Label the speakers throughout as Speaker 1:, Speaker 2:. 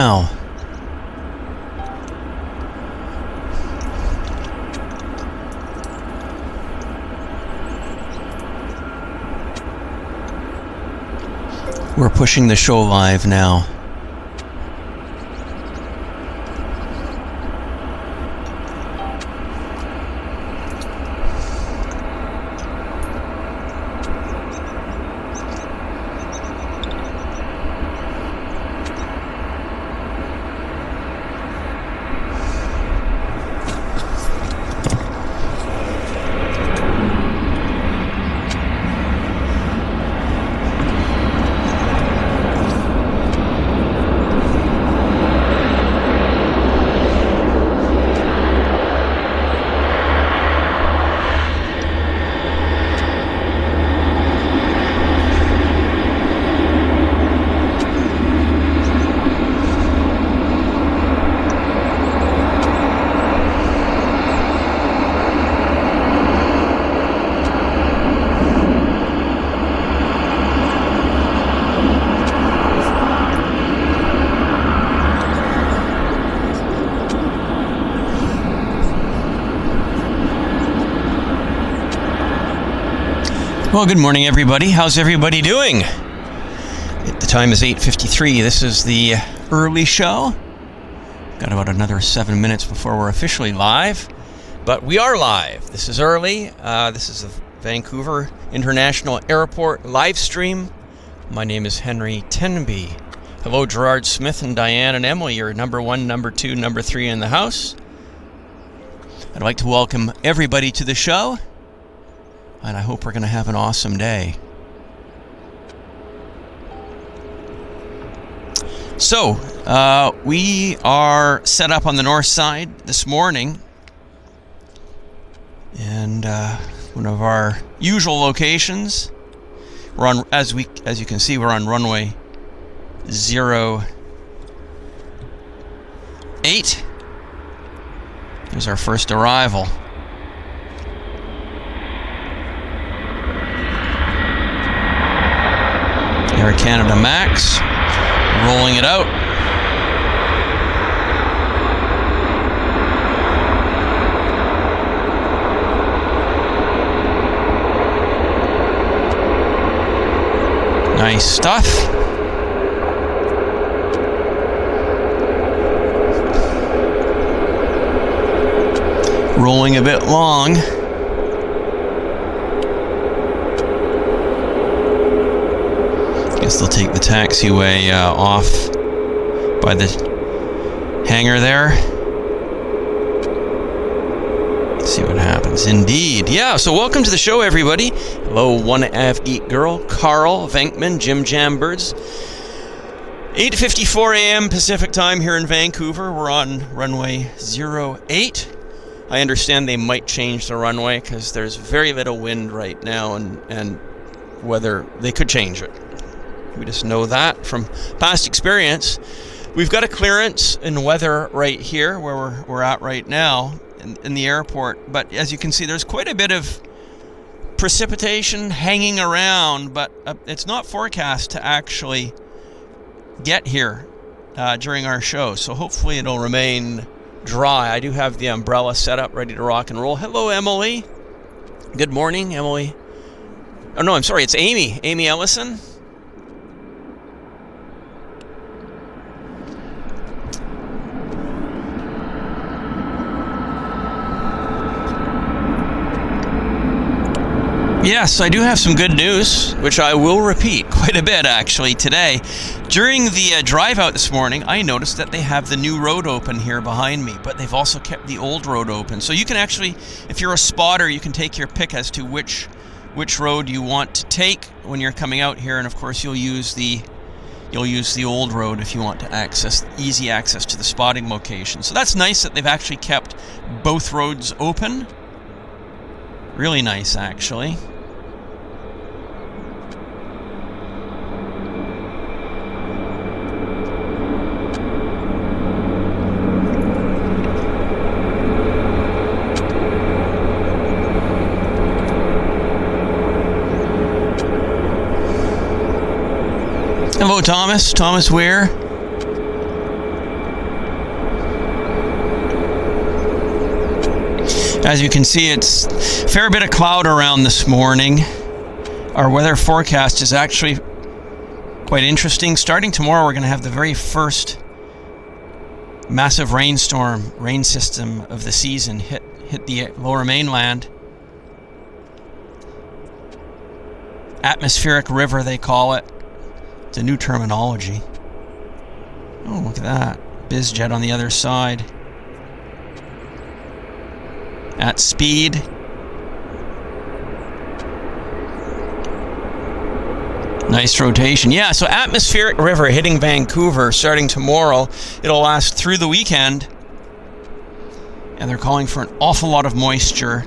Speaker 1: Now, we're pushing the show live now. Well, good morning, everybody. How's everybody doing? The time is 8:53. This is the early show. Got about another 7 minutes before we're officially live, but we are live. This is early. This is the Vancouver International Airport live stream. My name is Henry Tenby. Hello, Gerard Smith and Diane and Emily. You're number 1, number 2, number 3 in the house. I'd like to welcome everybody to the show, and I hope we're going to have an awesome day. So, we are set up on the north side this morning, and one of our usual locations. We're on, as you can see, we're on runway 08. Here's our first arrival. Air Canada Max, rolling it out. Nice stuff. Rolling a bit long. Guess they'll take the taxiway off by the hangar there. Let's see what happens. Indeed. Yeah, so welcome to the show, everybody. Hello, 1F Eat Girl, Carl, Venkman, Jim Jambirds. 8:54 a.m. Pacific time here in Vancouver. We're on runway 08. I understand they might change the runway because there's very little wind right now, and whether they could change it. We just know that from past experience. We've got a clearance in weather right here where we're at right now in the airport. But as you can see, there's quite a bit of precipitation hanging around, but it's not forecast to actually get here during our show. So hopefully it'll remain dry. I do have the umbrella set up, ready to rock and roll. Hello, Emily. Good morning, Emily. Oh, no, I'm sorry. It's Amy. Amy Ellison. Yes, I do have some good news, which I will repeat quite a bit actually today. During the drive out this morning, I noticed that they have the new road open here behind me, but they've also kept the old road open. So you can actually, if you're a spotter, you can take your pick as to which road you want to take when you're coming out here, and of course you'll use the old road if you want to access easy access to the spotting location. So that's nice that they've actually kept both roads open. Really nice, actually. Hello, Thomas. Thomas Ware. As you can see, it's a fair bit of cloud around this morning. Our weather forecast is actually quite interesting. Starting tomorrow, we're going to have the very first massive rain system of the season hit the lower mainland. Atmospheric river, they call it. It's a new terminology. Oh, look at that. BizJet on the other side. At speed. Nice rotation. Yeah, so atmospheric river hitting Vancouver starting tomorrow. It'll last through the weekend. And they're calling for an awful lot of moisture.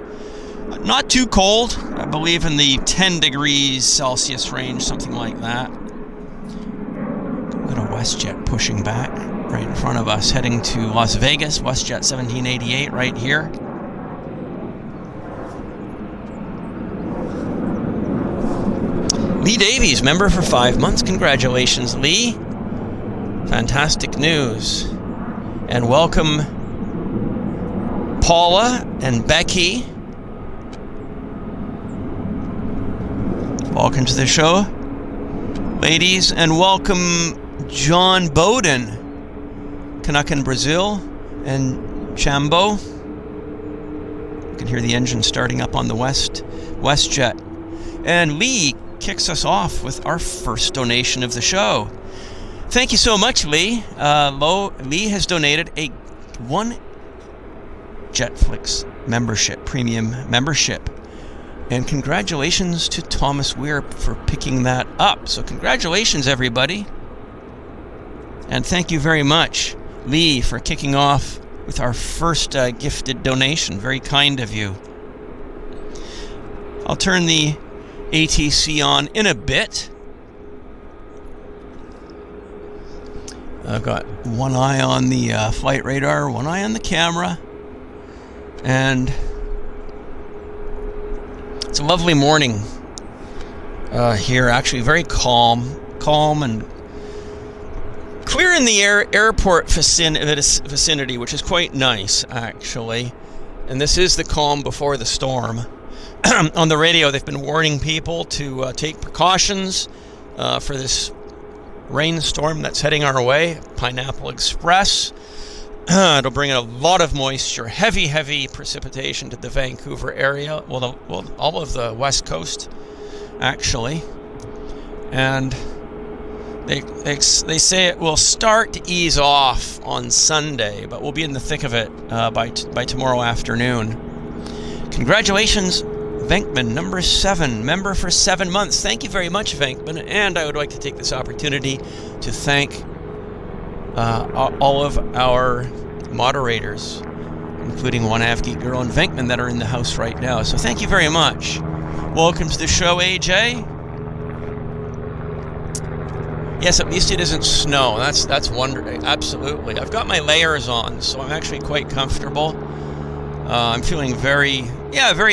Speaker 1: Not too cold. I believe in the 10 degrees Celsius range, something like that. Got a WestJet pushing back right in front of us, heading to Las Vegas. WestJet 1788 right here. Lee Davies, member for 5 months. Congratulations, Lee. Fantastic news. And welcome Paula and Becky. Welcome to the show, ladies, and welcome John Bowden, Canuck in Brazil, and Chambo. You can hear the engine starting up on the WestJet. And Lee kicks us off with our first donation of the show. Thank you so much, Lee. Lee has donated a 1 JetFlix membership, premium membership. And congratulations to Thomas Weir for picking that up. So congratulations, everybody. And thank you very much, Lee, for kicking off with our first gifted donation. Very kind of you. I'll turn the ATC on in a bit. I've got one eye on the flight radar, one eye on the camera, and it's a lovely morning here. Actually, very calm and clear in the airport vicinity, which is quite nice, actually. And this is the calm before the storm. On the radio, they've been warning people to take precautions for this rainstorm that's heading our way. Pineapple Express. It'll bring in a lot of moisture, heavy precipitation to the Vancouver area. Well, all of the West Coast, actually. And they say it will start to ease off on Sunday, but we'll be in the thick of it by tomorrow afternoon. Congratulations, Venkman, number 7, member for 7 months. Thank you very much, Venkman. And I would like to take this opportunity to thank all of our moderators, including One Avgeek Girl and Venkman, that are in the house right now. So thank you very much. Welcome to the show, AJ. Yes, at least it isn't snow. That's wonderful. Absolutely. I've got my layers on, so I'm actually quite comfortable. I'm feeling very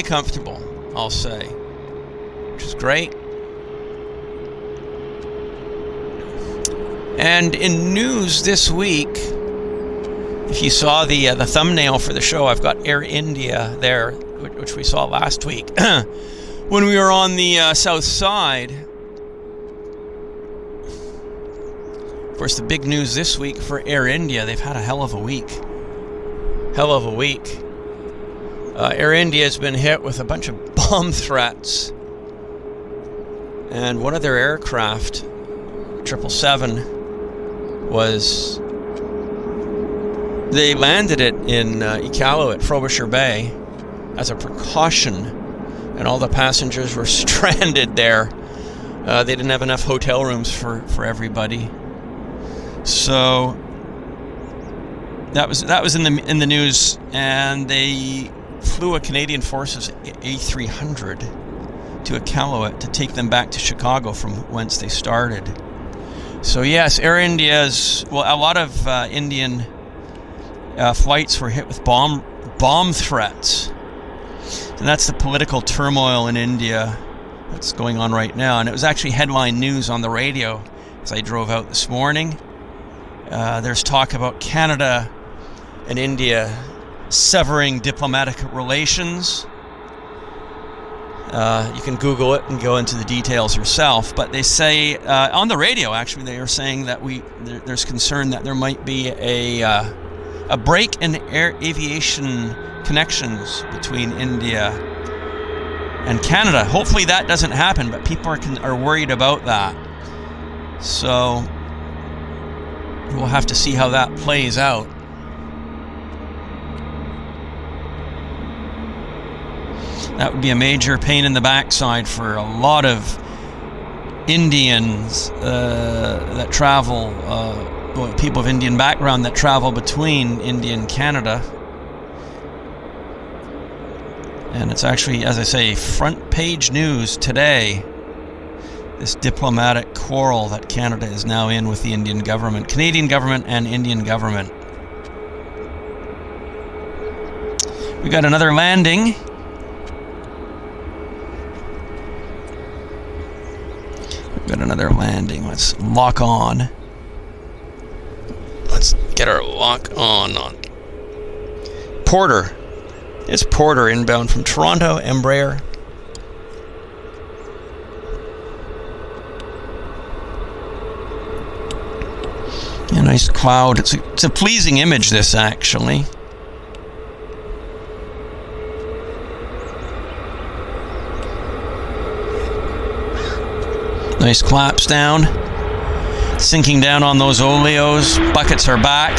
Speaker 1: comfortable, I'll say, which is great. And in news this week, if you saw the thumbnail for the show, I've got Air India there, which we saw last week when we were on the south side. Of course, the big news this week for Air India, they've had a hell of a week. Air India has been hit with a bunch of bomb threats. And one of their aircraft, 777, they landed it in Iqaluit, Frobisher Bay, as a precaution. And all the passengers were stranded there. They didn't have enough hotel rooms for everybody. So that was in the news, and they flew a Canadian Forces A300 to Iqaluit to take them back to Chicago from whence they started. So yes, Air India's, a lot of Indian flights were hit with bomb threats, and that's the political turmoil in India that's going on right now. And it was actually headline news on the radio as I drove out this morning. There's talk about Canada and India severing diplomatic relations. You can Google it and go into the details yourself. But they say on the radio, actually, they are saying that there's concern that there might be a break in aviation connections between India and Canada. Hopefully that doesn't happen, but people are worried about that. So we'll have to see how that plays out. That would be a major pain in the backside for a lot of Indians that travel, people of Indian background that travel between India and Canada. And it's actually, as I say, front page news today, this diplomatic quarrel that Canada is now in with the Indian government, Canadian government and Indian government. We got another landing. Got another landing. Let's lock on. Let's get our lock on Porter. It's Porter inbound from Toronto, Embraer. A nice cloud. It's a pleasing image, this, actually. Nice claps down. Sinking down on those oleos. Buckets are back.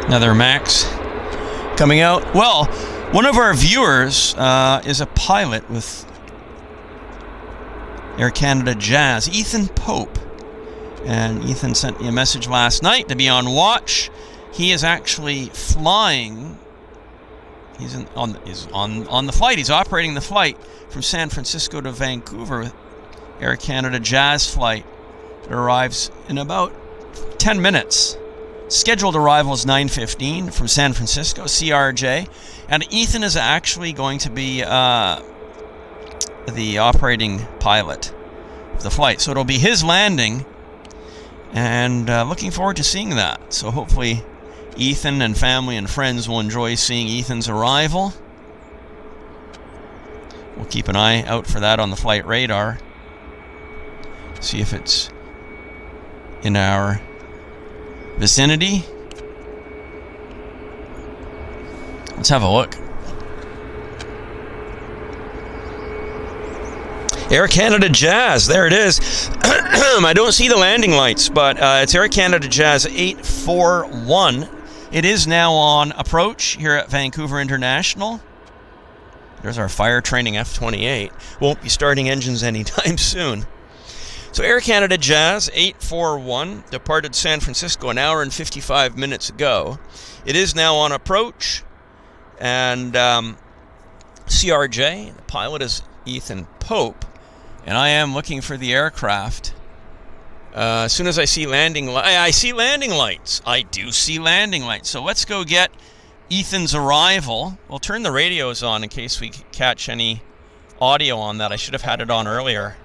Speaker 1: Another Max coming out. Well, one of our viewers is a pilot with Air Canada Jazz, Ethan Pope. And Ethan sent me a message last night to be on watch. He is actually flying. He's on the flight. He's operating the flight from San Francisco to Vancouver with Air Canada Jazz flight. It arrives in about 10 minutes. Scheduled arrival is 9:15 from San Francisco, CRJ. And Ethan is actually going to be the operating pilot of the flight. So it'll be his landing, and looking forward to seeing that. So hopefully Ethan and family and friends will enjoy seeing Ethan's arrival. We'll keep an eye out for that on the flight radar. See if it's in our vicinity. Let's have a look. Air Canada Jazz, there it is. I don't see the landing lights, but it's Air Canada Jazz 841. It is now on approach here at Vancouver International. There's our fire training F-28. Won't be starting engines anytime soon. So Air Canada Jazz 841 departed San Francisco an hour and 55 minutes ago. It is now on approach, and CRJ, the pilot is Ethan Pope, and I am looking for the aircraft. As soon as I see I see landing lights. I do see landing lights. So let's go get Ethan's arrival. We'll turn the radios on in case we catch any audio on that. I should have had it on earlier.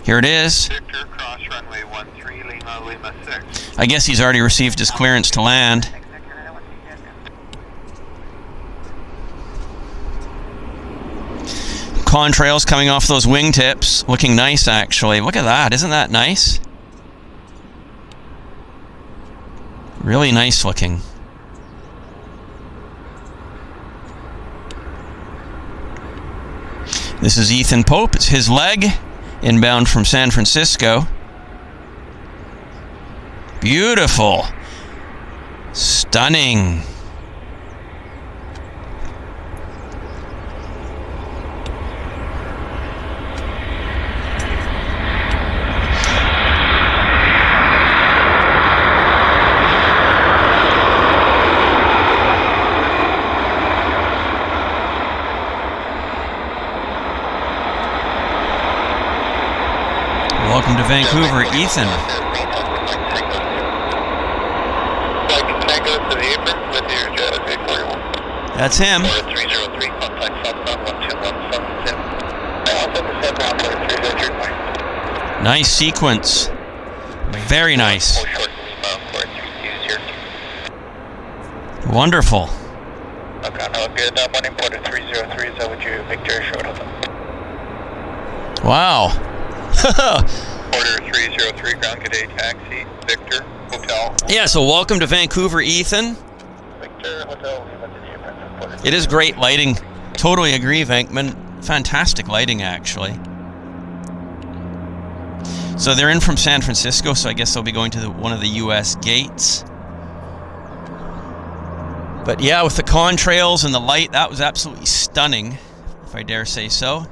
Speaker 1: Here it is.
Speaker 2: Victor, cross runway 13, Lima, Lima 6.
Speaker 1: I guess he's already received his clearance to land. Contrails coming off those wingtips. Looking nice, actually. Look at that. Isn't that nice? Really nice looking. This is Ethan Pope. It's his leg. Inbound from San Francisco. Beautiful. Stunning. welcome to Vancouver, Ethan. That's him. Nice sequence. Very nice. Wonderful. Wow.
Speaker 2: Order 303, ground today, taxi, Victor, Hotel.
Speaker 1: Yeah, so welcome to Vancouver, Ethan.
Speaker 2: Victor, Hotel.
Speaker 1: It is great lighting. Totally agree, Venkman. Fantastic lighting, actually. So they're in from San Francisco, so I guess they'll be going to one of the U.S. gates. But yeah, with the contrails and the light, that was absolutely stunning, if I dare say so.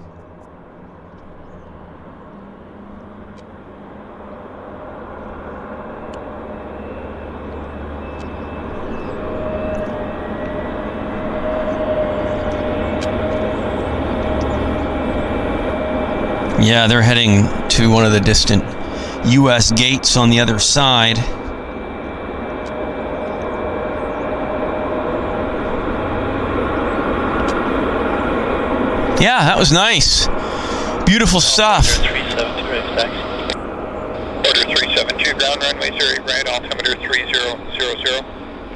Speaker 1: Yeah, they're heading to one of the distant U.S. gates on the other side. Yeah, that was nice. Beautiful stuff.
Speaker 2: Order 372, ground runway 08 right, altimeter 3000.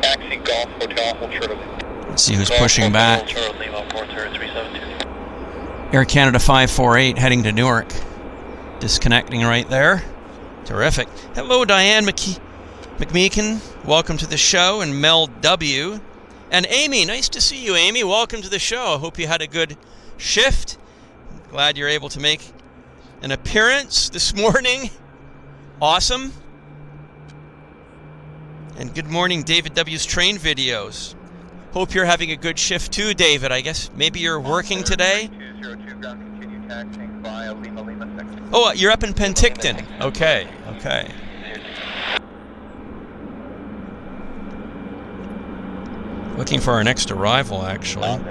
Speaker 2: Taxi, Golf, Hotel, hold short of it.
Speaker 1: Let's see who's pushing back. Air Canada 548 heading to Newark. Disconnecting right there. Terrific. Hello, Diane McMeekin. Welcome to the show. And Mel W. And Amy. Nice to see you, Amy. Welcome to the show. I hope you had a good shift. Glad you're able to make an appearance this morning. Awesome. And good morning, David W.'s train videos. Hope you're having a good shift too, David. I guess maybe you're working today. Oh, you're up in Penticton. Okay, okay. Looking for our next arrival, actually.
Speaker 2: Order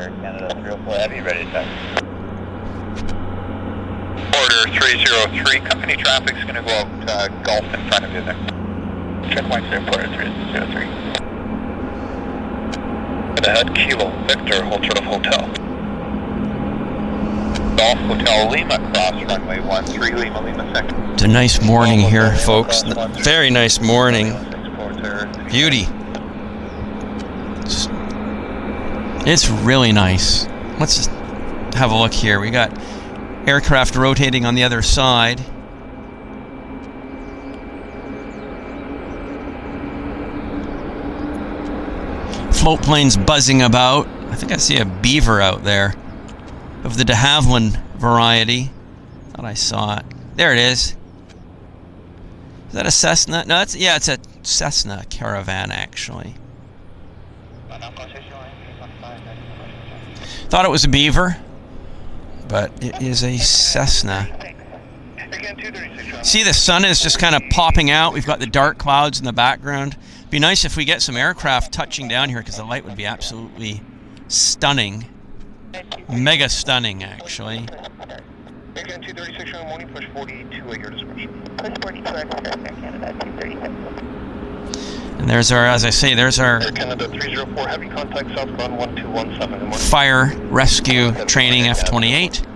Speaker 2: 303, company traffic's going to go out Gulf in front of you there. Checkpoint Airport 303. Ahead, Kilo, Victor, hold short of Hotel. Golf Hotel Lima, cross runway 13, Lima, Lima 6.
Speaker 1: It's a nice morning here, folks. Very nice morning. Beauty. It's really nice. Let's just have a look here. We got aircraft rotating on the other side. Float planes buzzing about. I think I see a beaver out there of the de Havilland variety. Thought I saw it. There it is. Is that a Cessna? No, it's a Cessna Caravan, actually. Thought it was a beaver, but it is a Cessna. See, the sun is just kind of popping out. We've got the dark clouds in the background. Be nice if we get some aircraft touching down here, because the light would be absolutely stunning. Mega stunning, actually. And there's our, as I say, there's our fire rescue training F-28.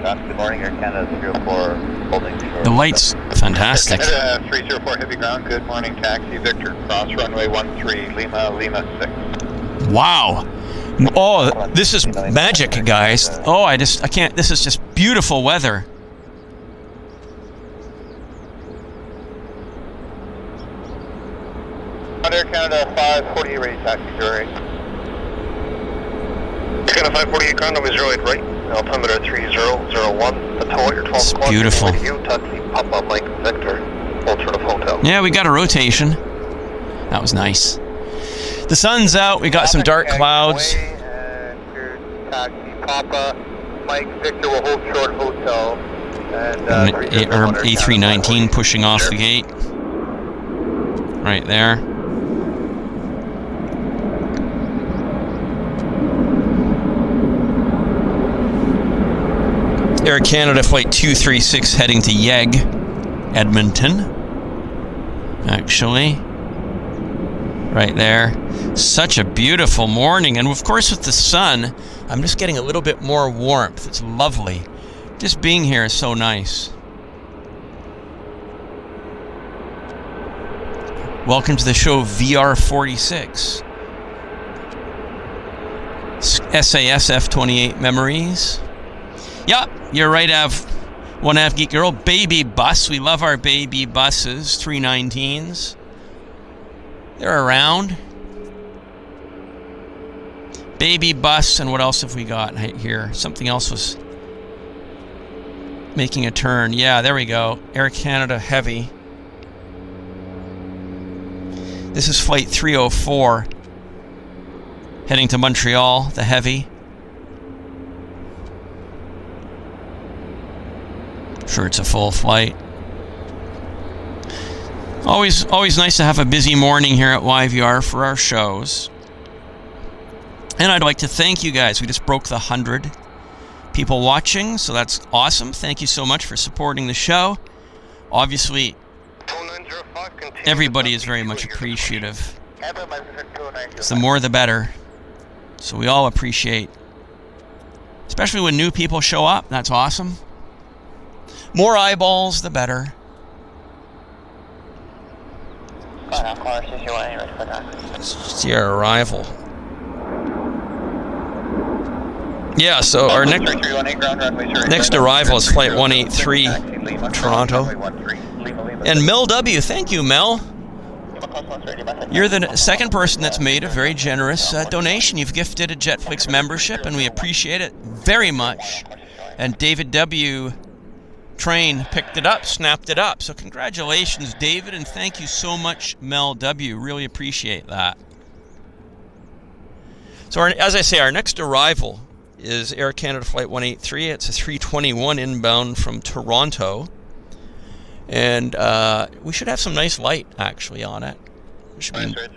Speaker 2: Good morning, Air Canada 304, holding short.
Speaker 1: The light's fantastic.
Speaker 2: Air Canada 304, heavy ground, good morning, taxi, Victor, cross runway 13, Lima, Lima 6.
Speaker 1: Wow. Oh, this is magic, guys. Oh, I can't, this is just beautiful weather.
Speaker 2: Air Canada 548, ready, taxi, 08. Air Canada 548, ground number 08, right. Altimeter 3001, Atoll, your 12
Speaker 1: it's beautiful.
Speaker 2: Taxi, Papa Mike Victor, hold short of Hotel.
Speaker 1: Yeah, we got a rotation. That was nice. The sun's out, we got some dark clouds.
Speaker 2: Taxi, Papa Mike Victor will hold short Hotel. And
Speaker 1: A319 pushing off the gate. Right there. Air Canada Flight 236 heading to Yeg, Edmonton. Actually, right there. Such a beautiful morning, and of course with the sun, I'm just getting a little bit more warmth. It's lovely. Just being here is so nice. Welcome to the show, VR46. SAS F28 memories. Yep, you're right, One Av Geek Girl. Baby bus. We love our baby buses. 319s. They're around. Baby bus, and what else have we got here? Something else was making a turn. Yeah, there we go. Air Canada Heavy. This is flight 304. Heading to Montreal, the Heavy. Sure, it's a full flight. Always nice to have a busy morning here at YVR for our shows. And I'd like to thank you guys. We just broke the 100 people watching, so that's awesome. Thank you so much for supporting the show. Obviously, everybody is very much appreciative. The more the better. So we all appreciate, especially when new people show up. That's awesome. More eyeballs, the better. See our arrival. Yeah, so our next arrival is flight 183, Toronto. And Mel W, thank you, Mel. You're the second person that's made a very generous donation. You've gifted a JetFlix membership, and we appreciate it very much. And David W. Train picked it up, snapped it up. So congratulations, David, and thank you so much, Mel W. Really appreciate that. So as I say, our next arrival is Air Canada Flight 183. It's a 321 inbound from Toronto. And we should have some nice light, actually, on it. Should be...
Speaker 2: Runway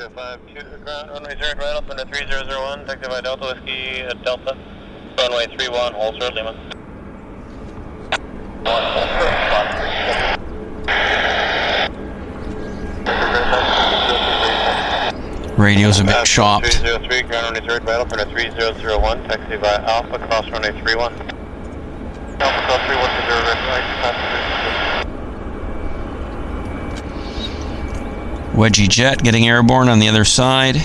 Speaker 2: 0 right up into 3001, taxi by Delta Whiskey at Delta. Runway 31, hold short, Lima.
Speaker 1: Radio's a bit chopped.
Speaker 2: 303, ground runway 0 right up into 3001, taxi by Alpha, cross runway 31. Alpha, cross 31 to 0 right, passengers.
Speaker 1: Wedgie Jet getting airborne on the other side.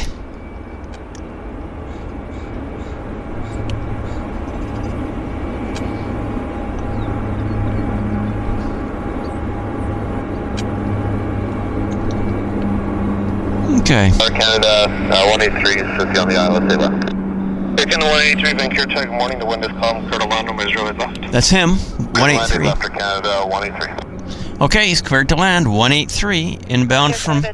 Speaker 1: Okay.
Speaker 2: Air Canada 183 is 50 on the island, stay left. Air Canada 183, Vancouver, check, morning, the wind is calm, clear to land, number 0 is left.
Speaker 1: That's him, 183.
Speaker 2: Left, Air Canada 183.
Speaker 1: Okay, he's cleared to land, 183, inbound from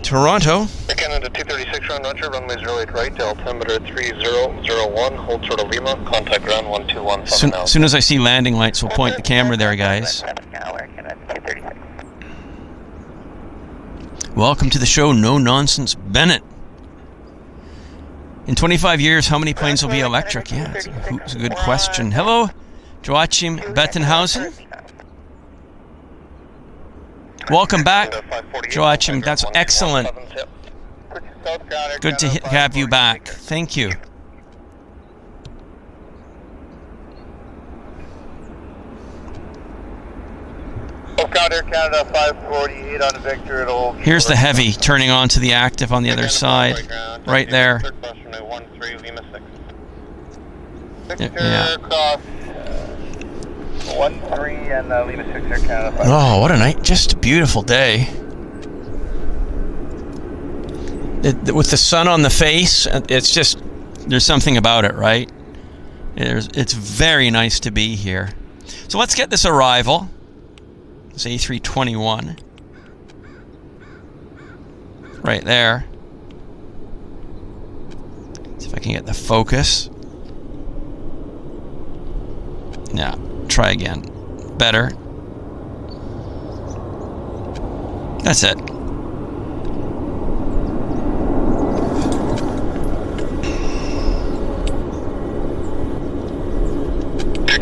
Speaker 1: Toronto.
Speaker 2: Air Canada 236, round Roger, runway 08 right, altimeter 3001, hold short of Lima, contact ground 121.
Speaker 1: As soon as I see landing lights, we'll point the camera there, guys. Welcome to the show, No Nonsense Bennett. In 25 years, how many planes will be electric? Yeah, it's a good question. Hello, Joachim Bettenhausen. Welcome back, Joachim. That's excellent. Good to have you back. Thank you.
Speaker 2: Air Canada 548 on Victor.
Speaker 1: Here's the Heavy turning on to the active on the other side. Right there. Yeah.
Speaker 2: 13 and Lima 6 Air Canada 5.
Speaker 1: Oh, what a night. Just a beautiful day. With the sun on the face, it's just, there's something about it, right? It's very nice to be here. So let's get this arrival. It's A321. Right there. See if I can get the focus. Yeah, try again. Better. That's it.
Speaker 2: Air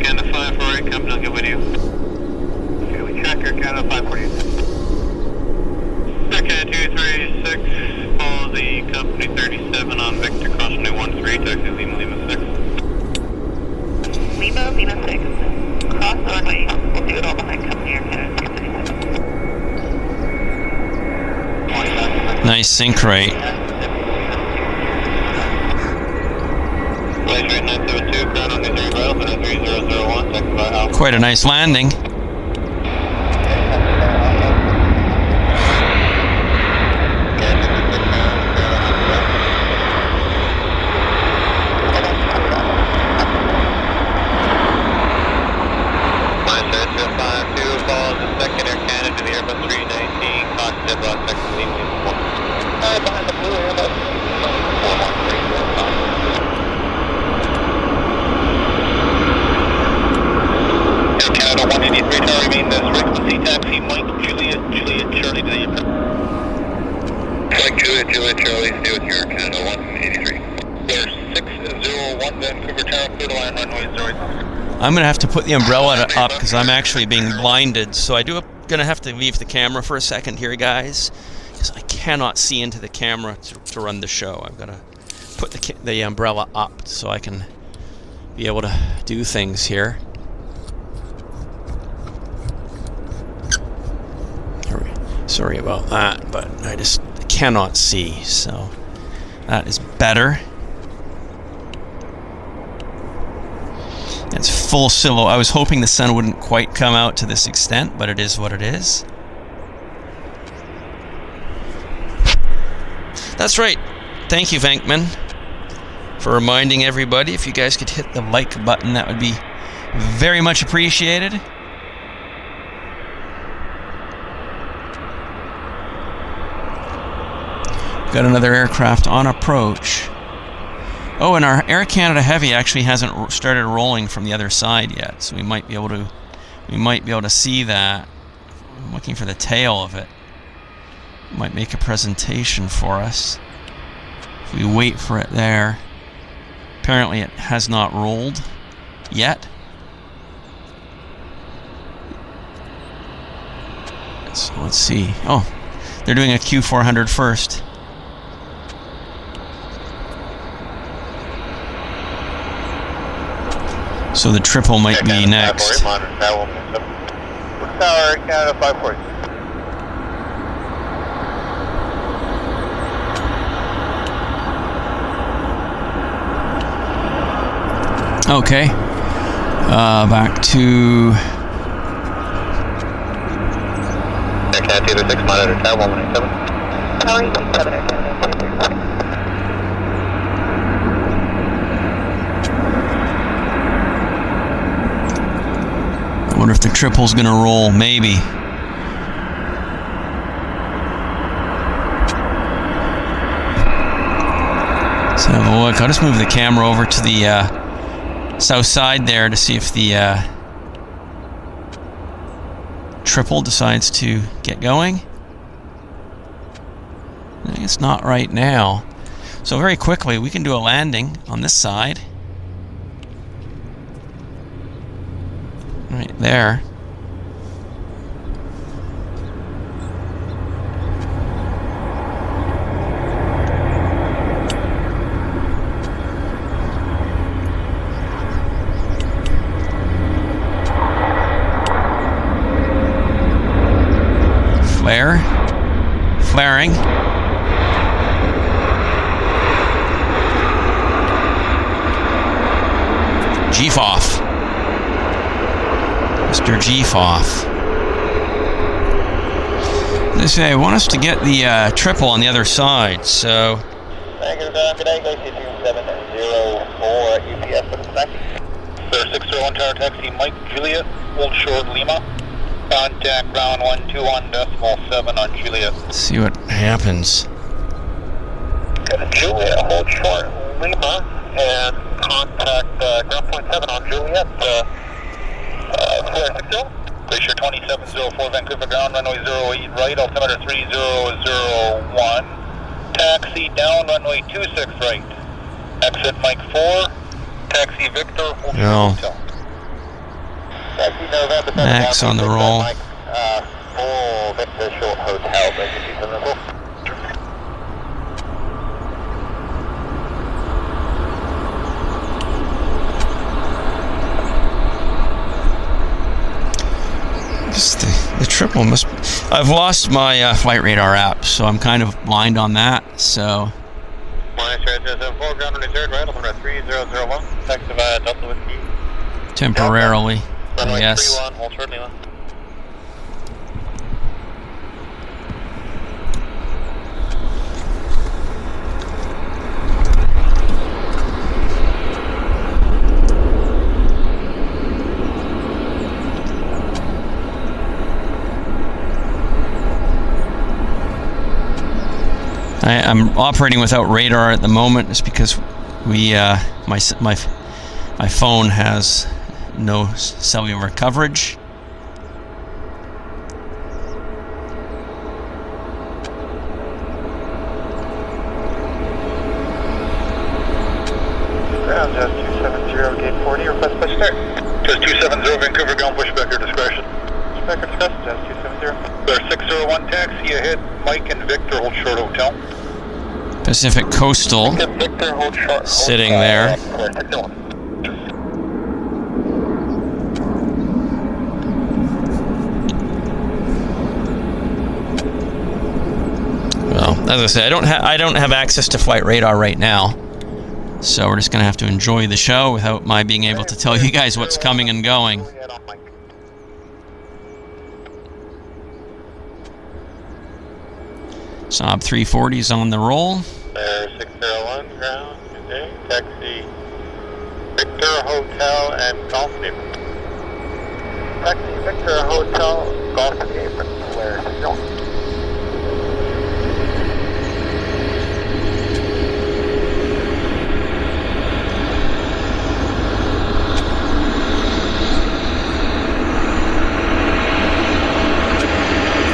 Speaker 1: sync rate. Quite a nice landing.
Speaker 2: Juliet, Charlie, stay with your Canada 183. There's 601 Vancouver Tower, clear to line runway 0.
Speaker 1: I'm going to have to put the umbrella up because I'm actually being blinded. So I do going to have to leave the camera for a second here, guys, because I cannot see into the camera to run the show. I've got to put the umbrella up so I can be able to do things here. Sorry about that, but I just cannot see, so that is better. It's full silhouette. I was hoping the sun wouldn't quite come out to this extent, but it is what it is. That's right. Thank you, Vankman, for reminding everybody. If you guys could hit the like button, that would be very much appreciated. Got another aircraft on approach. Oh, and our Air Canada Heavy actually hasn't started rolling from the other side yet, so we might be able to see that. I'm looking for the tail of it. Might make a presentation for us if we wait for it there. Apparently it has not rolled yet. So let's see. Oh, they're doing a Q400 first. So the triple might be next.
Speaker 2: Tower Canada 540.
Speaker 1: Okay. Back to.
Speaker 2: Canada 6 monitor tower 187.
Speaker 1: I wonder if the triple's gonna roll, maybe. So look, I'll just move the camera over to the south side there to see if the triple decides to get going. It's not right now. So very quickly we can do a landing on this side. Right there. Flare. Flaring. G-Foff. Mr. G-Foff. They say I want us to get the triple on the other side, so.
Speaker 2: Good day, go 2704 UPS for the taxi. Sir, 601 Tower Taxi, Mike Juliet, Old Shore Lima. Contact ground 121.7 on Juliet.
Speaker 1: Let's see what happens.
Speaker 2: Juliet, Hold Short Lima, and contact ground point 7 on Juliet. Glacier 2704 Vancouver ground, runway 08 right, altimeter 3001. Taxi down, runway 26 right. Exit Mike 4, taxi Victor, hold hotel. Taxi November 7
Speaker 1: Max on the roll.
Speaker 2: Mike 4 Victor Short Hotel, vacancy 704. The triple must.
Speaker 1: I've lost my flight radar app, so I'm kind of blind on that. So. Temporarily, yes. I'm operating without radar at the moment, just because my phone has no cellular coverage.
Speaker 2: Ground just 270, gate 40, request push start. Just 270, Vancouver, ground push back your discretion. Push back your discretion, just 270. There's 601 taxi ahead, Mike and Victor, hold short hotel.
Speaker 1: Pacific Coastal
Speaker 2: Victor, hold short,
Speaker 1: sitting there. Well, as I said, I don't have access to flight radar right now, so we're just gonna have to enjoy the show without my being able to tell you guys what's coming and going. Saab 340's on the roll.
Speaker 2: There, 601 ground, good day. Taxi Victor Hotel and Golf Neighborhood. Taxi Victor Hotel, Golf Neighborhood. Where is it going?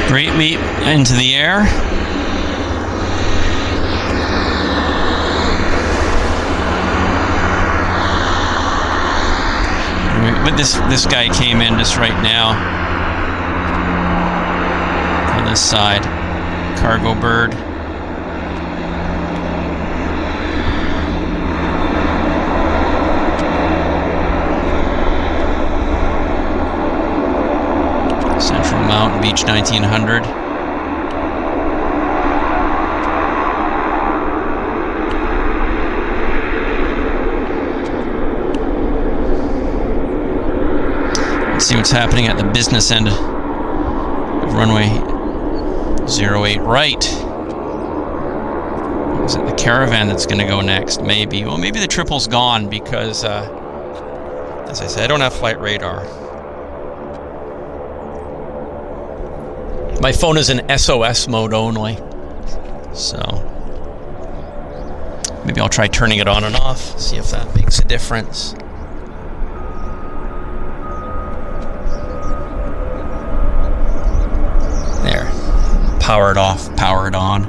Speaker 1: Great leap into the air. But this guy came in just right now on this side. Cargo bird. Central Mountain Beach 1900. See what's happening at the business end of runway 08 right. Is it the Caravan that's going to go next? Maybe. Well, maybe the triple's gone because, as I said, I don't have flight radar. My phone is in SOS mode only, so maybe I'll try turning it on and off, see if that makes a difference. Powered off, powered on.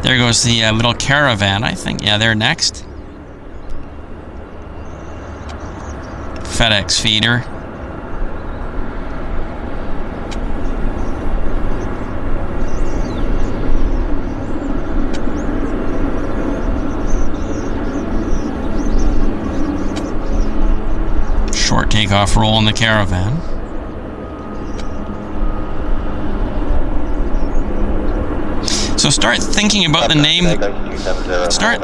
Speaker 1: There goes the little Caravan, I think. Yeah, they're next. FedEx feeder. Short takeoff roll in the Caravan. So start thinking about the name. Start.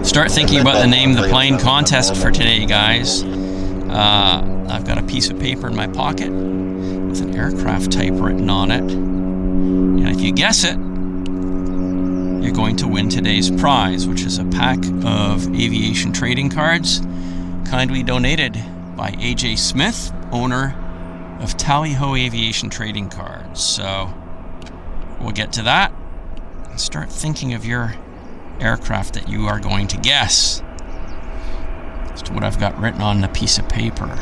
Speaker 1: Start thinking about the name of the plane contest for today, guys. I've got a piece of paper in my pocket with an aircraft type written on it. And if you guess it, you're going to win today's prize, which is a pack of aviation trading cards, kindly donated by AJ Smith, owner of Tally Ho Aviation Trading Cards. So we'll get to that and start thinking of your aircraft that you are going to guess. As to what I've got written on a piece of paper.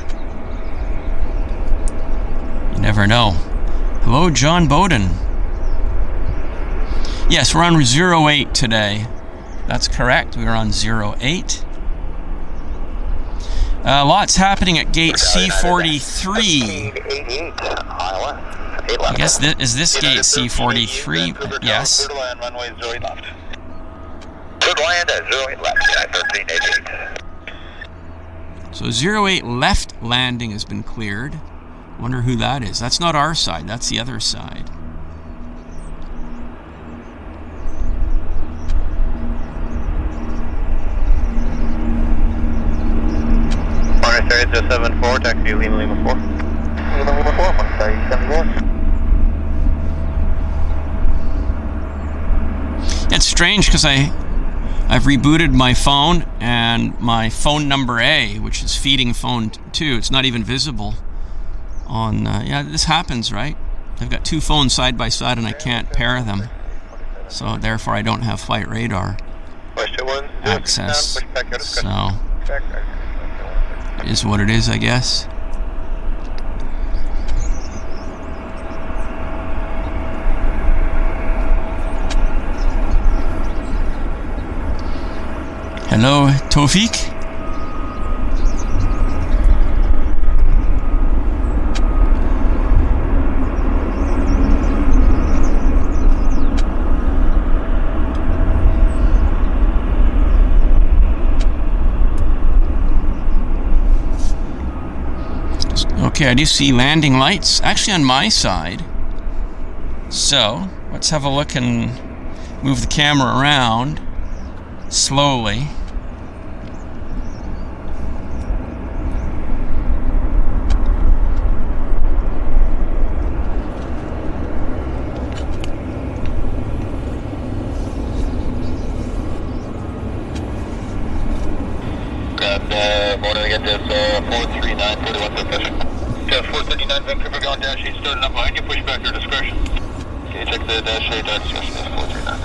Speaker 1: You never know. Hello, John Bowden. Yes, we're on 08 today. That's correct. We are on 08. Lots happening at gate C43. I guess is this gate C43? Yes.
Speaker 2: Good land at 08 left, 1388.
Speaker 1: So 08 left landing has been cleared. Wonder who that is. That's not our side, that's the other side.
Speaker 2: Northside 074, taxi Lima Lima 4. Lima Lima 4, 174.
Speaker 1: It's strange because I've rebooted my phone and my phone number A, which is feeding phone 2, it's not even visible on, yeah, this happens, right? I've got two phones side by side and I can't pair them. So therefore I don't have flight radar access. So it is what it is, I guess. Hello, Tofik. Okay, I do see landing lights actually on my side. So let's have a look and move the camera around slowly.
Speaker 2: Morning again, just 439, 41 sufficient. 439 Vancouver going dash 8, starting up behind you, push back your discretion. Okay, check the dash 8, that's 439.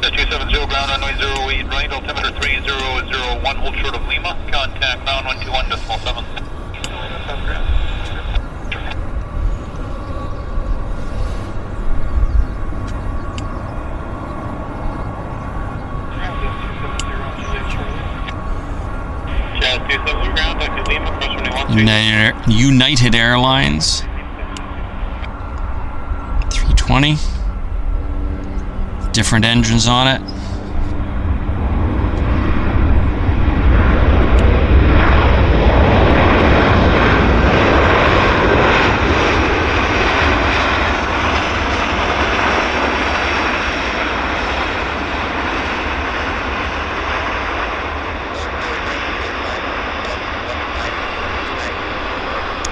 Speaker 2: Just 270, ground runway 08 right, altimeter 3001, hold short of Lima, contact ground 121.7.
Speaker 1: United Airlines 320, different engines on it.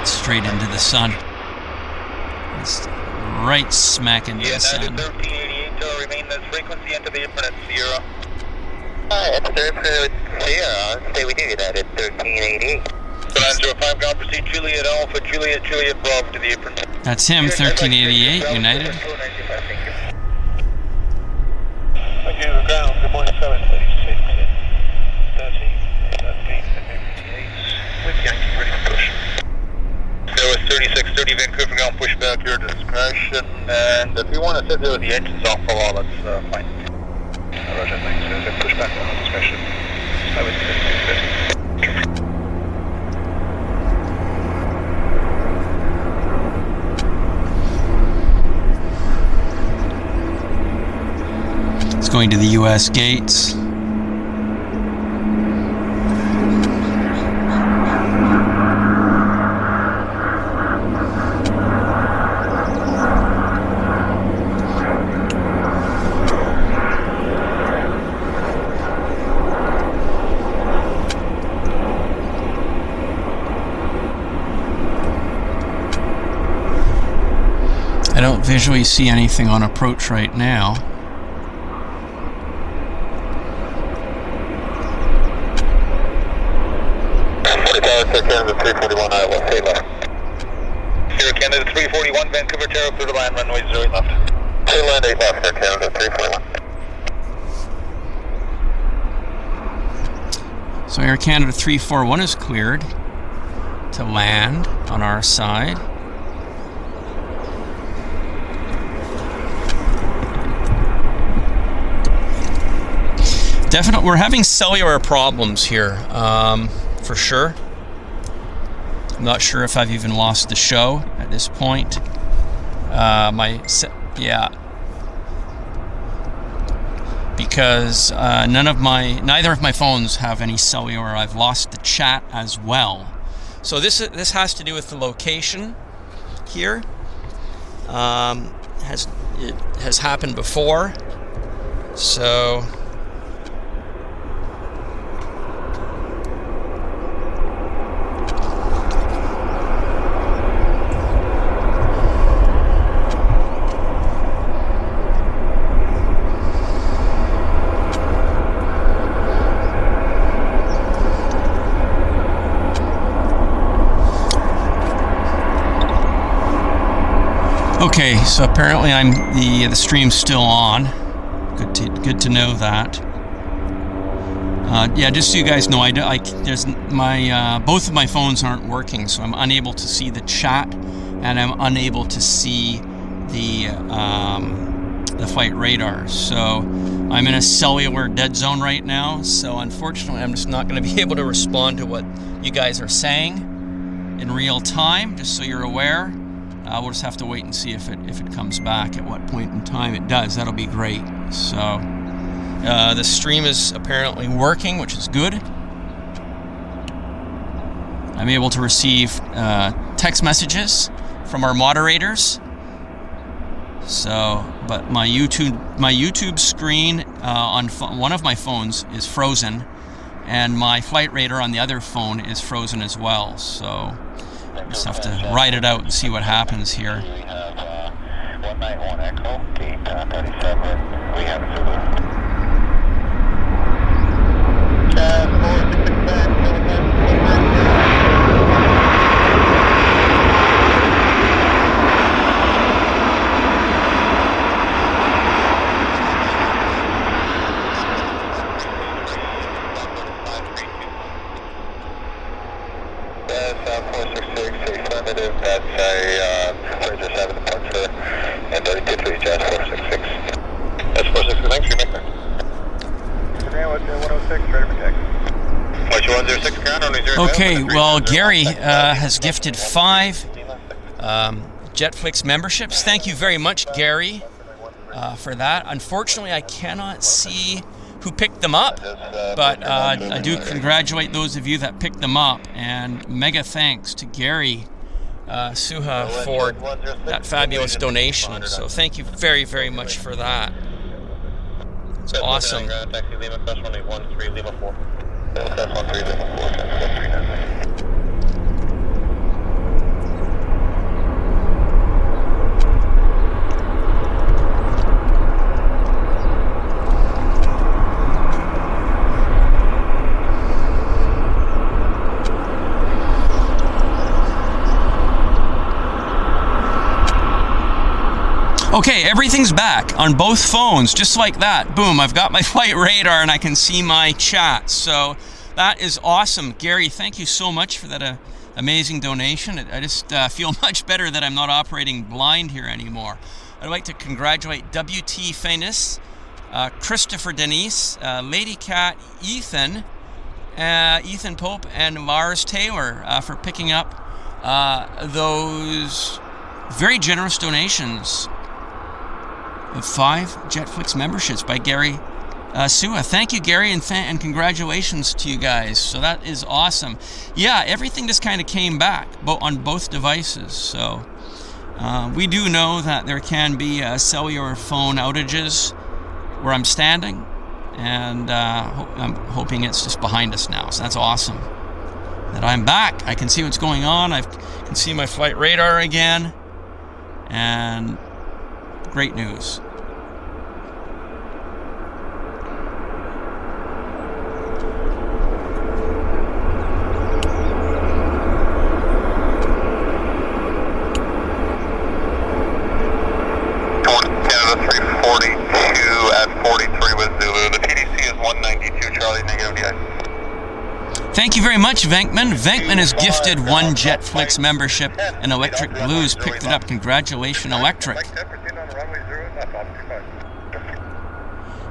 Speaker 1: Straight into the sun. It's right smack into the sun.
Speaker 2: 1388, remain this frequency into the infinite Sierra. Enter the infinite Sierra. Say we do that at 1388. 905, ground proceed Juliet Alpha, Juliet Bravo to the apron.
Speaker 1: That's him, 1388, United.
Speaker 2: Thank you, ground. Good morning, 736. 1388. With Yankee, ready for push. There was 3630 Vancouver ground, push back your discretion, and if you want to sit there with the engines off for a while, that's fine. Roger, thanks. Push back on discretion. I would say
Speaker 1: 650. It's going to the US gates. I don't visually see anything on approach right now.
Speaker 2: Canada 341, Iowa, stay left. Sierra Canada 341, Vancouver Terra, clear to land, runway 08 left. Clear land 8 left, Sierra Canada 341.
Speaker 1: So Air Canada 341 is cleared to land on our side. Definitely, we're having cellular problems here, for sure. I'm not sure if I've even lost the show at this point. Yeah, because neither of my phones have any cellular. I've lost the chat as well. So this has to do with the location here. It has happened before. So okay, so apparently the stream's still on. Good to know that. Yeah, just so you guys know, both of my phones aren't working, so I'm unable to see the chat, and I'm unable to see the flight radar. So I'm in a cellular dead zone right now. So unfortunately, I'm just not going to be able to respond to what you guys are saying in real time. Just so you're aware. We'll just have to wait and see if it comes back, at what point in time it does. That'll be great. So the stream is apparently working, which is good. I'm able to receive text messages from our moderators. So, but my YouTube screen on one of my phones is frozen, and my flight radar on the other phone is frozen as well. So just have to ride it out and see what happens here.
Speaker 2: We have 191 Echo, gate 37. We have Zulu. 466, affirmative. That's a Fraser 7 departure, and 32 Jet 466. That's 466, thanks, you're making. 106, ready for taxi. 106, ground, only 0.
Speaker 1: Okay, well, Gary has gifted 5 JetFlix memberships. Thank you very much, Gary, for that. Unfortunately, I cannot see who picked them up, but I do congratulate those of you that picked them up, and mega thanks to Gary Suha for that fabulous donation. So thank you very, very much for that. It's awesome.
Speaker 2: Taxi Lima, Cross 181, 3 Lima 4. Cross 13 Lima 4, 3.
Speaker 1: Okay, everything's back on both phones, just like that. Boom, I've got my flight radar and I can see my chat. So that is awesome. Gary, thank you so much for that amazing donation. I just feel much better that I'm not operating blind here anymore. I'd like to congratulate WT Finis, Christopher Denise, Lady Cat, Ethan Pope, and Mars Taylor for picking up those very generous donations of 5 JetFlix memberships by Gary Suha. Thank you, Gary, and congratulations to you guys. So that is awesome. Yeah, everything just kind of came back on both devices. So we do know that there can be cellular phone outages where I'm standing, and I'm hoping it's just behind us now. So that's awesome that I'm back. I can see what's going on. I can see my flight radar again, and great news.
Speaker 2: Canada 342 at 43 with Zulu. The PDC is 192, Charlie, negative DI.
Speaker 1: Thank you very much, Venkman. Venkman has gifted 1 JetFlix membership, and Electric Blues picked it up. Congratulations, Electric.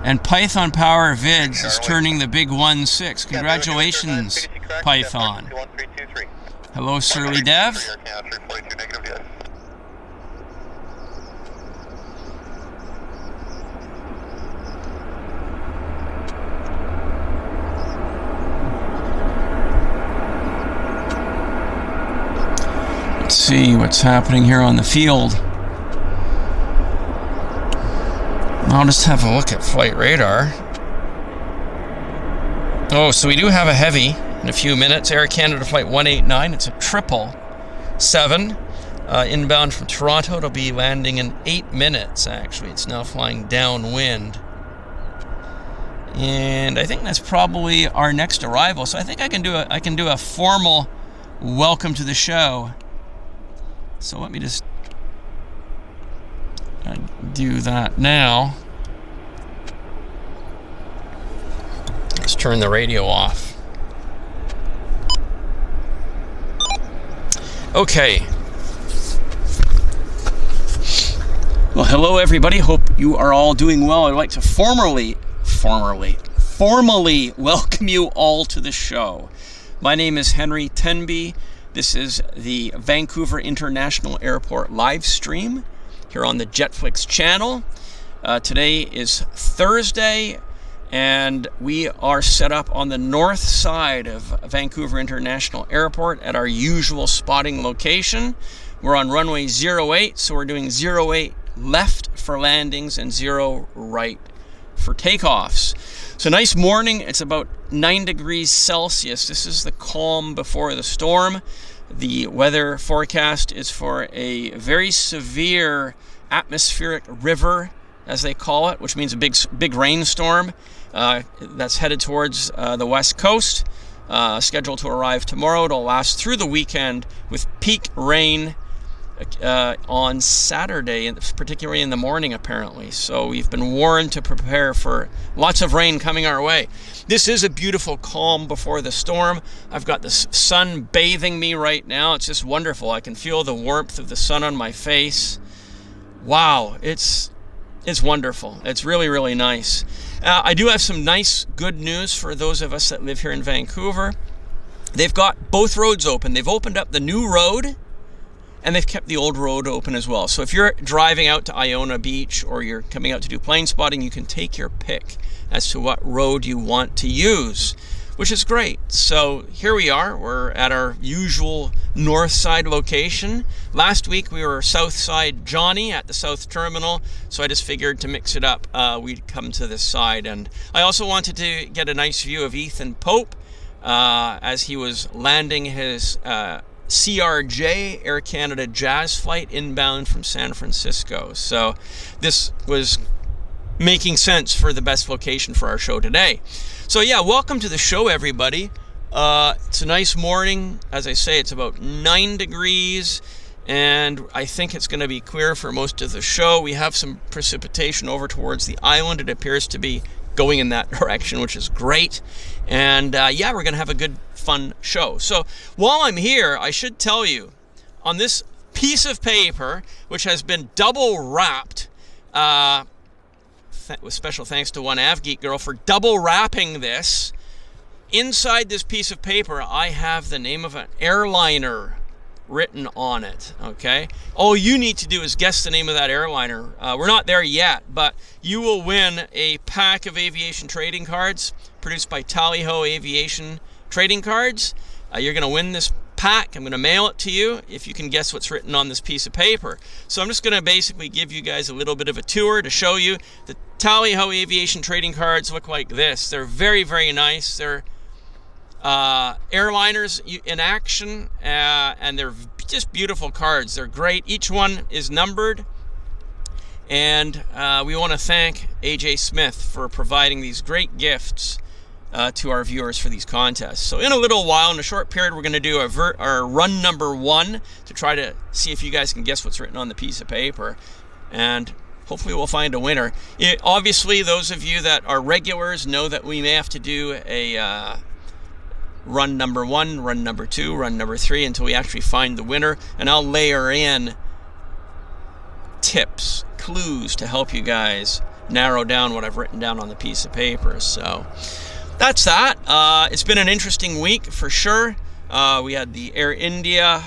Speaker 1: And Python Power Vids is turning the big 1-6. Congratulations, Python. Hello, Surly Dev. Let's see what's happening here on the field. I'll just have a look at flight radar. Oh, so we do have a heavy in a few minutes. Air Canada flight 189. It's a 777 inbound from Toronto. It'll be landing in 8 minutes, actually. It's now flying downwind. And I think that's probably our next arrival. So I think I can do a formal welcome to the show. So let me just do that now. Let's turn the radio off. Okay. Well, hello everybody. Hope you are all doing well. I'd like to formally welcome you all to the show. My name is Henry Tenby. This is the Vancouver International Airport live stream here on the JetFlix channel. Today is Thursday, and we are set up on the north side of Vancouver International Airport at our usual spotting location. We're on runway 08, so we're doing 08 left for landings and 0 right for takeoffs. So nice morning. It's about 9 degrees Celsius. This is the calm before the storm. The weather forecast is for a very severe atmospheric river, as they call it, which means a big rainstorm that's headed towards the west coast, scheduled to arrive tomorrow. It'll last through the weekend with peak rain on Saturday, particularly in the morning, apparently. So we've been warned to prepare for lots of rain coming our way. This is a beautiful calm before the storm. I've got the sun bathing me right now. It's just wonderful. I can feel the warmth of the sun on my face. Wow, it's wonderful. It's really, really nice. I do have some nice, good news for those of us that live here in Vancouver. They've got both roads open. They've opened up the new road, and they've kept the old road open as well. So if you're driving out to Iona Beach or you're coming out to do plane spotting, you can take your pick as to what road you want to use, which is great. So here we are. We're at our usual north side location. Last week we were south side Johnny at the south terminal, so I just figured to mix it up, we'd come to this side. And I also wanted to get a nice view of Ethan Pope as he was landing his CRJ Air Canada Jazz flight inbound from San Francisco. So this was making sense for the best location for our show today. So yeah, welcome to the show, everybody. It's a nice morning. As I say, it's about 9 degrees, and I think it's going to be clear for most of the show. We have some precipitation over towards the island. It appears to be going in that direction, which is great. And yeah, we're going to have a good, fun show. So while I'm here, I should tell you, on this piece of paper, which has been double wrapped, with special thanks to one AvGeek girl for double wrapping this, inside this piece of paper, I have the name of an airliner written on it, okay? All you need to do is guess the name of that airliner. We're not there yet, but you will win a pack of aviation trading cards produced by Tally-Ho Aviation Trading Cards. You're going to win this pack. I'm going to mail it to you if you can guess what's written on this piece of paper. So I'm just going to basically give you guys a little bit of a tour to show you. The Tally-Ho Aviation Trading Cards look like this. They're very, very nice. They're airliners in action, and they're just beautiful cards. They're great. Each one is numbered, and we want to thank AJ Smith for providing these great gifts to our viewers for these contests. So in a little while, in a short period, we're going to do our run number 1 to try to see if you guys can guess what's written on the piece of paper, and hopefully we'll find a winner. Obviously, those of you that are regulars know that we may have to do a run number 1, run number 2, run number 3 until we actually find the winner, and I'll layer in tips, clues to help you guys narrow down what I've written down on the piece of paper. So that's that. It's been an interesting week for sure. We had the Air India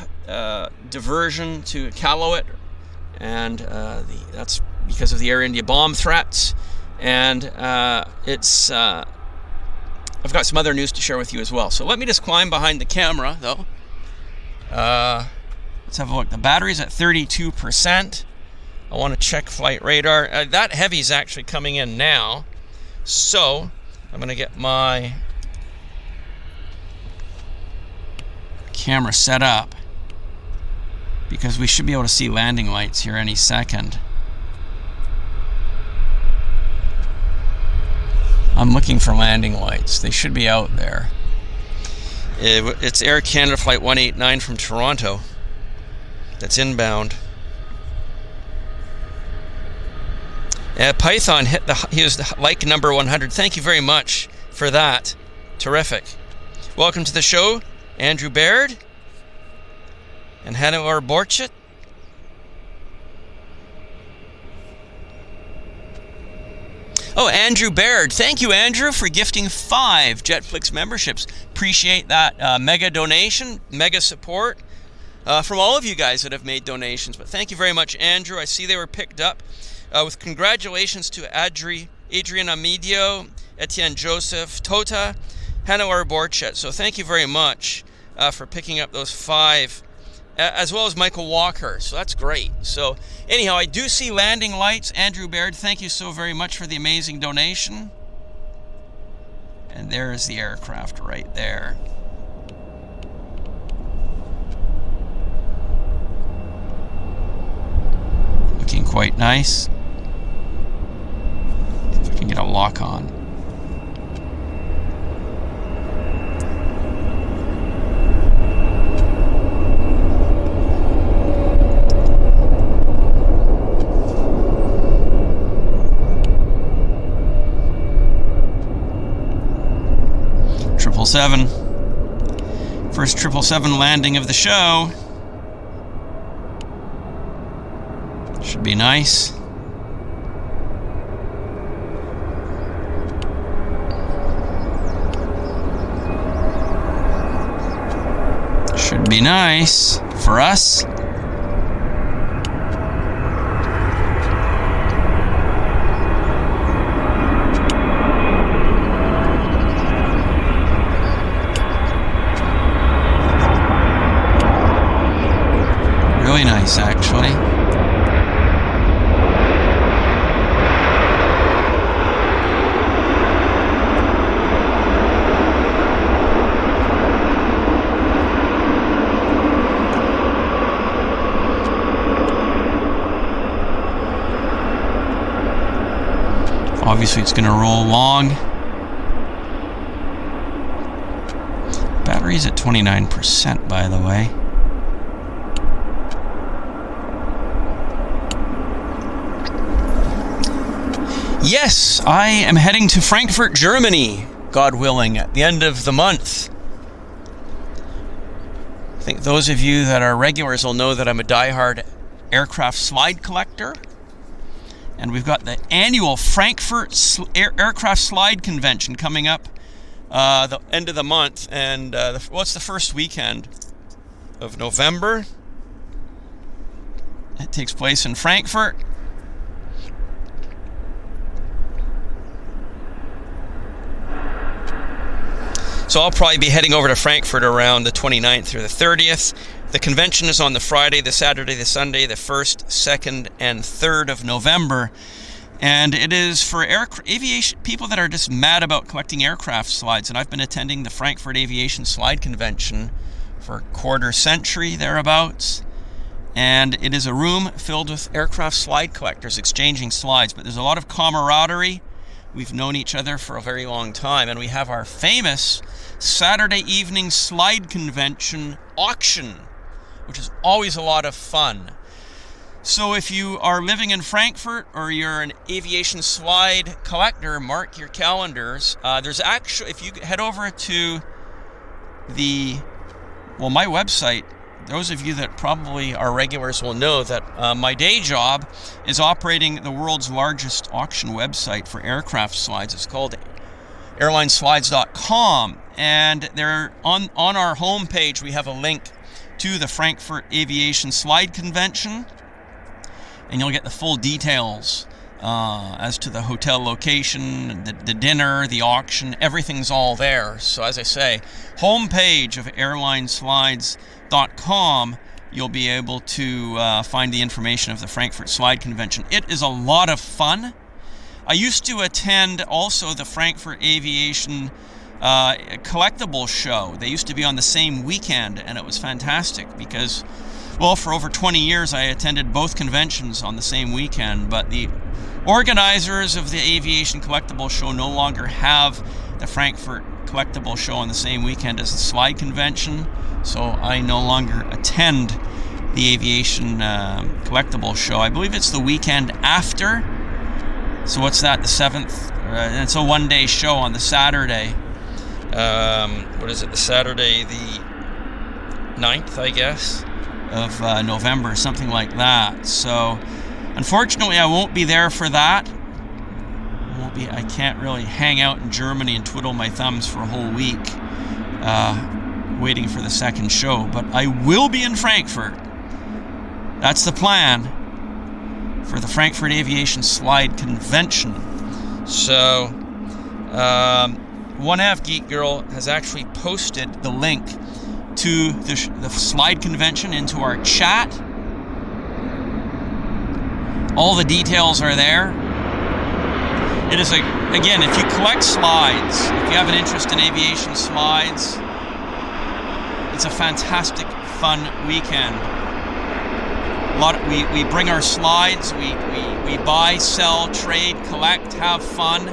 Speaker 1: diversion to Iqaluit, and that's because of the Air India bomb threats. And I've got some other news to share with you as well. So let me just climb behind the camera, though. Let's Let's have a look. The battery's at 32%. I want to check flight radar. That Heavy's actually coming in now. So I'm going to get my camera set up because we should be able to see landing lights here any second. I'm looking for landing lights. They should be out there. It's Air Canada Flight 189 from Toronto. That's inbound. Python hit he was like number 100. Thank you very much for that. Terrific. Welcome to the show, Andrew Baird and Hannah Borchett. Oh, Andrew Baird. Thank you, Andrew, for gifting 5 JetFlix memberships. Appreciate that mega donation, mega support from all of you guys that have made donations. But thank you very much, Andrew. I see they were picked up. With congratulations to Adrian Amidio, Etienne Joseph, Tota, Hannah Borchett. So thank you very much for picking up those 5, as well as Michael Walker. So that's great. So anyhow, I do see landing lights. Andrew Baird, thank you so very much for the amazing donation. And there is the aircraft right there. Looking quite nice. See if I can get a lock on. First 777 landing of the show. Should be nice. Should be nice for us. Really nice, actually. Obviously, it's going to roll long. Battery's at 29%, by the way. Yes, I am heading to Frankfurt, Germany, God willing, at the end of the month. I think those of you that are regulars will know that I'm a diehard aircraft slide collector. And we've got the annual Frankfurt Aircraft Slide Convention coming up the end of the month. And it's the first weekend of November. It takes place in Frankfurt. So I'll probably be heading over to Frankfurt around the 29th or the 30th. The convention is on the Friday, the Saturday, the Sunday, the 1st, 2nd, and 3rd of November. And it is for aviation people that are just mad about collecting aircraft slides. And I've been attending the Frankfurt Aviation Slide Convention for a quarter century, thereabouts. And it is a room filled with aircraft slide collectors exchanging slides. But there's a lot of camaraderie. We've known each other for a very long time. And we have our famous Saturday evening slide convention auction, which is always a lot of fun. So if you are living in Frankfurt or you're an aviation slide collector, mark your calendars. There's actually, if you head over to my website, those of you that probably are regulars will know that my day job is operating the world's largest auction website for aircraft slides. It's called airlineslides.com, and there on our homepage we have a link to the Frankfurt Aviation Slide Convention, and you'll get the full details as to the hotel location, the dinner, the auction, everything's all there. So as I say, homepage of airlineslides.com, you'll be able to find the information of the Frankfurt Slide Convention. It is a lot of fun. I used to attend also the Frankfurt Aviation collectible show. They used to be on the same weekend, and it was fantastic because, well, for over 20 years I attended both conventions on the same weekend, but the organizers of the Aviation collectible show no longer have the Frankfurt collectible show on the same weekend as the Slide Convention, so I no longer attend the Aviation collectible show. I believe it's the weekend after. So what's that, the 7th? It's a one-day show on the Saturday. What is it, the Saturday the 9th, I guess, of November, something like that. So unfortunately I won't be there for that. I can't really hang out in Germany and twiddle my thumbs for a whole week waiting for the second show, but I will be in Frankfurt. That's the plan for the Frankfurt Aviation Slide Convention. So, One Half Geek Girl has actually posted the link to the Slide Convention into our chat. All the details are there. It is, again, if you collect slides, if you have an interest in aviation slides, it's a fantastic, fun weekend. We bring our slides, we buy, sell, trade, collect, have fun,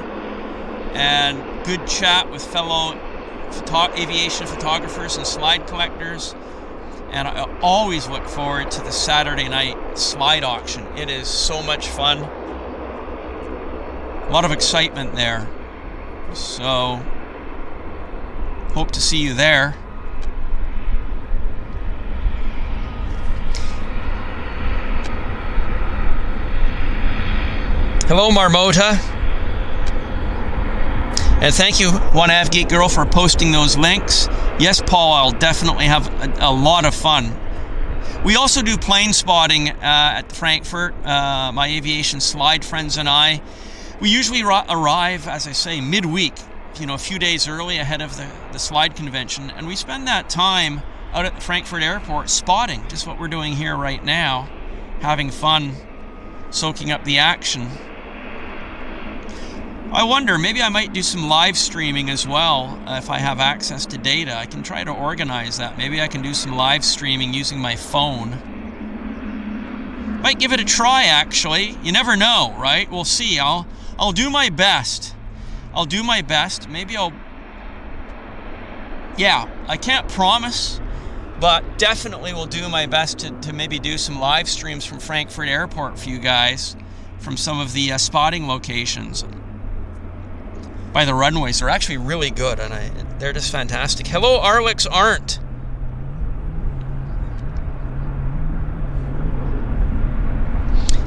Speaker 1: and good chat with fellow aviation photographers and slide collectors. And I always look forward to the Saturday night slide auction. It is so much fun. A lot of excitement there. So, hope to see you there. Hello, Marmota. And thank you, One Half Geek Girl, for posting those links. Yes, Paul, I'll definitely have a lot of fun. We also do plane spotting at Frankfurt, my aviation slide friends and I. We usually arrive, as I say, midweek, a few days early ahead of the slide convention, and we spend that time out at the Frankfurt Airport spotting, just what we're doing here right now, having fun, soaking up the action. I wonder, maybe I might do some live streaming as well if I have access to data. I can try to organize that. Maybe I can do some live streaming using my phone. Might give it a try, actually. You never know, right? We'll see. I'll do my best. I'll do my best. Maybe yeah, I can't promise, but definitely will do my best to maybe do some live streams from Frankfurt Airport for you guys from some of the spotting locations by the runways. They're actually really good, and they're just fantastic. Hello, Arlix Aren't.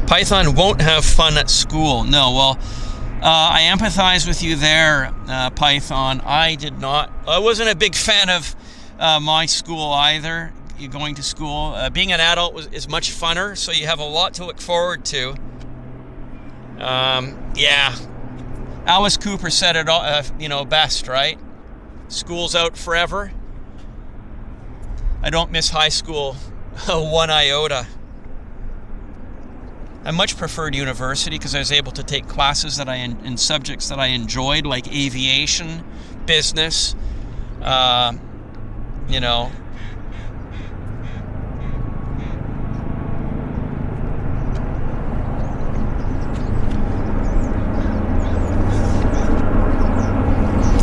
Speaker 1: Python won't have fun at school. No, well, I empathize with you there, Python. I wasn't a big fan of my school either. Going to school. Being an adult is much funner, so you have a lot to look forward to. Yeah. Alice Cooper said it all, best, right? School's out forever. I don't miss high school one iota. I much preferred university because I was able to take classes in subjects that I enjoyed, like aviation, business,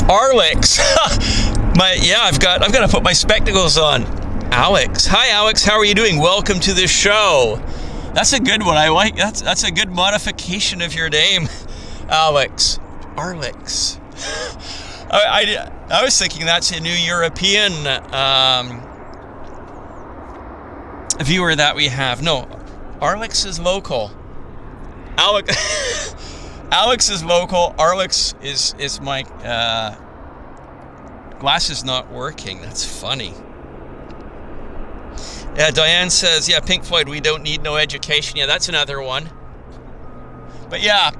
Speaker 1: Arlix. I've got to put my spectacles on. Alex. Hi, Alex. How are you doing? Welcome to the show. That's a good one. I like that's a good modification of your name, Alex. Arlix. I was thinking that's a new European viewer that we have. No, Arlix is local. Alex is local. Arlix is my glasses not working. That's funny. Yeah, Diane says, yeah, Pink Floyd, we don't need no education. Yeah, that's another one. But yeah,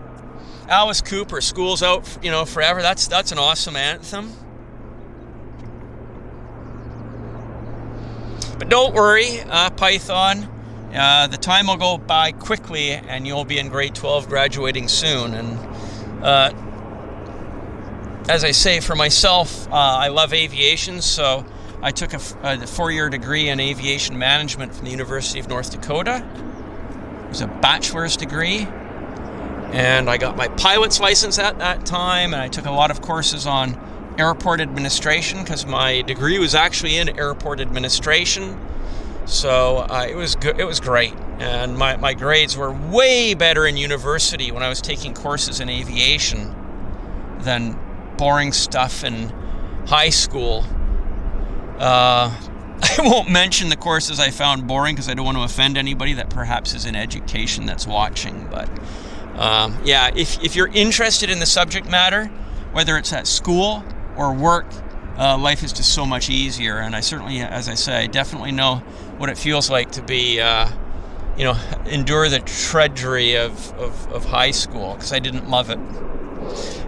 Speaker 1: Alice Cooper, School's Out, forever. That's an awesome anthem. But don't worry, Python, the time will go by quickly and you'll be in grade 12 graduating soon. And as I say, for myself, I love aviation, so I took a 4-year degree in aviation management from the University of North Dakota. It was a bachelor's degree, and I got my pilot's license at that time, and I took a lot of courses on airport administration because my degree was actually in airport administration. So it was good. It was great, and my grades were way better in university when I was taking courses in aviation than boring stuff in high school. I won't mention the courses I found boring because I don't want to offend anybody that perhaps is in education that's watching. But yeah, if you're interested in the subject matter, whether it's at school or work, life is just so much easier. And I certainly, as I say, I definitely know what it feels like to be, endure the drudgery of high school, because I didn't love it.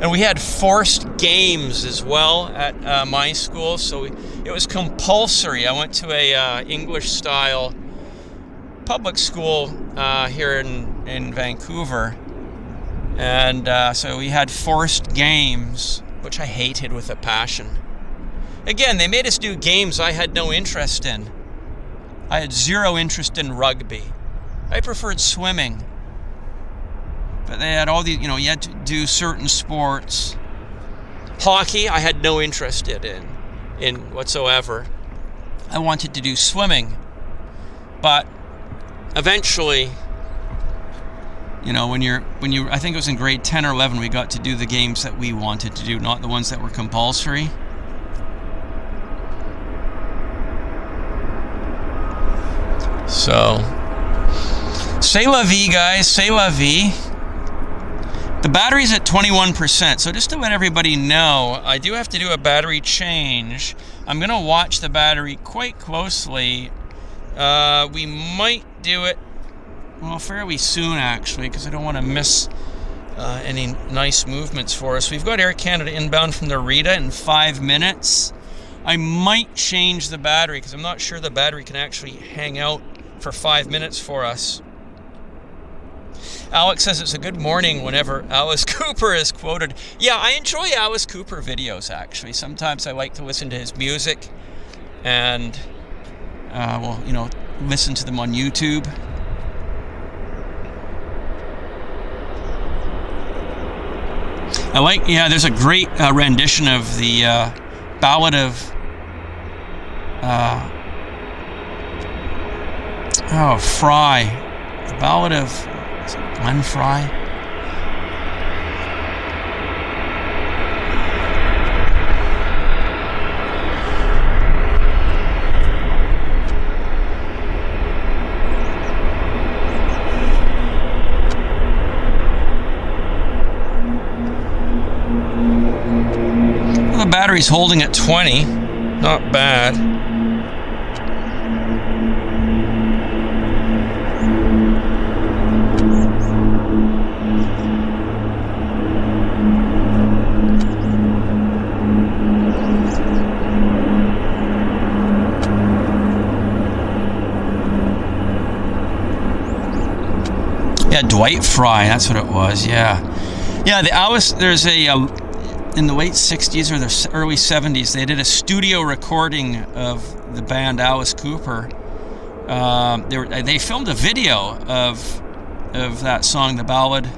Speaker 1: And we had forced games as well at my school, so it was compulsory. I went to a English-style public school here in Vancouver, and so we had forced games, which I hated with a passion. Again, they made us do games I had no interest in. I had zero interest in rugby. I preferred swimming. But they had all these, you had to do certain sports. Hockey, I had no interest in whatsoever. I wanted to do swimming. But eventually, when you, I think it was in grade 10 or 11, we got to do the games that we wanted to do, not the ones that were compulsory. So, c'est la vie, guys, c'est la vie. The battery's at 21%, so just to let everybody know, I do have to do a battery change. I'm going to watch the battery quite closely. We might do it, well, fairly soon, actually, because I don't want to miss any nice movements for us. We've got Air Canada inbound from Narita in 5 minutes. I might change the battery, because I'm not sure the battery can actually hang out for 5 minutes for us. Alex says it's a good morning whenever Alice Cooper is quoted. Yeah, I enjoy Alice Cooper videos, actually. Sometimes I like to listen to his music and, listen to them on YouTube. There's a great rendition of the Ballad of, Fry. The Ballad of, is it Glenn Fry? Well, the battery's holding at 20. Not bad. Yeah, Dwight Fry, that's what it was, yeah. Yeah, there's a, in the late 60s or the early 70s, they did a studio recording of the band Alice Cooper. They filmed a video of that song, The Ballad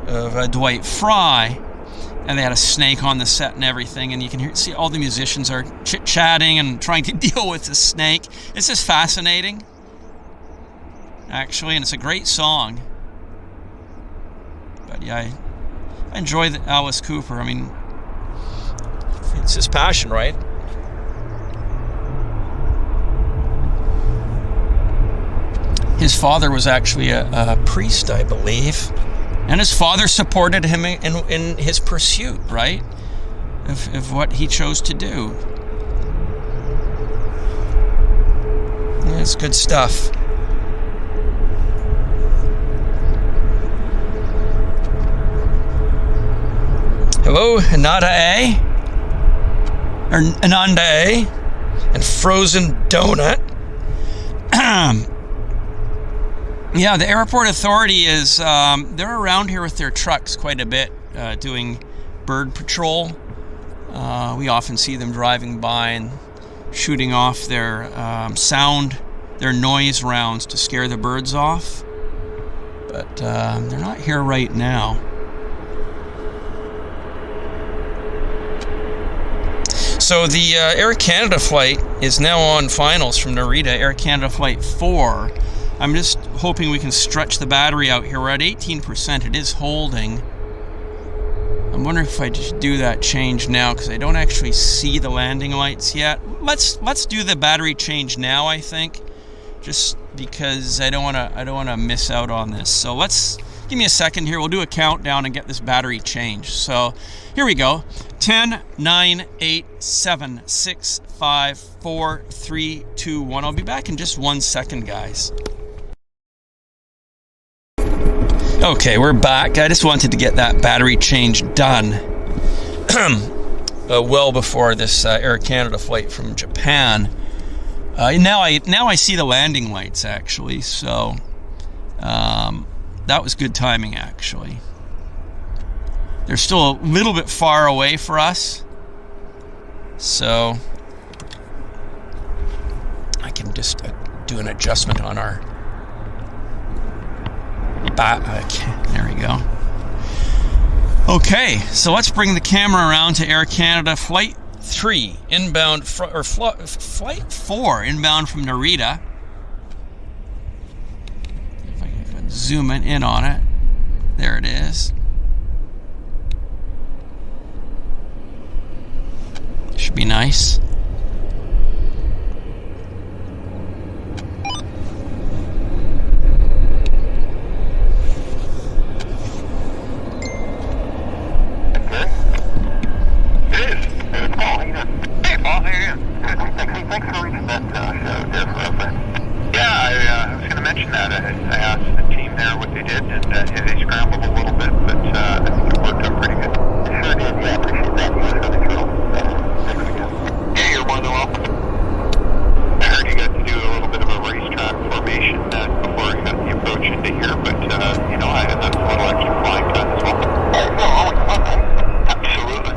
Speaker 1: of Dwight Fry, and they had a snake on the set and everything, and you can see all the musicians are chit-chatting and trying to deal with the snake. It's just fascinating, actually, and it's a great song. But yeah, I enjoy Alice Cooper. I mean, it's his passion, right? His father was actually a priest, I believe, and his father supported him in his pursuit, right, of what he chose to do. Yeah, it's good stuff. Hello, Ananda A, or Ananda A, and Frozen Donut. Yeah, the airport authority is, they're around here with their trucks quite a bit, doing bird patrol. We often see them driving by and shooting off their their noise rounds to scare the birds off. But they're not here right now. So the Air Canada flight is now on finals from Narita, Air Canada Flight 4. I'm just hoping we can stretch the battery out here. We're at 18%. It is holding. I'm wondering if I just do that change now because I don't actually see the landing lights yet. Let's do the battery change now, I think, just because I don't want to miss out on this. So let's give me a second here. We'll do a countdown and get this battery changed. So here we go. 10, 9, 8, 7, 6, 5, 4, 3, 2, 1. I'll be back in just 1 second, guys. Okay, we're back. I just wanted to get that battery change done well before this Air Canada flight from Japan. Now I see the landing lights, actually, so that was good timing, actually. They're still a little bit far away for us, so I can just do an adjustment on our there we go. Okay, so let's bring the camera around to Air Canada Flight 3 inbound, Flight 4 inbound from Narita. If I can zoom in on it. There it is. Should be nice.
Speaker 2: Thanks for reaching that show there for us. Yeah, I was going to mention that. I asked the team there what they did, and they scrambled a little bit, but I think it worked out pretty good. Sure did, yeah, I appreciate that. Thanks for the drill. Thanks again. Yeah, you're more than welcome. I heard you got to do a little bit of a racetrack formation before you got the approach into here, but, you know, I had a little extra flying time as well. No, always fun, right? Absolutely.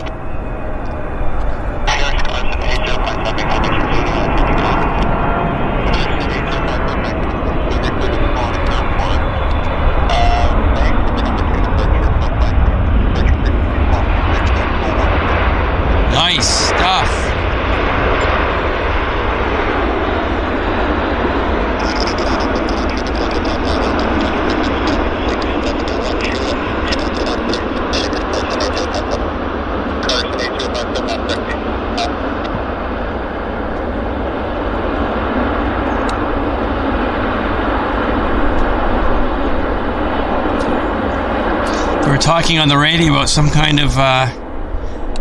Speaker 1: Nice stuff. They were talking on the radio about some kind of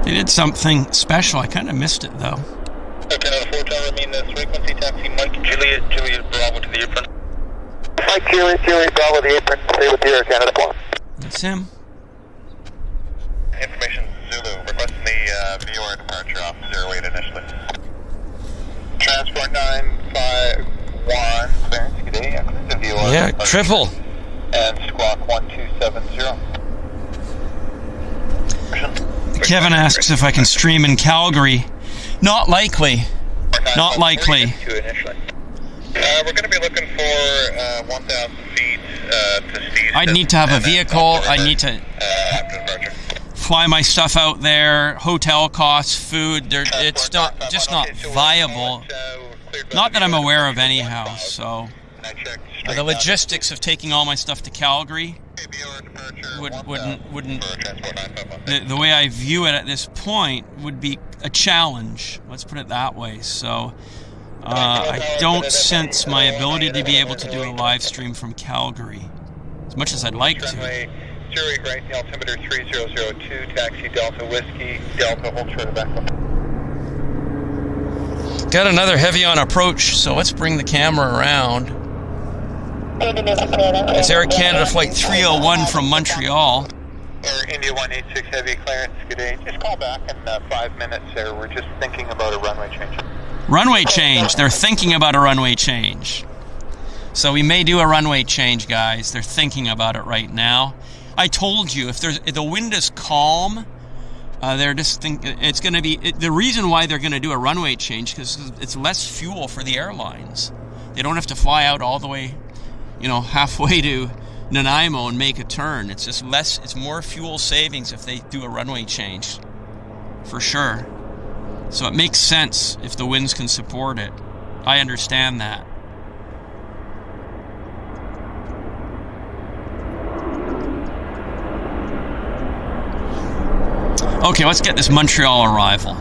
Speaker 1: they did something special. I kind of missed it, though.
Speaker 2: Canada 4 Tower, remain this frequency, taxi Mike Juliet Bravo to the apron. Mike Juliet Bravo to the apron, stay with the Air Canada 4.
Speaker 1: That's him.
Speaker 2: Information Zulu, requesting the VOR departure off 08 initially. Transport 951, clearance, good day, the VOR.
Speaker 1: Yeah, triple.
Speaker 2: And squawk 1270.
Speaker 1: Kevin asks if I can stream in Calgary. Not likely. Not likely.
Speaker 2: We're going to be looking for 1,000 feet to Steve.
Speaker 1: I'd need to have a vehicle. I need to fly my stuff out there. Hotel costs, food. It's just not viable. Not that I'm aware of anyhow. So the logistics of taking all my stuff to Calgary wouldn't the way I view it at this point would be a challenge. Let's put it that way. So I don't sense my ability to be able to do a live stream from Calgary as much as I'd like to.
Speaker 2: 08 right, the altimeter 3002, taxi Delta Whiskey, Delta, hold short of back.
Speaker 1: Got another heavy on approach, so let's bring the camera around. It's Air Canada Flight 301 from Montreal.
Speaker 2: Air India 186 heavy clearance, good day. Just call back in 5 minutes there. We're just thinking about a runway change.
Speaker 1: Runway change. They're thinking about a runway change. So we may do a runway change, guys. They're thinking about it right now. I told you, if the wind is calm, they're just it's going to be the reason why they're going to do a runway change, because it's less fuel for the airlines. They don't have to fly out all the way, halfway to Nanaimo and make a turn. It's just less. It's more fuel savings if they do a runway change, for sure. So it makes sense if the winds can support it. I understand that. Okay, let's get this Montreal arrival.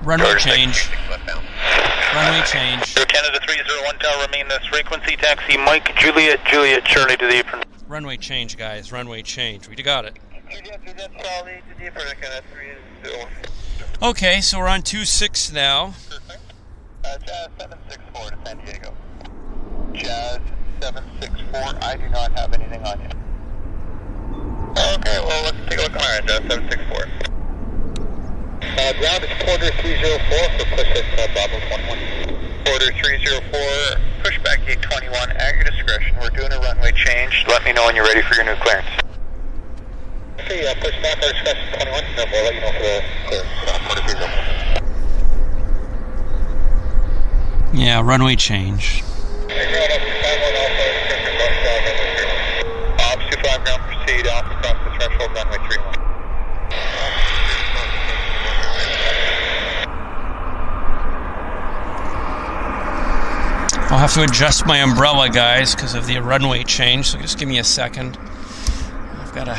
Speaker 1: Runway change. Runway change.
Speaker 2: Canada 301 tower, remain this frequency. Taxi Mike, Juliet, Charlie to the apron.
Speaker 1: Runway change, guys. Runway change. We got it. Okay, so we're on 26 now.
Speaker 2: Jazz 764 to San Diego. Jazz 764, I do not have anything on you. Okay, well, let's take a look on our end, Jazz 764. Ground is Porter 304 for push at Bravo 21. Porter 304, push back gate 21 at your discretion. We're doing a runway change. Let me know when you're ready for your new clearance. Okay, push back our discretion 21, then we'll let you know for the clearance. Porter 304.
Speaker 1: Yeah, runway change.
Speaker 2: Ops 25 ground, proceed off across the threshold, runway 31.
Speaker 1: I'll have to adjust my umbrella, guys, because of the runway change, so just give me a second. I've got to...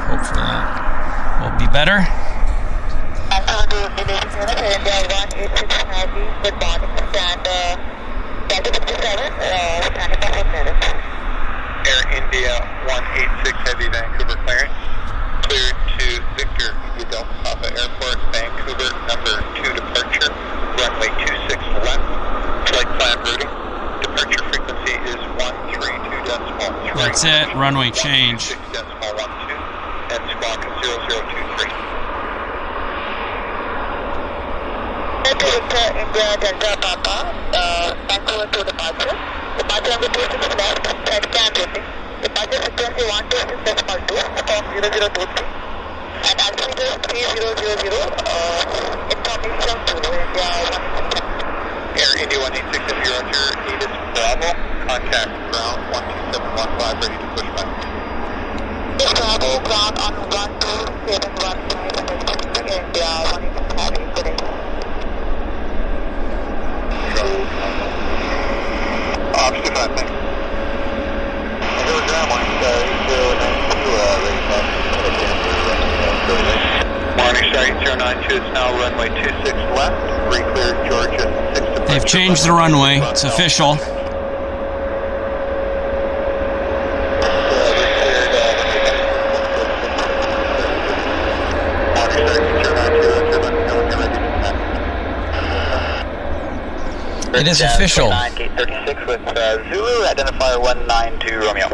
Speaker 1: Hopefully that will be better.
Speaker 2: Air India 186 Heavy Vancouver clearance. Cleared to Victor Delta Papa Airport, Vancouver, number 2 departure. Runway 26 left. Flight plan routing. Departure frequency is 132.3.
Speaker 1: That's it. Runway change.
Speaker 2: 6.12 and squawk 0023. India Delta Papa, Vancouver to departure. Departure number 26 left. Scan routing. Departure frequency 126.2, squawk 0023. And altitude 3000, information to India 186. Air India 186, if you're under Avis Bravo, contact ground 12715, ready to push back. Bravo, ground on 12715, India 186, having good day. Ops 25, thanks. Vancouver ground 17092, ready to push. Morning Star 8092 is now runway 26 left. Recleared Georgia 6 to
Speaker 1: They've changed the runway. It's official. It is official.
Speaker 2: Gate 36 with Zulu, identifier 192 Romeo.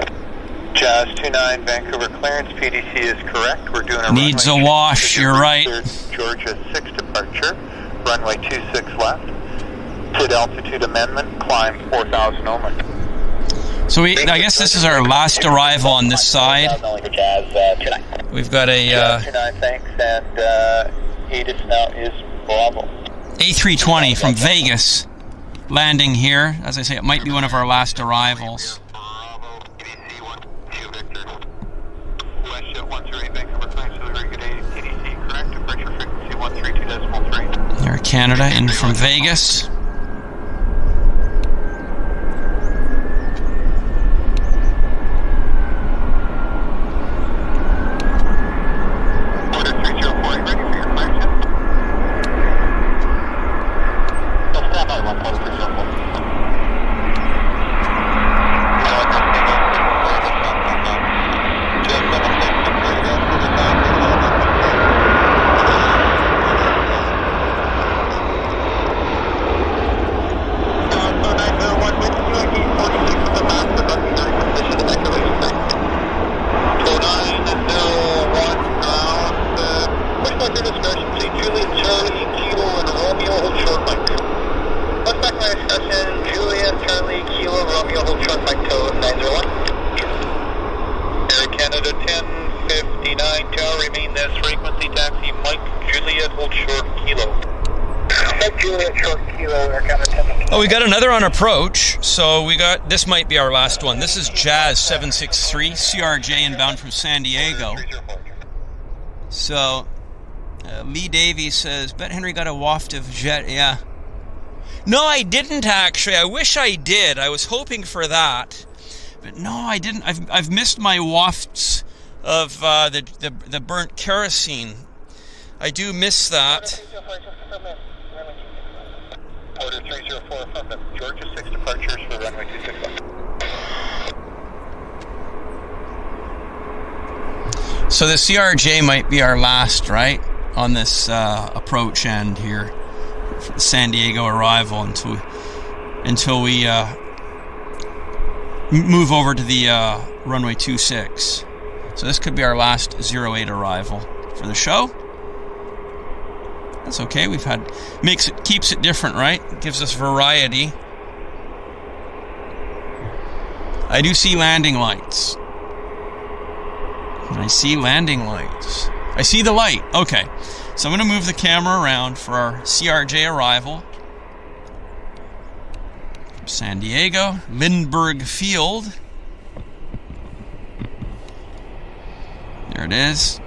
Speaker 2: Jazz 29, Vancouver clearance, PDC is correct. We're doing a
Speaker 1: needs a wash, you're right.
Speaker 2: Georgia 6 departure, runway 26 left. Flight altitude amendment, climb 4,000 only.
Speaker 1: So I guess this is our last arrival on this side. We've got a
Speaker 2: Jazz 29, thanks, and ATIS now is Bravo.
Speaker 1: A320 from Vegas landing here. As I say, it might be one of our last arrivals. Air Canada in from Vegas. Oh, we got another on approach, so we got, this might be our last one. This is Jazz 763, CRJ inbound from San Diego. So, Lee Davies says, bet Henry got a waft of jet, yeah. No, I didn't actually. I wish I did. I was hoping for that. But no, I didn't. I've missed my wafts of the burnt kerosene. I do miss that.
Speaker 2: Order 304 from the Georgia 6 departures for runway 26 left.
Speaker 1: So the CRJ might be our last, right, on this approach end here, San Diego arrival until we move over to the runway 26. So this could be our last 08 arrival for the show. That's okay. We've had keeps it different, right? It gives us variety. I do see landing lights. I see landing lights. I see the light. Okay. So I'm going to move the camera around for our CRJ arrival. From San Diego, Lindbergh Field. There it is.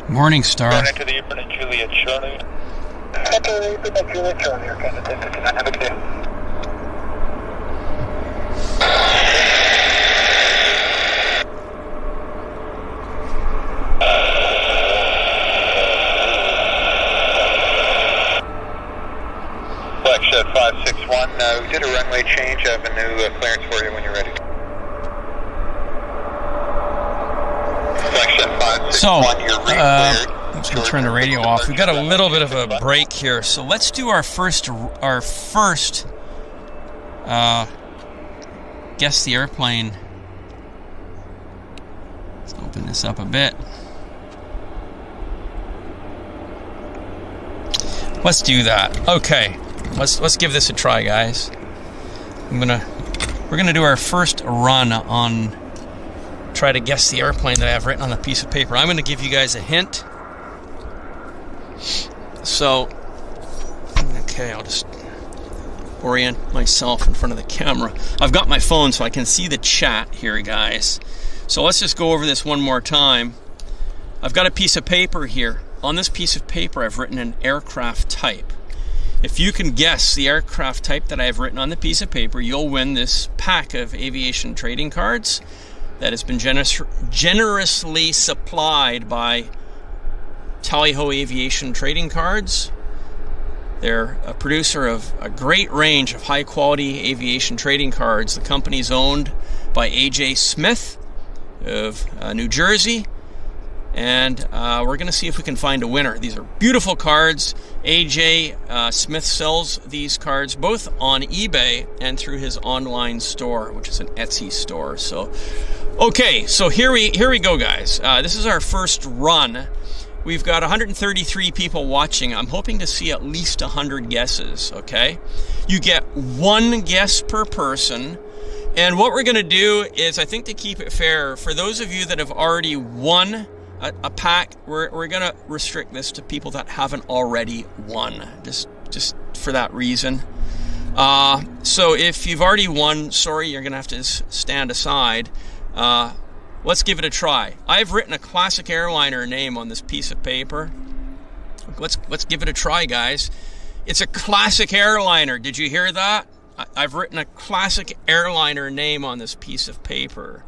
Speaker 1: Morning Star.
Speaker 2: Going into the apron at Juliet Charlie. Enter the apron at Juliet Charlie. You're kind of different. Have a good day. Black Shed 561. We did a runway change. I have a new clearance for you when you're ready.
Speaker 1: So, I'm just going to turn the radio off. We've got a little bit of a break here. So let's do our first guess the airplane. Let's open this up a bit. Let's do that. Okay, let's give this a try, guys. We're gonna do our first run on try to guess the airplane that I have written on a piece of paper. I'm gonna give you guys a hint. So, okay, I'll just orient myself in front of the camera. I've got my phone so I can see the chat here, guys. So let's just go over this one more time. I've got a piece of paper here. On this piece of paper, I've written an aircraft type. If you can guess the aircraft type that I have written on the piece of paper, you'll win this pack of aviation trading cards that has been generously supplied by Tally-Ho Aviation Trading Cards. They're a producer of a great range of high-quality aviation trading cards. The company's owned by A.J. Smith of New Jersey. And we're going to see if we can find a winner. These are beautiful cards. A.J. Smith sells these cards both on eBay and through his online store, which is an Etsy store. So, okay, so here we go, guys. This is our first run. We've got 133 people watching. I'm hoping to see at least 100 guesses, okay? You get one guess per person. And what we're going to do is, I think to keep it fair, for those of you that have already won a pack, we're going to restrict this to people that haven't already won, just for that reason. So if you've already won, sorry, you're going to have to stand aside. Let's give it a try. I've written a classic airliner name on this piece of paper. Let's give it a try, guys. It's a classic airliner. Did you hear that? I've written a classic airliner name on this piece of paper.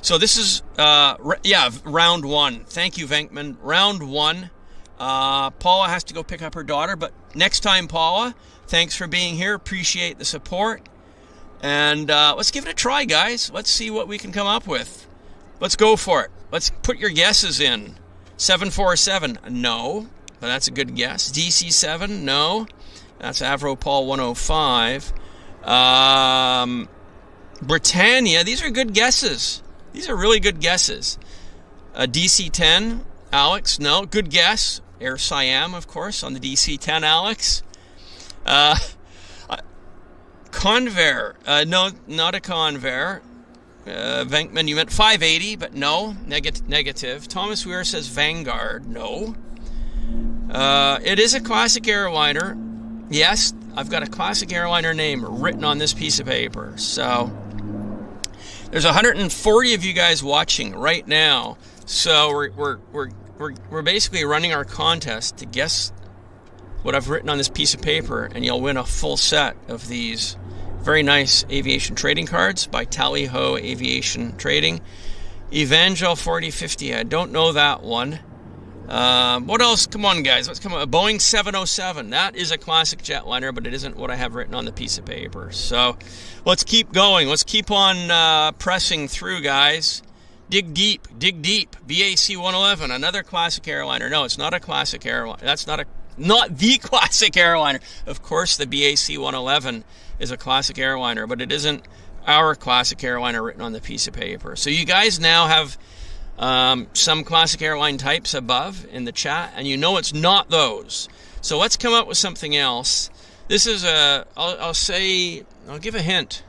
Speaker 1: So this is, round one. Thank you, Venkman. Round one. Paula has to go pick up her daughter, but next time, Paula, thanks for being here. Appreciate the support. And let's give it a try, guys. Let's see what we can come up with. Let's go for it. Let's put your guesses in. 747, no. But that's a good guess. DC7, no. That's Avro Paul 105. Britannia, these are good guesses. These are really good guesses. DC-10, Alex, no, good guess. Air Siam, of course, on the DC-10, Alex. Convair, no, not a Convair. Venkman, you meant 580, but no, negative. Thomas Weir says Vanguard, no. It is a classic airliner. Yes, I've got a classic airliner name written on this piece of paper. So there's 140 of you guys watching right now. So we're basically running our contest to guess what I've written on this piece of paper, and you'll win a full set of these very nice aviation trading cards by Tally-Ho Aviation Trading. Evangel 4050, I don't know that one. What else? Come on, guys. Let's come on. A Boeing 707. That is a classic jetliner, but it isn't what I have written on the piece of paper. So let's keep going. Let's keep on pressing through, guys. Dig deep. Dig deep. BAC 111. Another classic airliner. No, it's not a classic airliner. That's not the classic airliner. Of course, the BAC 111 is a classic airliner, but it isn't our classic airliner written on the piece of paper. So you guys now have some classic airline types above in the chat, and you know it's not those. So let's come up with something else. This is I'll give a hint.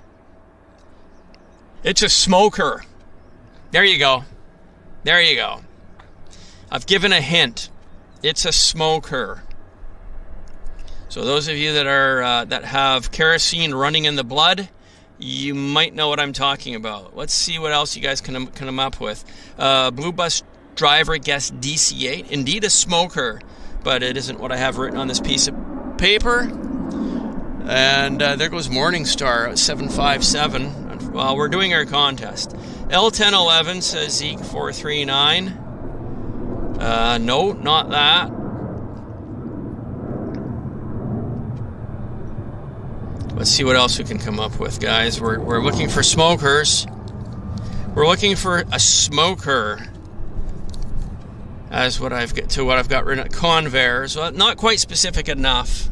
Speaker 1: It's a smoker. There you go. There you go. I've given a hint. It's a smoker. So those of you that are that have kerosene running in the blood, you might know what I'm talking about. Let's see what else you guys can come up with. Blue Bus driver guessed DC-8. Indeed a smoker, but it isn't what I have written on this piece of paper. And there goes Morningstar 757. Well, we're doing our contest. L1011 says Zeke 439. No, not that. Let's see what else we can come up with, guys. We're looking for smokers. We're looking for a smoker. as what I've got written at Convair. So not quite specific enough.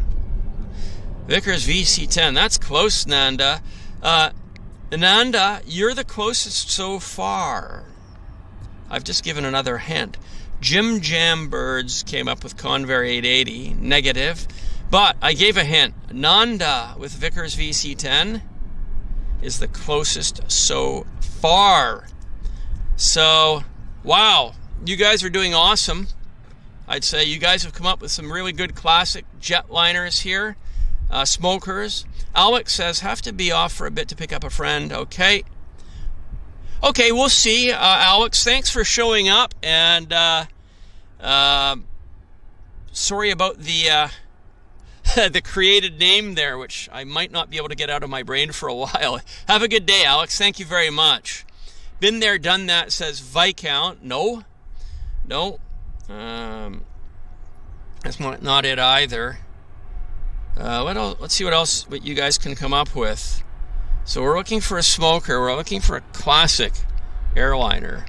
Speaker 1: Vickers VC10. That's close, Nanda. Nanda, you're the closest so far. I've just given another hint. Jim Jam Birds came up with Convair 880, negative. But I gave a hint. Nanda with Vickers VC10 is the closest so far. So, wow. You guys are doing awesome. I'd say you guys have come up with some really good classic jetliners here. Smokers. Alex says, have to be off for a bit to pick up a friend. Okay. Okay, we'll see. Alex, thanks for showing up. And sorry about the the created name there, which I might not be able to get out of my brain for a while. Have a good day, Alex. Thank you very much. Been there, done that, says Viscount. No. No. That's not it either. What else? Let's see what you guys can come up with. So we're looking for a smoker. We're looking for a classic airliner.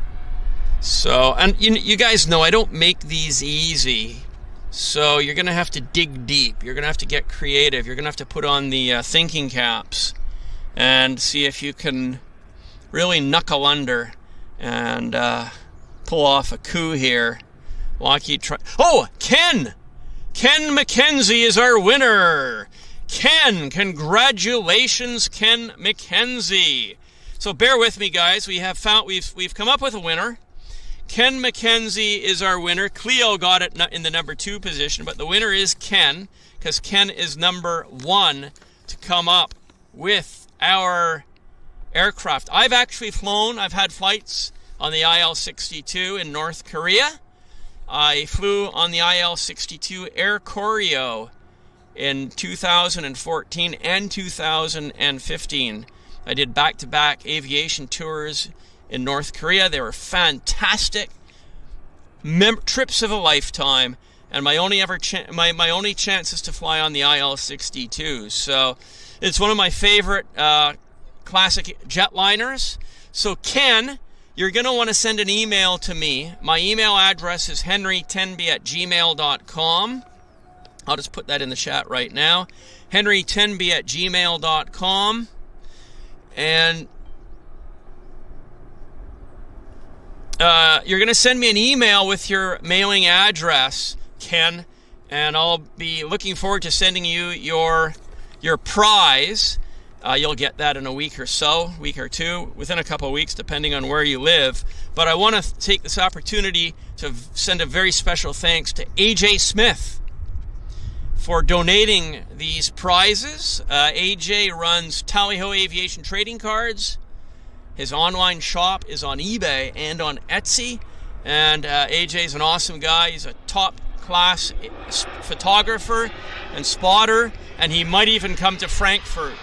Speaker 1: So, and you guys know I don't make these easy. So you're going to have to dig deep. You're going to have to get creative. You're going to have to put on the thinking caps and see if you can really knuckle under and pull off a coup here. Lockheed Oh, Ken! Ken McKenzie is our winner. Ken, congratulations, Ken McKenzie. So bear with me, guys. We've come up with a winner. Ken McKenzie is our winner. Cleo got it in the number 2 position, but the winner is Ken, because Ken is number 1 to come up with our aircraft. I've actually flown. I've had flights on the IL-62 in North Korea. I flew on the IL-62 Air Koryo in 2014 and 2015. I did back-to-back aviation tours in North Korea. They were fantastic trips of a lifetime, and my only chance is to fly on the IL-62. So it's one of my favorite classic jetliners. So Ken, you're going to want to send an email to me. My email address is henrytenby@gmail.com. I'll just put that in the chat right now. henrytenby@gmail.com. And you're going to send me an email with your mailing address, Ken, and I'll be looking forward to sending you your prize. You'll get that in a week or two, within a couple of weeks, depending on where you live. But I want to take this opportunity to send a very special thanks to AJ Smith for donating these prizes. AJ runs Tally-Ho Aviation Trading Cards. His online shop is on eBay and on Etsy. And AJ's an awesome guy. He's a top-class photographer and spotter. And he might even come to Frankfurt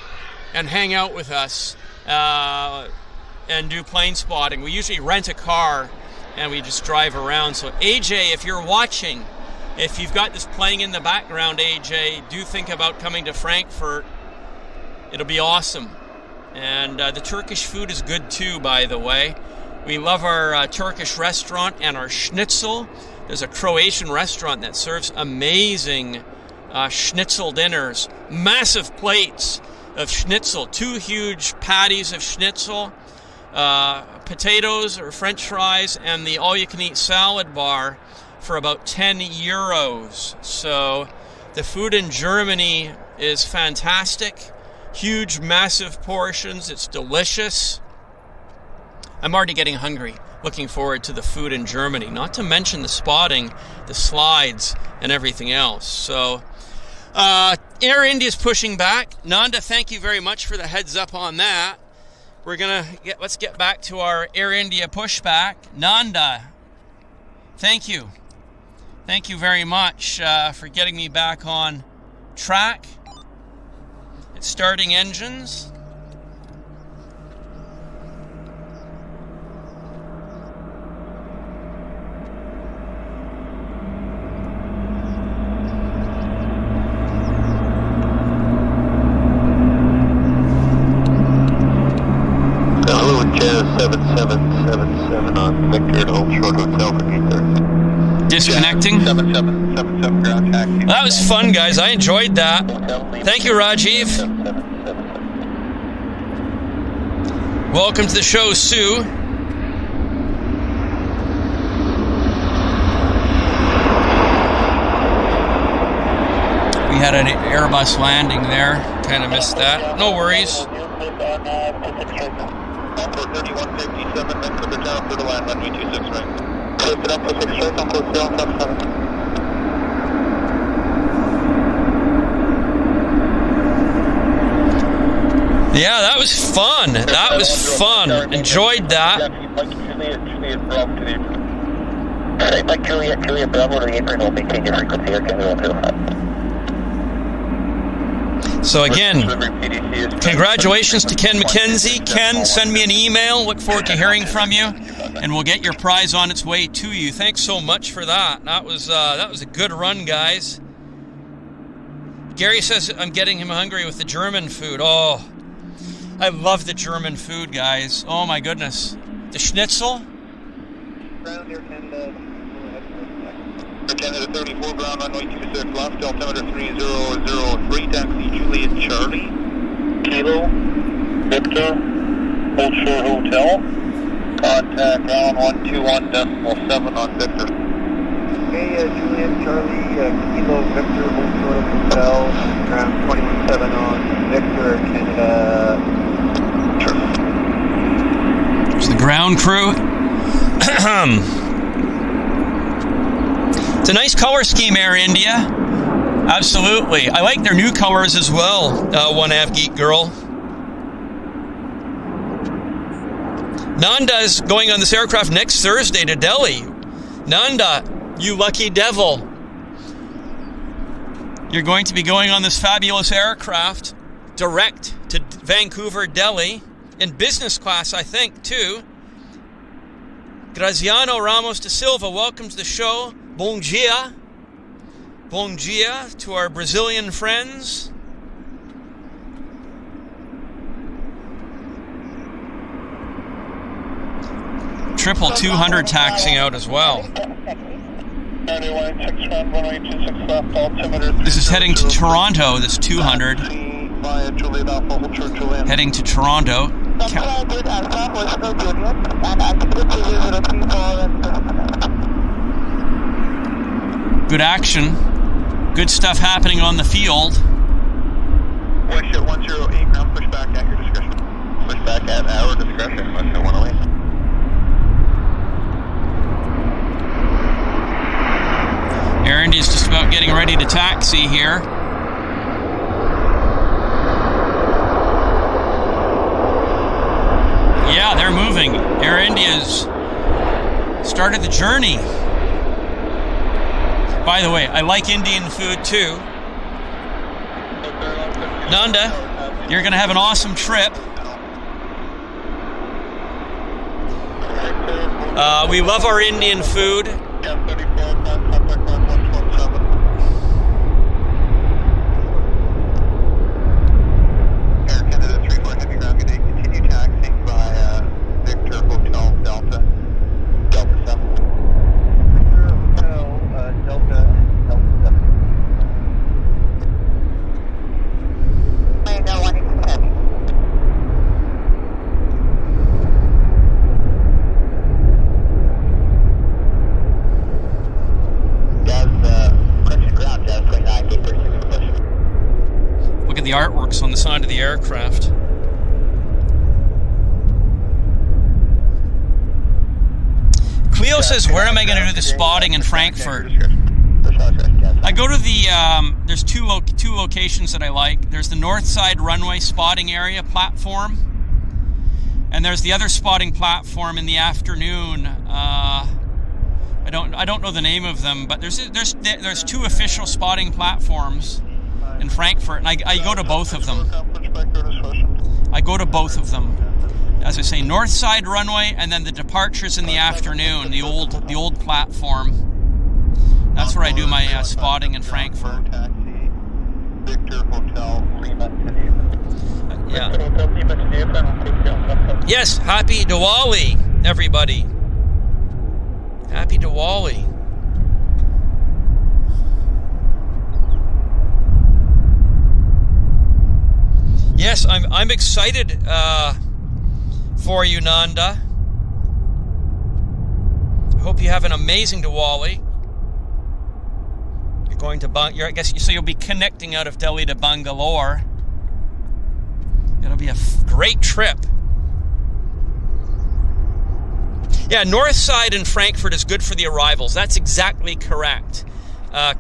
Speaker 1: and hang out with us and do plane spotting. We usually rent a car and we just drive around. So AJ, if you're watching, if you've got this playing in the background, AJ, do think about coming to Frankfurt. It'll be awesome. And the Turkish food is good too, by the way. We love our Turkish restaurant and our schnitzel. There's a Croatian restaurant that serves amazing schnitzel dinners. Massive plates of schnitzel, 2 huge patties of schnitzel, potatoes or French fries, and the all-you-can-eat salad bar for about 10 euros. So the food in Germany is fantastic. Huge, massive portions. It's delicious. I'm already getting hungry. Looking forward to the food in Germany. Not to mention the spotting, the slides, and everything else. So Air India's pushing back. Nanda, thank you very much for the heads up on that. Let's get back to our Air India pushback. Nanda, thank you. Thank you very much for getting me back on track. It's starting engines.
Speaker 2: Hello, Jazz 7777 on Victor at Home Short Hotel for Ether.
Speaker 1: disconnecting.
Speaker 2: 7777 ground taxi.
Speaker 1: Well, that was fun, guys. I enjoyed that. Thank you, Rajiv. Welcome to the show, Sue. We had an Airbus landing there. Kind of missed that. No worries.
Speaker 2: 3157, Vancouver down for the land, runway 26 right. Lift it up to 6 straight, on course 077.
Speaker 1: Yeah, that was fun. That was fun. Enjoyed that.
Speaker 2: Mike Juliet, Bravo to the apron, will maintain your frequency here, can we go to the front.
Speaker 1: So again, congratulations to Ken McKenzie. Ken, send me an email. Look forward to hearing from you, and we'll get your prize on its way to you. Thanks so much for that. That was a good run, guys. Gary says I'm getting him hungry with the German food. Oh, I love the German food, guys. Oh my goodness, the schnitzel.
Speaker 2: Ground Air Canada. Air Canada 34, ground runway 26 left, altimeter 3003, taxi Juliet Charlie, Kilo, Victor, Old Shore Hotel, contact ground 121.7 on Victor. Okay, Juliet Charlie, Kilo, Victor, Old Shore Hotel, ground 217 on Victor, Canada, Charlie.
Speaker 1: There's the ground crew. It's a nice color scheme, Air India. Absolutely. I like their new colors as well, One Av Geek Girl. Nanda is going on this aircraft next Thursday to Delhi. Nanda, you lucky devil. You're going to be going on this fabulous aircraft direct to Vancouver, Delhi, in business class, I think, too. Graziano Ramos de Silva, welcome to the show. Bom dia. Bom dia to our Brazilian friends. Triple 200 taxing out as well. This is heading to Toronto, this 200. Heading to Toronto. Good action. Good stuff happening on the field.
Speaker 2: West 108, ground push back at your discretion. Push back at our discretion, West 108.
Speaker 1: Air India is just about getting ready to taxi here. Yeah, they're moving. Air India's started the journey. By the way, I like Indian food too. Nanda, you're going to have an awesome trip. We love our Indian food. The artworks on the side of the aircraft. Cleo says, where am I going to do the spotting in Frankfurt? I go to the, there's two locations that I like. There's the Northside runway spotting area platform, and there's the other spotting platform in the afternoon. I don't know the name of them, but there's two official spotting platforms in Frankfurt, and I go to both of them. I go to both of them. As I say, Northside runway, and then the departures in the afternoon, the old platform. That's where I do my spotting in Frankfurt. Yeah. Yes, happy Diwali, everybody. Happy Diwali. I'm excited for you, Nanda. I hope you have an amazing Diwali. You're going to I guess so you'll be connecting out of Delhi to Bangalore. It'll be a great trip. Yeah, Northside in Frankfurt is good for the arrivals. That's exactly correct,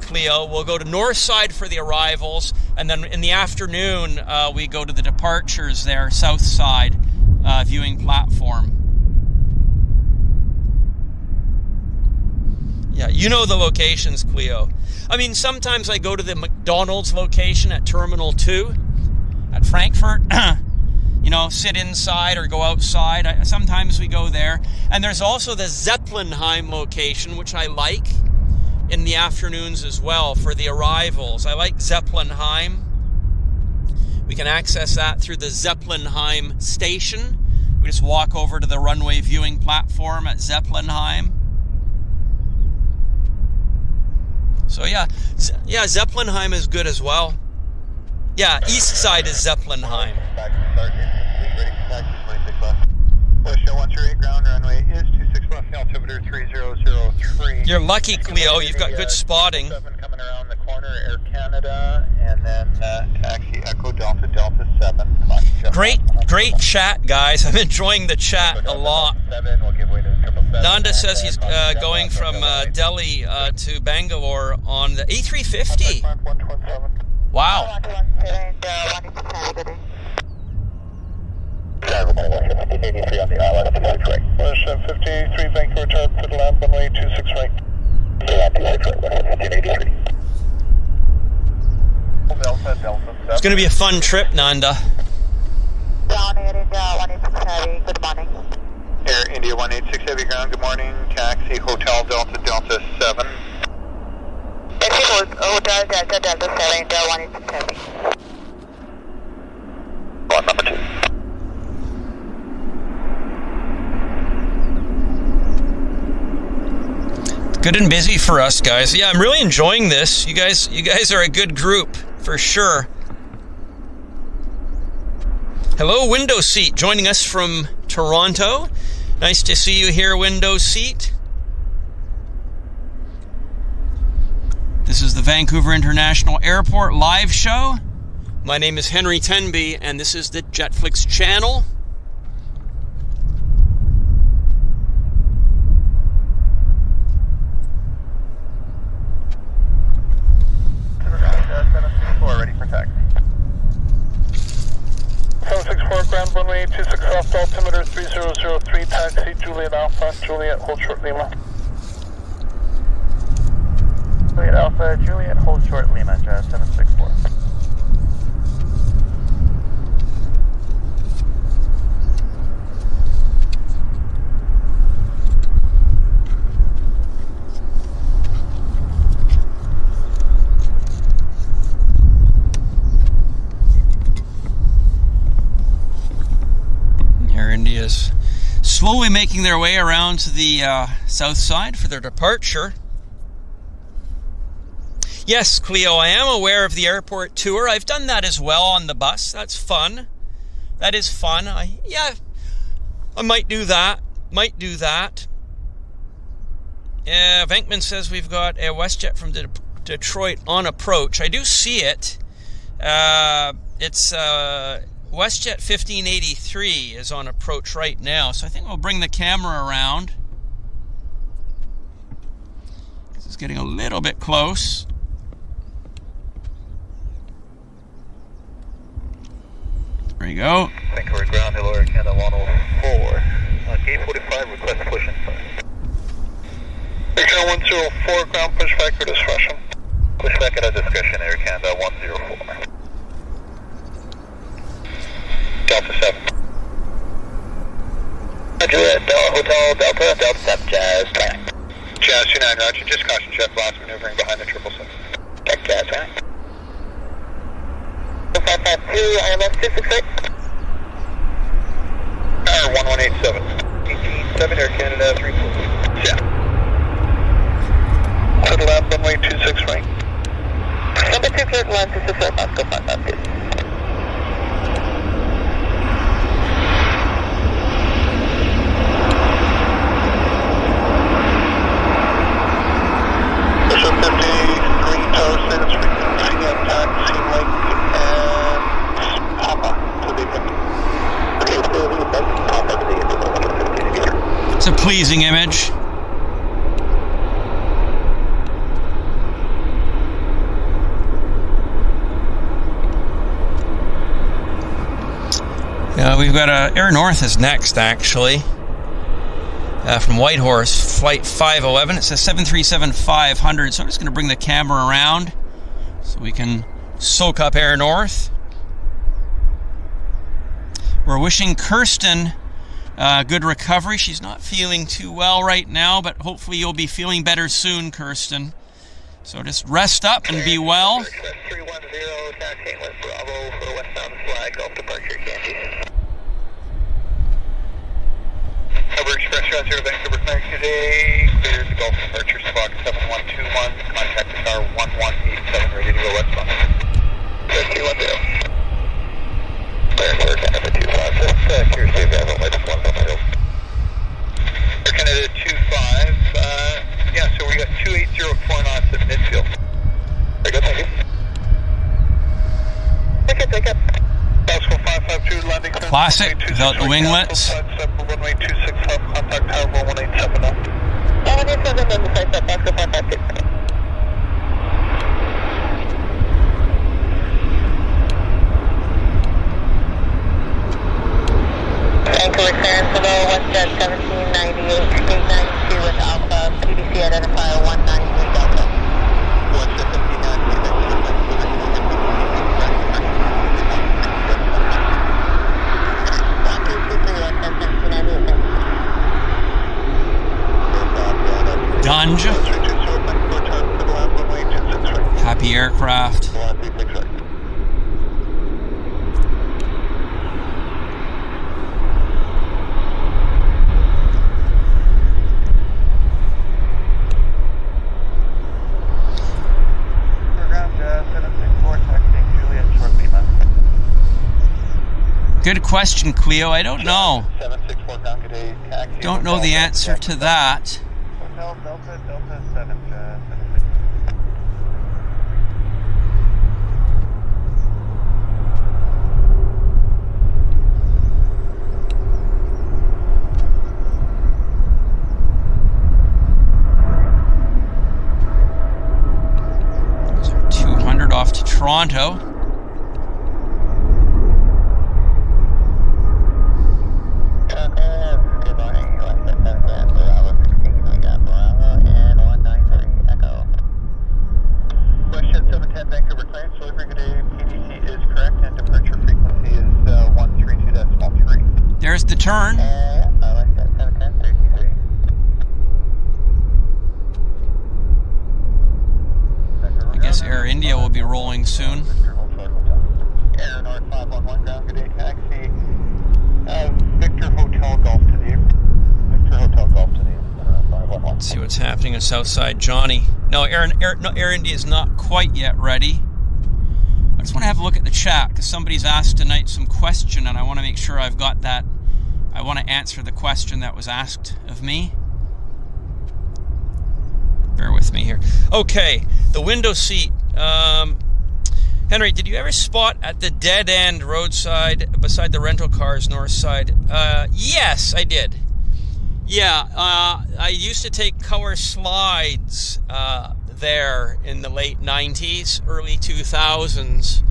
Speaker 1: Cleo. We'll go to Northside for the arrivals, and then in the afternoon we go to the departures there, Southside viewing platform. Yeah, you know the locations, Cleo. I mean, sometimes I go to the McDonald's location at Terminal 2 at Frankfurt. You know, sit inside or go outside. Sometimes we go there. And there's also the Zeppelinheim location, which I like in the afternoons as well for the arrivals. I like Zeppelinheim. We can access that through the Zeppelinheim station. We just walk over to the runway viewing platform at Zeppelinheim. So yeah, Zeppelinheim is good as well. Yeah, east side is Zeppelinheim.
Speaker 2: Show 138 ground runway is 26 left, altimeter 3003.
Speaker 1: You're lucky, Cleo. You've got good spotting.
Speaker 2: Coming around the corner, Air Canada, and then taxi Echo Delta Delta 7.
Speaker 1: Great chat, guys. I'm enjoying the chat a lot. Nanda says he's going from Delhi to Bangalore on the A350. Wow.
Speaker 2: 83 on the island, 26 right. 53 Vancouver Tower, put the land runway 26 right. 26 right, 1583.
Speaker 1: It's going to be a fun trip, Nanda.
Speaker 3: Down Air India 186 Heavy, good morning.
Speaker 2: Air India 186 Heavy ground, good morning. Taxi Hotel Delta Delta 7.
Speaker 3: Taxi Hotel Delta Delta 7, India 186 Heavy.
Speaker 2: On number 2.
Speaker 1: Good and busy for us, guys. Yeah, I'm really enjoying this. You guys are a good group for sure. Hello, Window Seat, joining us from Toronto. Nice to see you here, Window Seat. This is the Vancouver International Airport live show. My name is Henry Tenby, and this is the JetFlix channel.
Speaker 2: Ready for taxi. 764 ground runway 26 off, altimeter 3003, taxi Juliet Alpha, Juliet hold short Lima. Juliet Alpha, Juliet hold short Lima, Jazz 764.
Speaker 1: India's slowly making their way around to the south side for their departure. Yes, Cleo, I am aware of the airport tour. I've done that as well on the bus. That's fun. That is fun. I might do that. Venkman says we've got a WestJet from Detroit on approach. I do see it. It's WestJet 1583 is on approach right now, so I think we'll bring the camera around. This is getting a little bit close. There you go.
Speaker 2: Vancouver ground, hello, Air Canada 104. Gate 45, request push inside. Air Canada 104, ground push back for discretion. Push back at a discretion, Air Canada 104. Delta 7. Juliet, Hotel Delta, Delta 7, Jazz, track. Jazz 29, Roger, just caution jet blast maneuvering behind the 777. Check Jazz, track. 552, ILS 268. 1187. 187, Air Canada 34. Yeah. To the lab, runway 26 right. Number 2, clear to land 264, Moscow 552.
Speaker 1: pleasing image. We've got Air North is next, actually. From Whitehorse, flight 511. It says 737-500, so I'm just going to bring the camera around so we can soak up Air North. We're wishing Kirsten good recovery. She's not feeling too well right now, but hopefully you'll be feeling better soon, Kirsten. So just rest up and be well.
Speaker 2: 310, taxiing with Bravo for westbound flag, Gulf departure, Kansas. Cover Express Route 0 Vancouver Clearance today. Cleared the Gulf departure, squawk 7121. Contact the car 1187, ready to go westbound. 310. Clearance for Canada 256. Clear safe, have latest 110. For Canada 25, yeah, so we got 2804 knots at midfield. Very good, thank you. Take it. Oscar 552 landing.
Speaker 1: Classic, without the winglets.
Speaker 2: Runway 26 up, contact tower 1187 now.
Speaker 3: 187 on the side up, Oscar 552. Vancouver clearance below, Westjet 1798, gate 92 with Alpha, PDC identifier 193 Delta.
Speaker 2: Westjet 1798.
Speaker 1: Dunge. Happy aircraft. Good question, Cleo. I don't know. Don't know the answer to that.
Speaker 2: Hotel Delta 7,
Speaker 1: So 200 off to Toronto. There's the turn. I guess Air India will be rolling soon.
Speaker 2: Air North 511 ground, good day, taxi. Victor Hotel Golf to the Victor Hotel Golf to the 511.
Speaker 1: Let's see what's happening in Southside Johnny. No, Air India is not quite yet ready. I just want to have a look at the chat because somebody's asked tonight some question and I want to make sure I've got that. I want to answer the question that was asked of me. Bear with me here. Okay, the window seat. Henry, did you ever spot at the dead end roadside beside the rental cars, Northside? Yes, I did. Yeah, I used to take color slides there in the late 90s, early 2000s.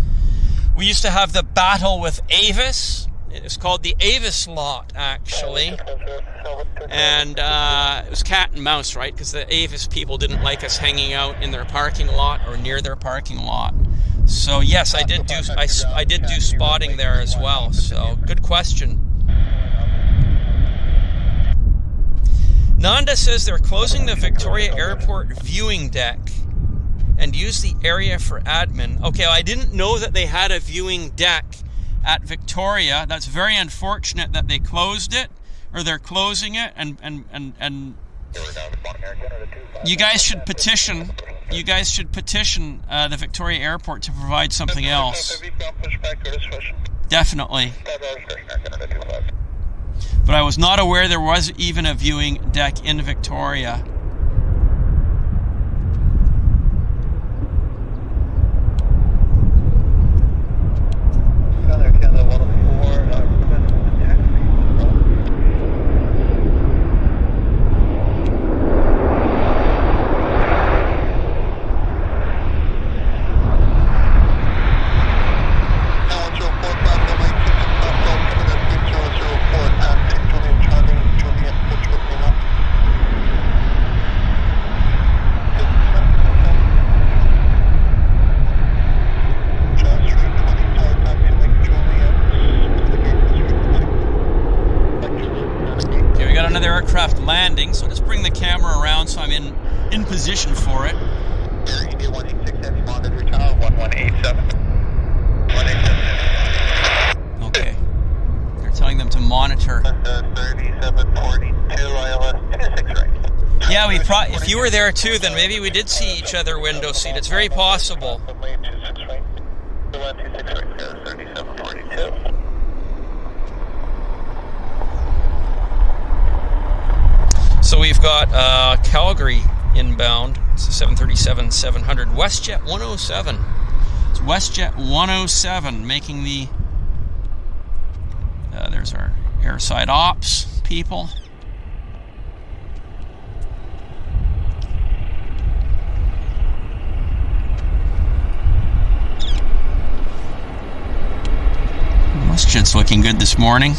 Speaker 1: We used to have the battle with Avis. It was called the Avis lot, actually. And it was cat and mouse, right? Because the Avis people didn't like us hanging out in their parking lot or near their parking lot. So yes, I did do spotting there as well. So good question. Nanda says they're closing the Victoria Airport viewing deck and use the area for admin. Okay, well, I didn't know that they had a viewing deck at Victoria. That's very unfortunate that they closed it, or they're closing it, and you guys should petition. You guys should petition the Victoria Airport to provide something else. Definitely. But I was not aware there was even a viewing deck in Victoria. position for it.
Speaker 2: Air India 186 Heavy, monitor tower 1187. 187.
Speaker 1: Okay. They're telling them to monitor.
Speaker 2: 3742 ILS 26 right.
Speaker 1: Yeah, if you were there too, then maybe we did see each other window seat. It's very possible.
Speaker 2: 26 right. 26 right. 3742.
Speaker 1: So we've got Calgary inbound. It's a 737-700 WestJet 107. It's WestJet 107 making the. There's our airside ops people. WestJet's looking good this morning.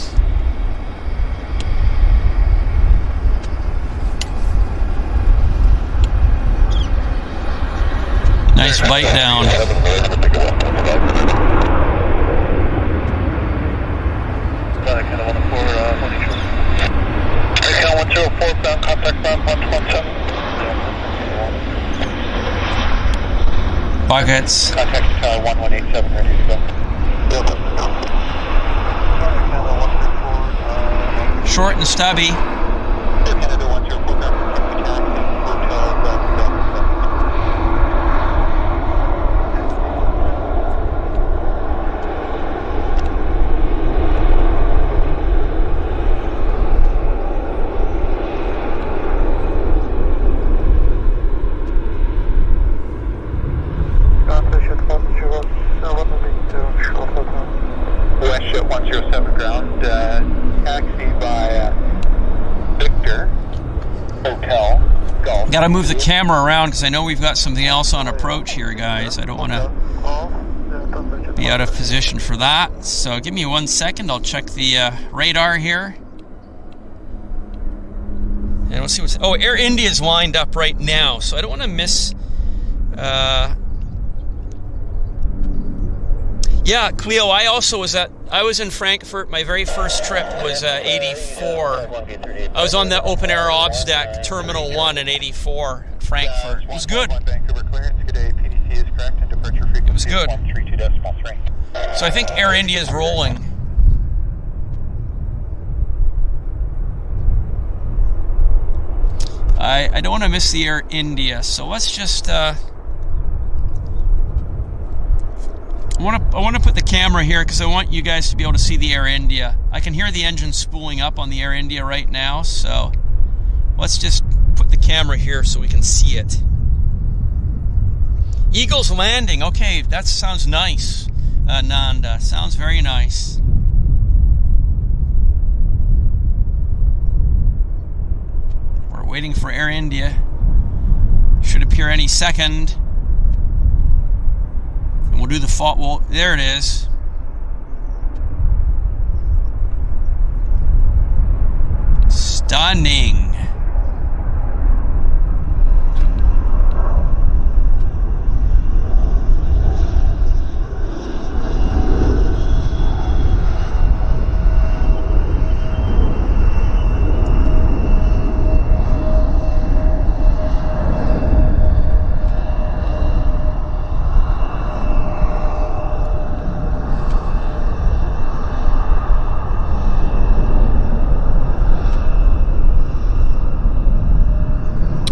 Speaker 1: Nice bite down. Buckets.
Speaker 2: Contact 1187 ready to go.
Speaker 1: Short and stubby.
Speaker 2: Canada 104 WestJet 107 ground, taxi by Victor Hotel Golf.
Speaker 1: Got to move the camera around because I know we've got something else on approach here, guys. I don't want to be out of position for that. So give me 1 second. I'll check the radar here. And we'll see what's. Oh, Air India is lined up right now, so I don't want to miss. Yeah, Cleo, I was in Frankfurt. My very first trip was 84. I was on the open air obs deck, Terminal 1 in 84, Frankfurt. It was good. It was good. So I think Air India is rolling. I don't want to miss the Air India, so let's just... I want to put the camera here because I want you guys to be able to see the Air India. I can hear the engine spooling up on the Air India right now, so let's just put the camera here so we can see it. Eagle's Landing. Okay, that sounds nice, Nanda. Sounds very nice. We're waiting for Air India. Should appear any second. And we'll do the fault. Well, there it is. Stunning.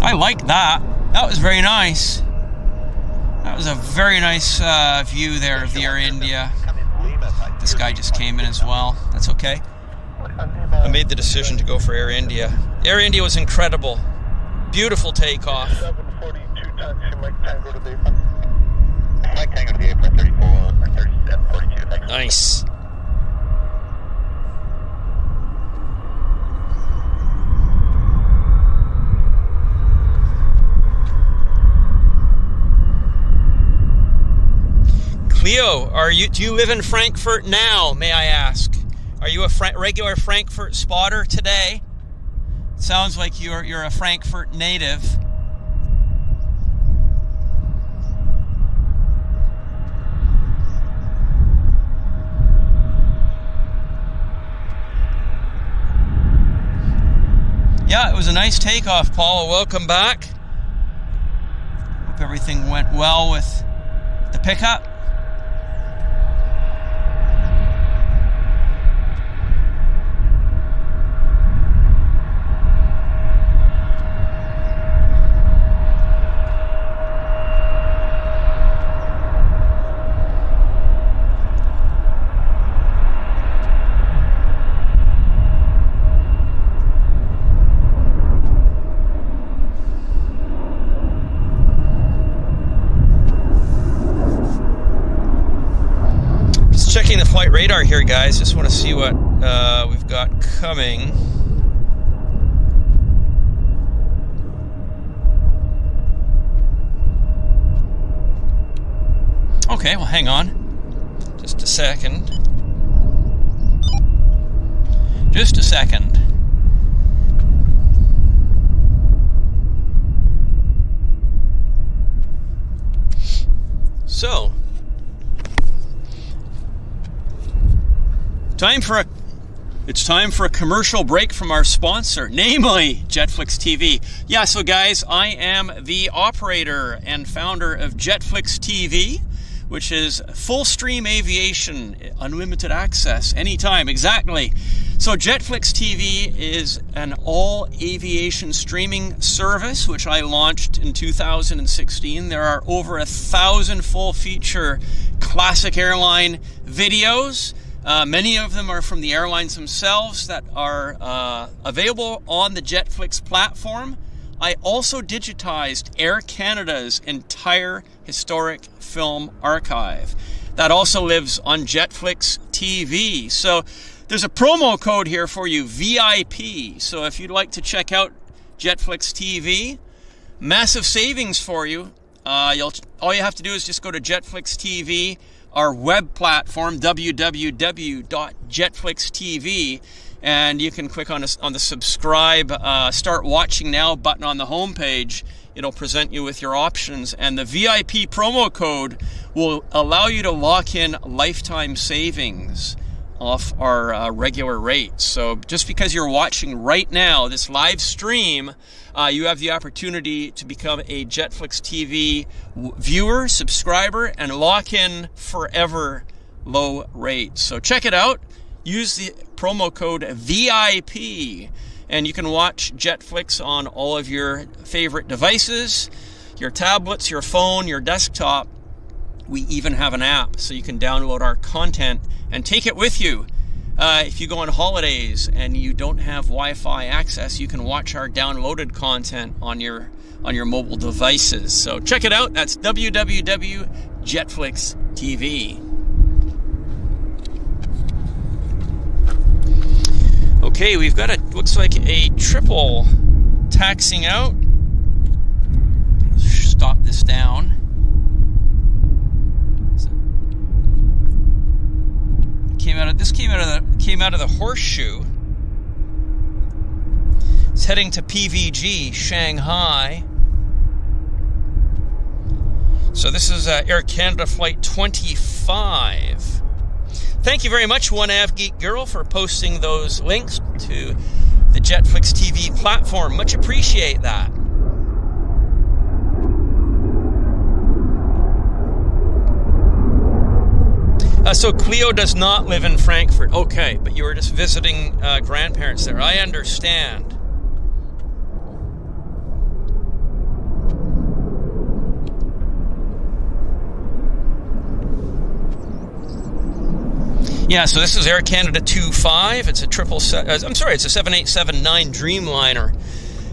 Speaker 1: I like that. That was very nice. That was a very nice view there of the Air India. This guy just came in as well. That's okay. I made the decision to go for Air India. Air India was incredible. Beautiful takeoff.
Speaker 2: 742 taxi, Mike Tango to the apron. Mike Tango to the apron, 34 or 3742. Thanks.
Speaker 1: Nice. Leo, do you live in Frankfurt now, may I ask? Are you a regular Frankfurt spotter today? Sounds like you're a Frankfurt native. Yeah, it was a nice takeoff, Paula. Welcome back. everything went well with the pickup. Checking the flight radar here, guys. Just want to see what we've got coming. Okay, well, hang on. Just a second. Just a second. So, it's time for a commercial break from our sponsor, namely JetFlix TV. Yeah, so guys, I am the operator and founder of JetFlix TV, which is full stream aviation, unlimited access, anytime, exactly. So JetFlix TV is an all aviation streaming service, which I launched in 2016. There are over 1,000 full feature classic airline videos. Many of them are from the airlines themselves that are available on the JetFlix platform. I also digitized Air Canada's entire historic film archive. That also lives on JetFlix TV. So there's a promo code here for you, VIP. So if you'd like to check out JetFlix TV, massive savings for you. All you have to do is just go to JetFlix TV, our web platform, www.jetflixtv, and you can click on the subscribe, start watching now button on the home page. It'll present you with your options, and the VIP promo code will allow you to lock in lifetime savings off our regular rates. So just because you're watching right now this live stream, you have the opportunity to become a JetFlix TV viewer, subscriber, and lock in forever low rates. So check it out. Use the promo code VIP, and you can watch JetFlix on all of your favorite devices, your tablets, your phone, your desktop. We even have an app, so you can download our content and take it with you. If you go on holidays and you don't have Wi-Fi access, you can watch our downloaded content on your mobile devices. So check it out. That's www.jetflixtv. Okay, we've got looks like a triple taxiing out. Let's stop this down. Came out of the Horseshoe. It's heading to PVG, Shanghai. So this is Air Canada Flight 25. Thank you very much, One Av Geek Girl, for posting those links to the JetFlix TV platform. Much appreciate that. So Cleo does not live in Frankfurt. Okay, but you were just visiting grandparents there. I understand. Yeah, so this is Air Canada 25. It's a it's a 7879 Dreamliner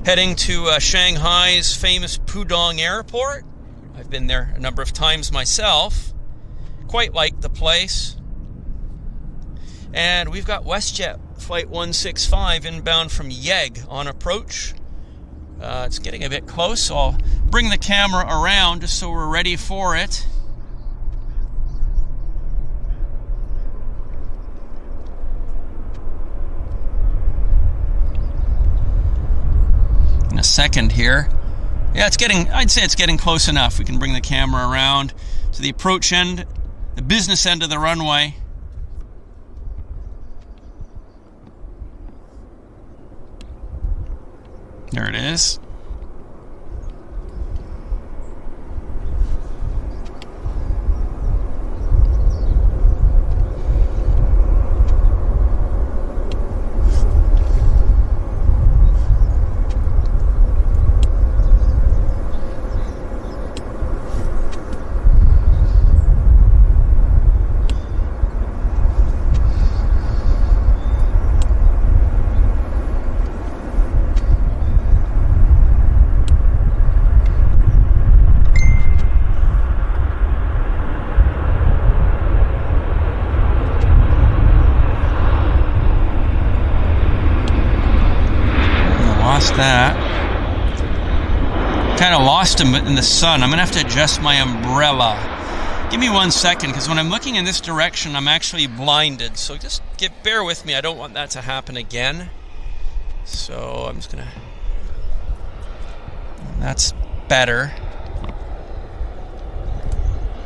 Speaker 1: heading to Shanghai's famous Pudong Airport. I've been there a number of times myself. Quite like the place. And we've got WestJet Flight 165 inbound from Yeg on approach. It's getting a bit close, so I'll bring the camera around just so we're ready for it. In a second here. Yeah, I'd say it's getting close enough. We can bring the camera around to the approach end, the business end of the runway. There it is. that. Kind of lost him in the sun. I'm going to have to adjust my umbrella. Give me 1 second, because when I'm looking in this direction, I'm actually blinded. So just bear with me. I don't want that to happen again. So I'm just going to... That's better.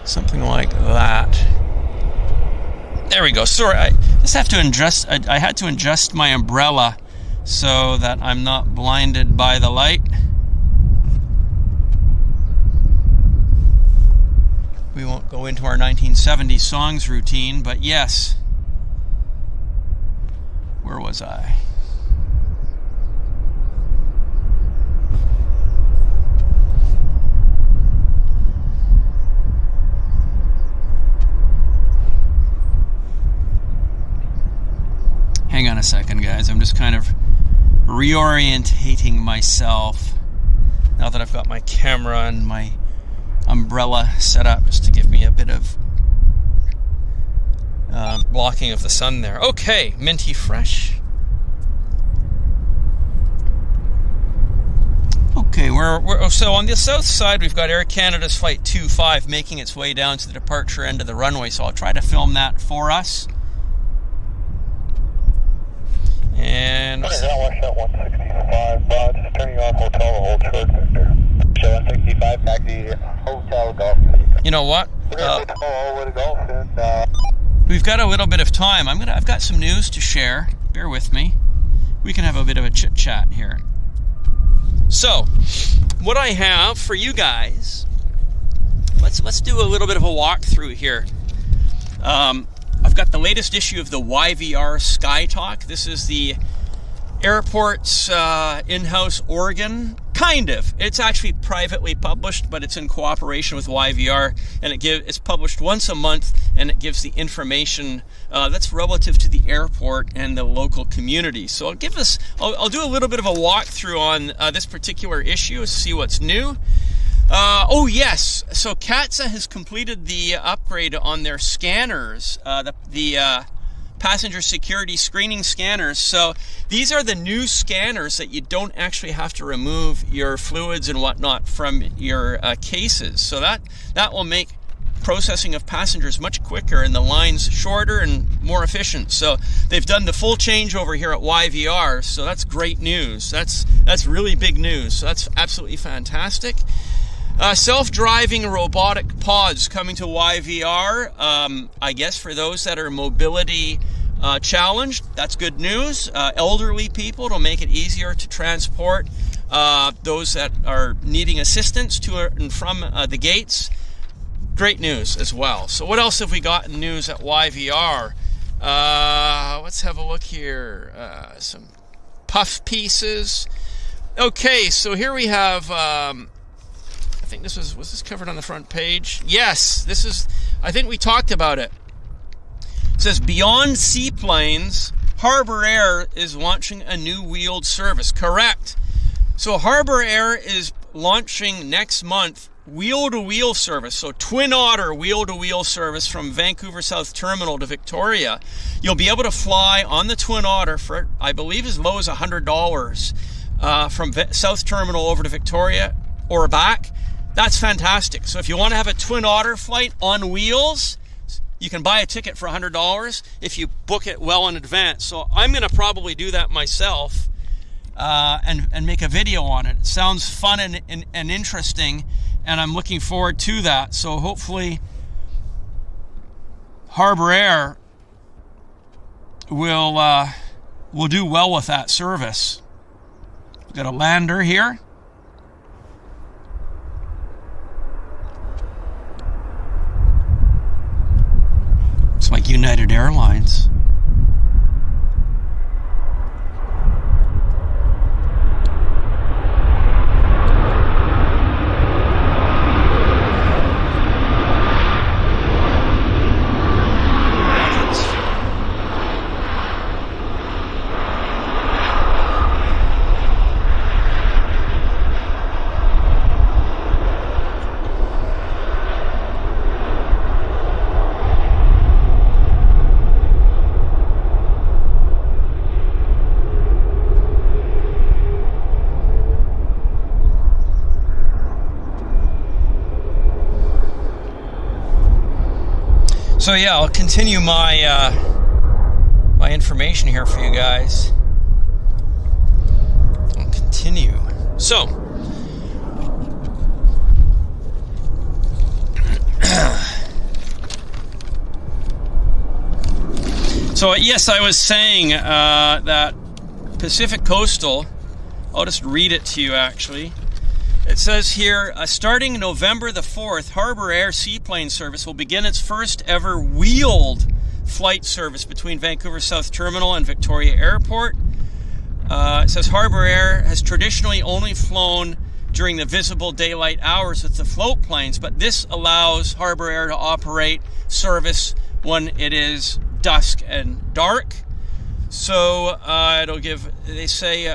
Speaker 1: Something like that. There we go. Sorry, I just have to adjust. I had to adjust my umbrella so that I'm not blinded by the light. We won't go into our 1970s songs routine, but yes. Where was I? Hang on a second, guys. I'm just kind of reorientating myself now that I've got my camera and my umbrella set up, just to give me a bit of blocking of the sun there. Okay, minty fresh. Okay, so on the south side, we've got Air Canada's Flight 25 making its way down to the departure end of the runway, so I'll try to film that for us. And
Speaker 2: Watch that 165, just turning on hotel hold short Victor. Show 165, taxi hotel golf.
Speaker 1: You know what?
Speaker 2: Golf and,
Speaker 1: we've got a little bit of time. I've got some news to share. Bear with me. We can have a bit of a chit chat here. So, what I have for you guys, let's do a little bit of a walkthrough here. I've got the latest issue of the YVR Sky Talk. This is the airport's in-house organ. Kind of. It's actually privately published, but it's in cooperation with YVR, and it's published once a month, and it gives the information that's relative to the airport and the local community. So I'll do a little bit of a walkthrough on this particular issue to see what's new. Oh yes, so CATSA has completed the upgrade on their scanners, the passenger security screening scanners. So these are the new scanners that you don't actually have to remove your fluids and whatnot from your cases. So that will make processing of passengers much quicker and the lines shorter and more efficient. So they've done the full changeover here at YVR, so that's great news. That's really big news. So that's absolutely fantastic. Self-driving robotic pods coming to YVR. I guess for those that are mobility challenged, that's good news. Elderly people, it'll make it easier to transport those that are needing assistance to and from the gates. Great news as well. So what else have we got in news at YVR? Let's have a look here. Some puff pieces. Okay, so here we have... I think this was this covered on the front page? Yes, this is, I think we talked about it. It says, beyond seaplanes, Harbour Air is launching a new wheeled service. Correct. So Harbour Air is launching next month wheel-to-wheel service. So Twin Otter wheel-to-wheel service from Vancouver South Terminal to Victoria. You'll be able to fly on the Twin Otter for, I believe, as low as $100 from South Terminal over to Victoria or back. That's fantastic. So if you want to have a Twin Otter flight on wheels, you can buy a ticket for $100 if you book it well in advance. So I'm going to probably do that myself and make a video on it. It sounds fun and interesting, and I'm looking forward to that. So hopefully Harbour Air will do well with that service. We've got a lander here. It's like United Airlines. So yeah, I'll continue my my information here for you guys. I'll continue. So, yes, I was saying that Pacific Coastal, I'll just read it to you actually. It says here, starting November the 4th, Harbour Air seaplane service will begin its first ever wheeled flight service between Vancouver South Terminal and Victoria Airport. It says Harbour Air has traditionally only flown during the visible daylight hours with the float planes, but this allows Harbour Air to operate service when it is dusk and dark. So it'll give, they say,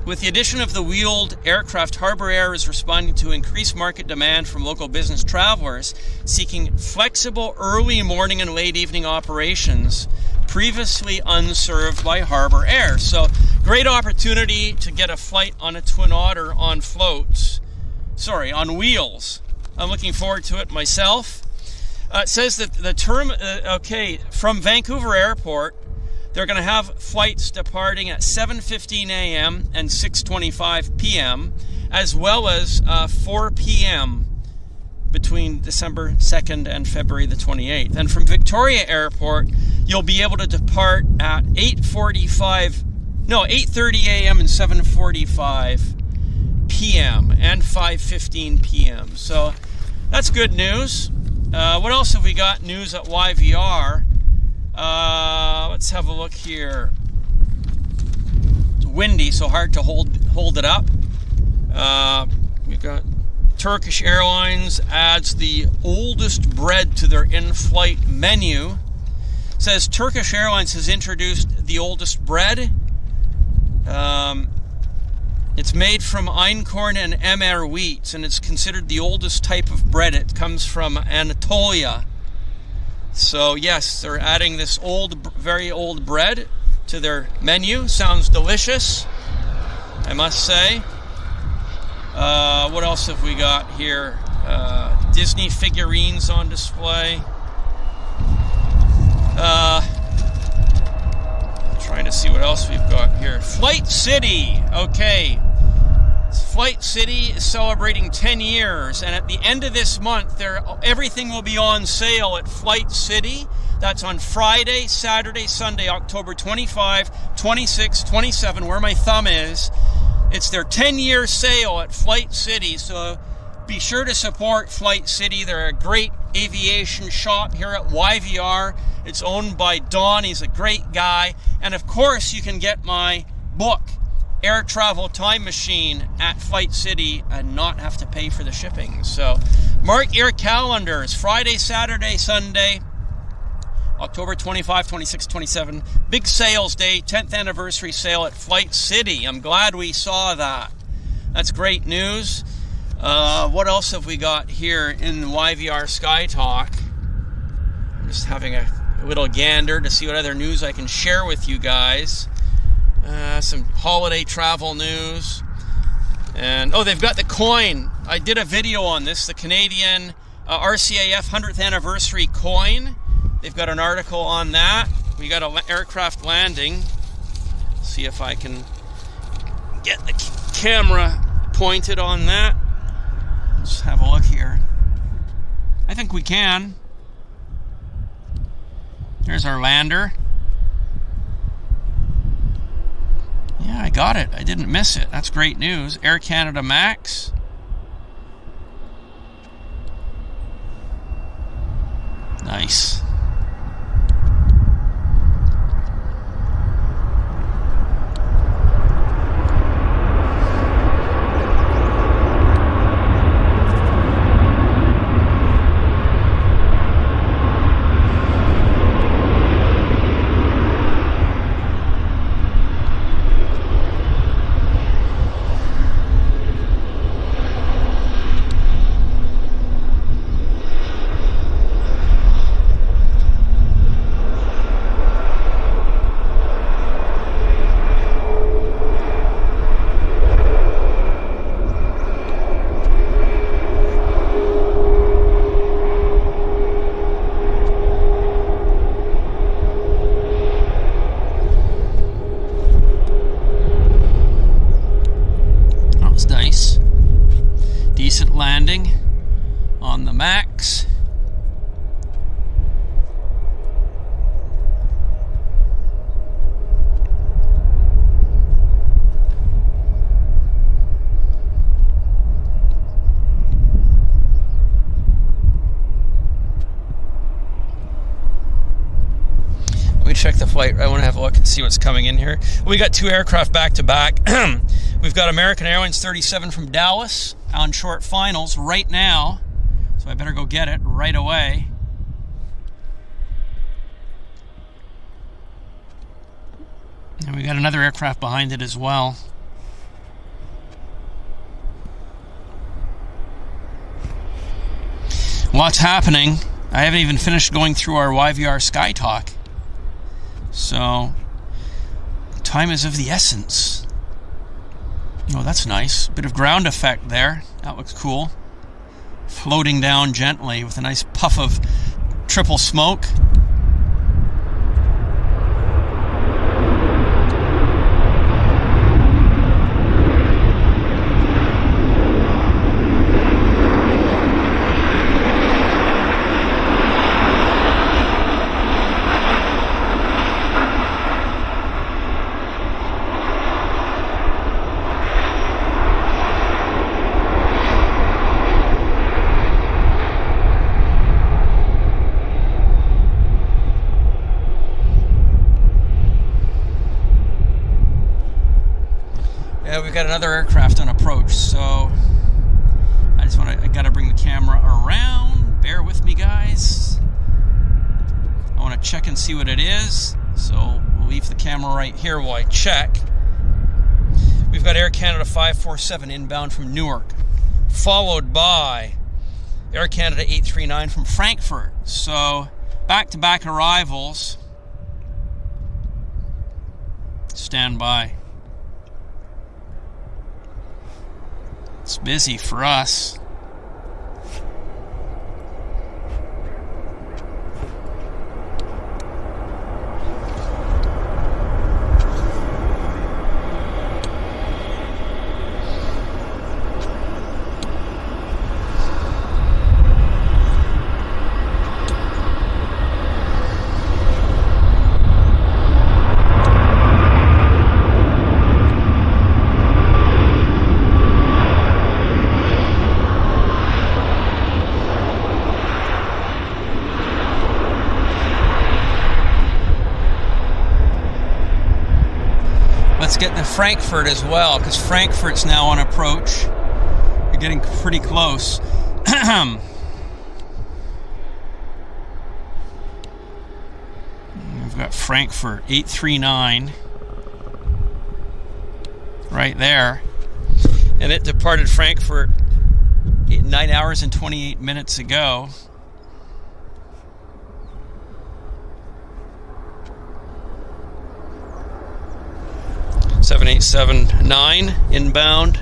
Speaker 1: with the addition of the wheeled aircraft, Harbour Air is responding to increased market demand from local business travelers seeking flexible early morning and late evening operations previously unserved by Harbour Air. So great opportunity to get a flight on a Twin Otter on floats, on wheels. I'm looking forward to it myself. It says that the term, from Vancouver Airport, they're going to have flights departing at 7:15 a.m. and 6:25 p.m., as well as 4 p.m. between December 2nd and February the 28th. And from Victoria Airport, you'll be able to depart at 8:30 a.m. and 7:45 p.m. and 5:15 p.m. So that's good news. What else have we got news at YVR? Let's have a look here. It's windy, so hard to hold it up. We've got Turkish Airlines adds the oldest bread to their in-flight menu. It says Turkish Airlines has introduced the oldest bread. It's made from einkorn and emmer wheats, and it's considered the oldest type of bread. It comes from Anatolia. So yes, they're adding this very old bread to their menu. Sounds delicious, I must say. What else have we got here? Disney figurines on display. Trying to see what else we've got here. Flight City. Okay. Flight City is celebrating 10 years, and at the end of this month, everything will be on sale at Flight City. That's on Friday, Saturday, Sunday, October 25, 26, 27, where my thumb is. It's their 10-year sale at Flight City, so be sure to support Flight City. They're a great aviation shop here at YVR. It's owned by Don. He's a great guy. And of course, you can get my book, Air Travel Time Machine, at Flight City and not have to pay for the shipping. So mark your calendars. Friday, Saturday, Sunday, October 25, 26, 27. Big sales day, 10th anniversary sale at Flight City. I'm glad we saw that. That's great news. What else have we got here in YVR Sky Talk? I'm just having a little gander to see what other news I can share with you guys. Some holiday travel news. And they've got the coin. I did a video on this, the Canadian RCAF 100th anniversary coin. They've got an article on that. We got an aircraft landing. See if I can get the camera pointed on that. Let's have a look here. I think we can. There's our lander. Yeah, I got it. I didn't miss it. That's great news. Air Canada Max. Nice. on the max. Check the flight. I want to have a look and see what's coming in here. We got 2 aircraft back to back. We've got American Airlines 37 from Dallas on short finals right now, so I better go get it right away. And we got another aircraft behind it as well. Lots happening. I haven't even finished going through our YVR Sky Talk. So, time is of the essence. Oh, that's nice. Bit of ground effect there. That looks cool. Floating down gently with a nice puff of triple smoke. We've got another aircraft on approach, so I gotta bring the camera around. Bear with me, guys. I want to check and see what it is, so we'll leave the camera right here while I check. We've got Air Canada 547 inbound from Newark, followed by Air Canada 839 from Frankfurt. So back-to-back arrivals. Stand by. It's busy for us. Let's get to Frankfurt as well, because Frankfurt's now on approach. You're getting pretty close. We've got Frankfurt 839 right there, and it departed Frankfurt 9 hours and 28 minutes ago. Seven 779 inbound.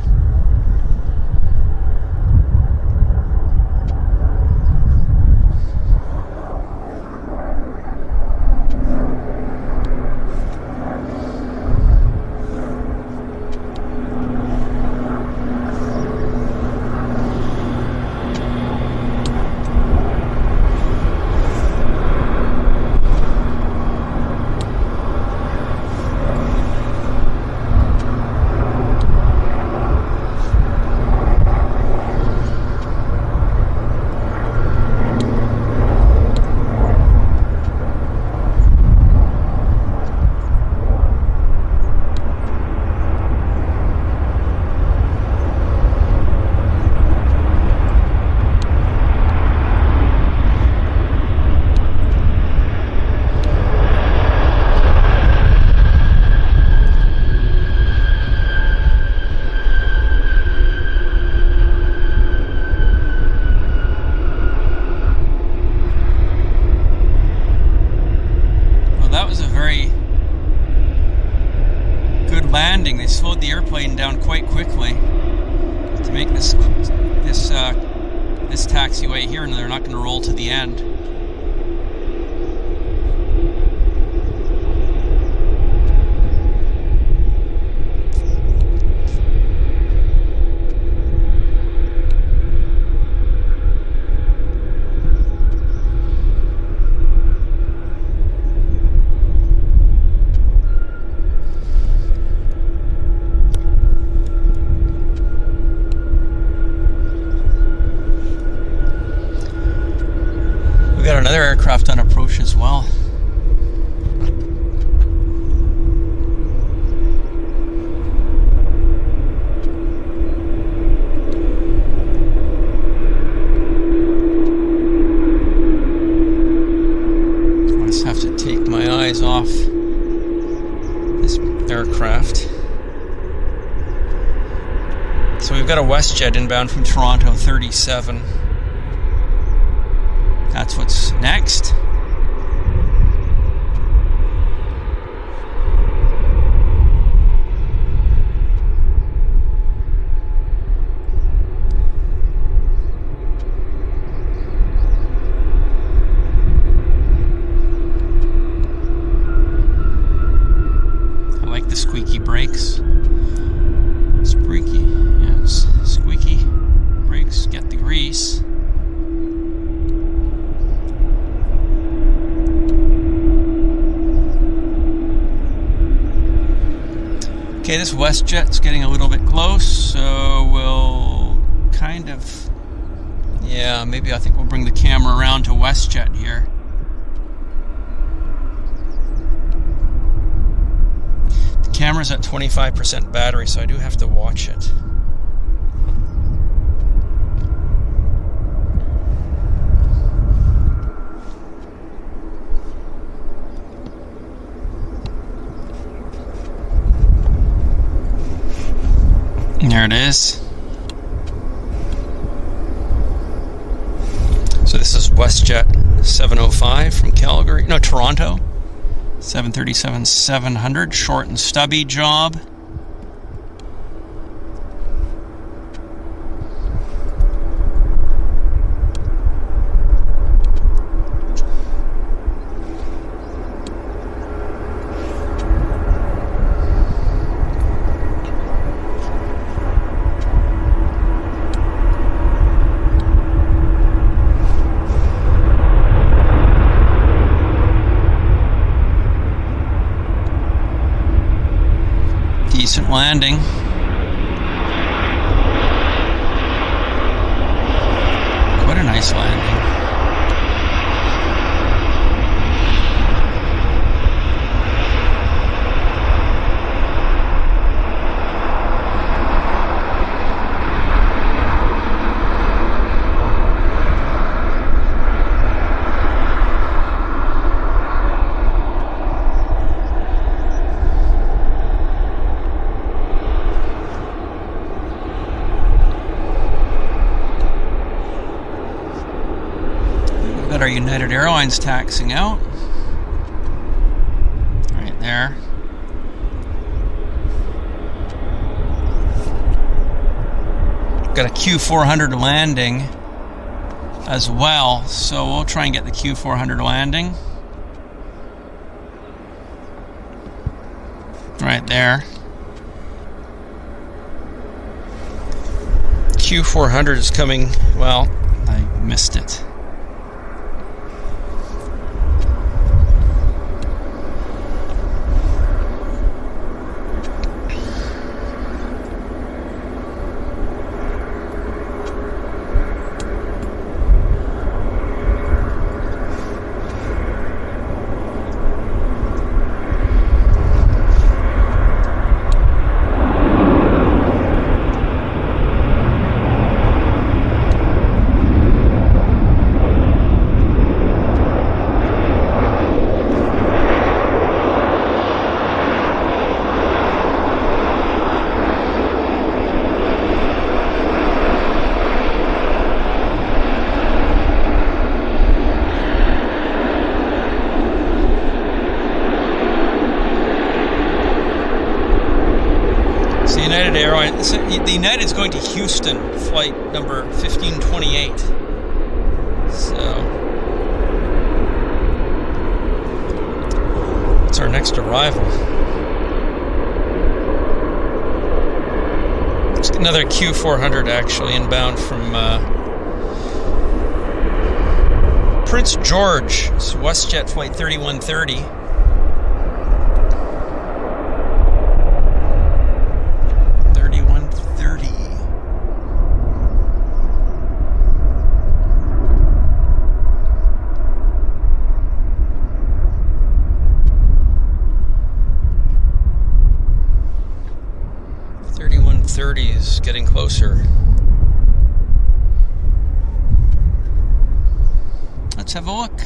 Speaker 1: Landing. They slowed the airplane down quite quickly to make this taxiway here, and they're not going to roll to the end. got another aircraft on approach as well. I just have to take my eyes off this aircraft. So we've got a WestJet inbound from Toronto 37. That's what's next. I like the squeaky brakes. Squeaky, yes. Squeaky brakes get the grease. Okay, this WestJet's getting a little bit close, so we'll kind of, yeah, maybe I think we'll bring the camera around to WestJet here. The camera's at 25% battery, so I do have to watch it. There it is. So this is WestJet 705 from Calgary, no, Toronto. 737-700, short and stubby job. Decent landing. Quite a nice landing. Got our United Airlines taxiing out. Right there. Got a Q400 landing as well, so we'll try and get the Q400 landing. Right there. Q400 is coming, well, I missed it. United Airlines. The United's going to Houston, flight number 1528. So it's our next arrival. It's another Q400 actually inbound from Prince George. It's WestJet flight 3130. is getting closer. Let's have a look.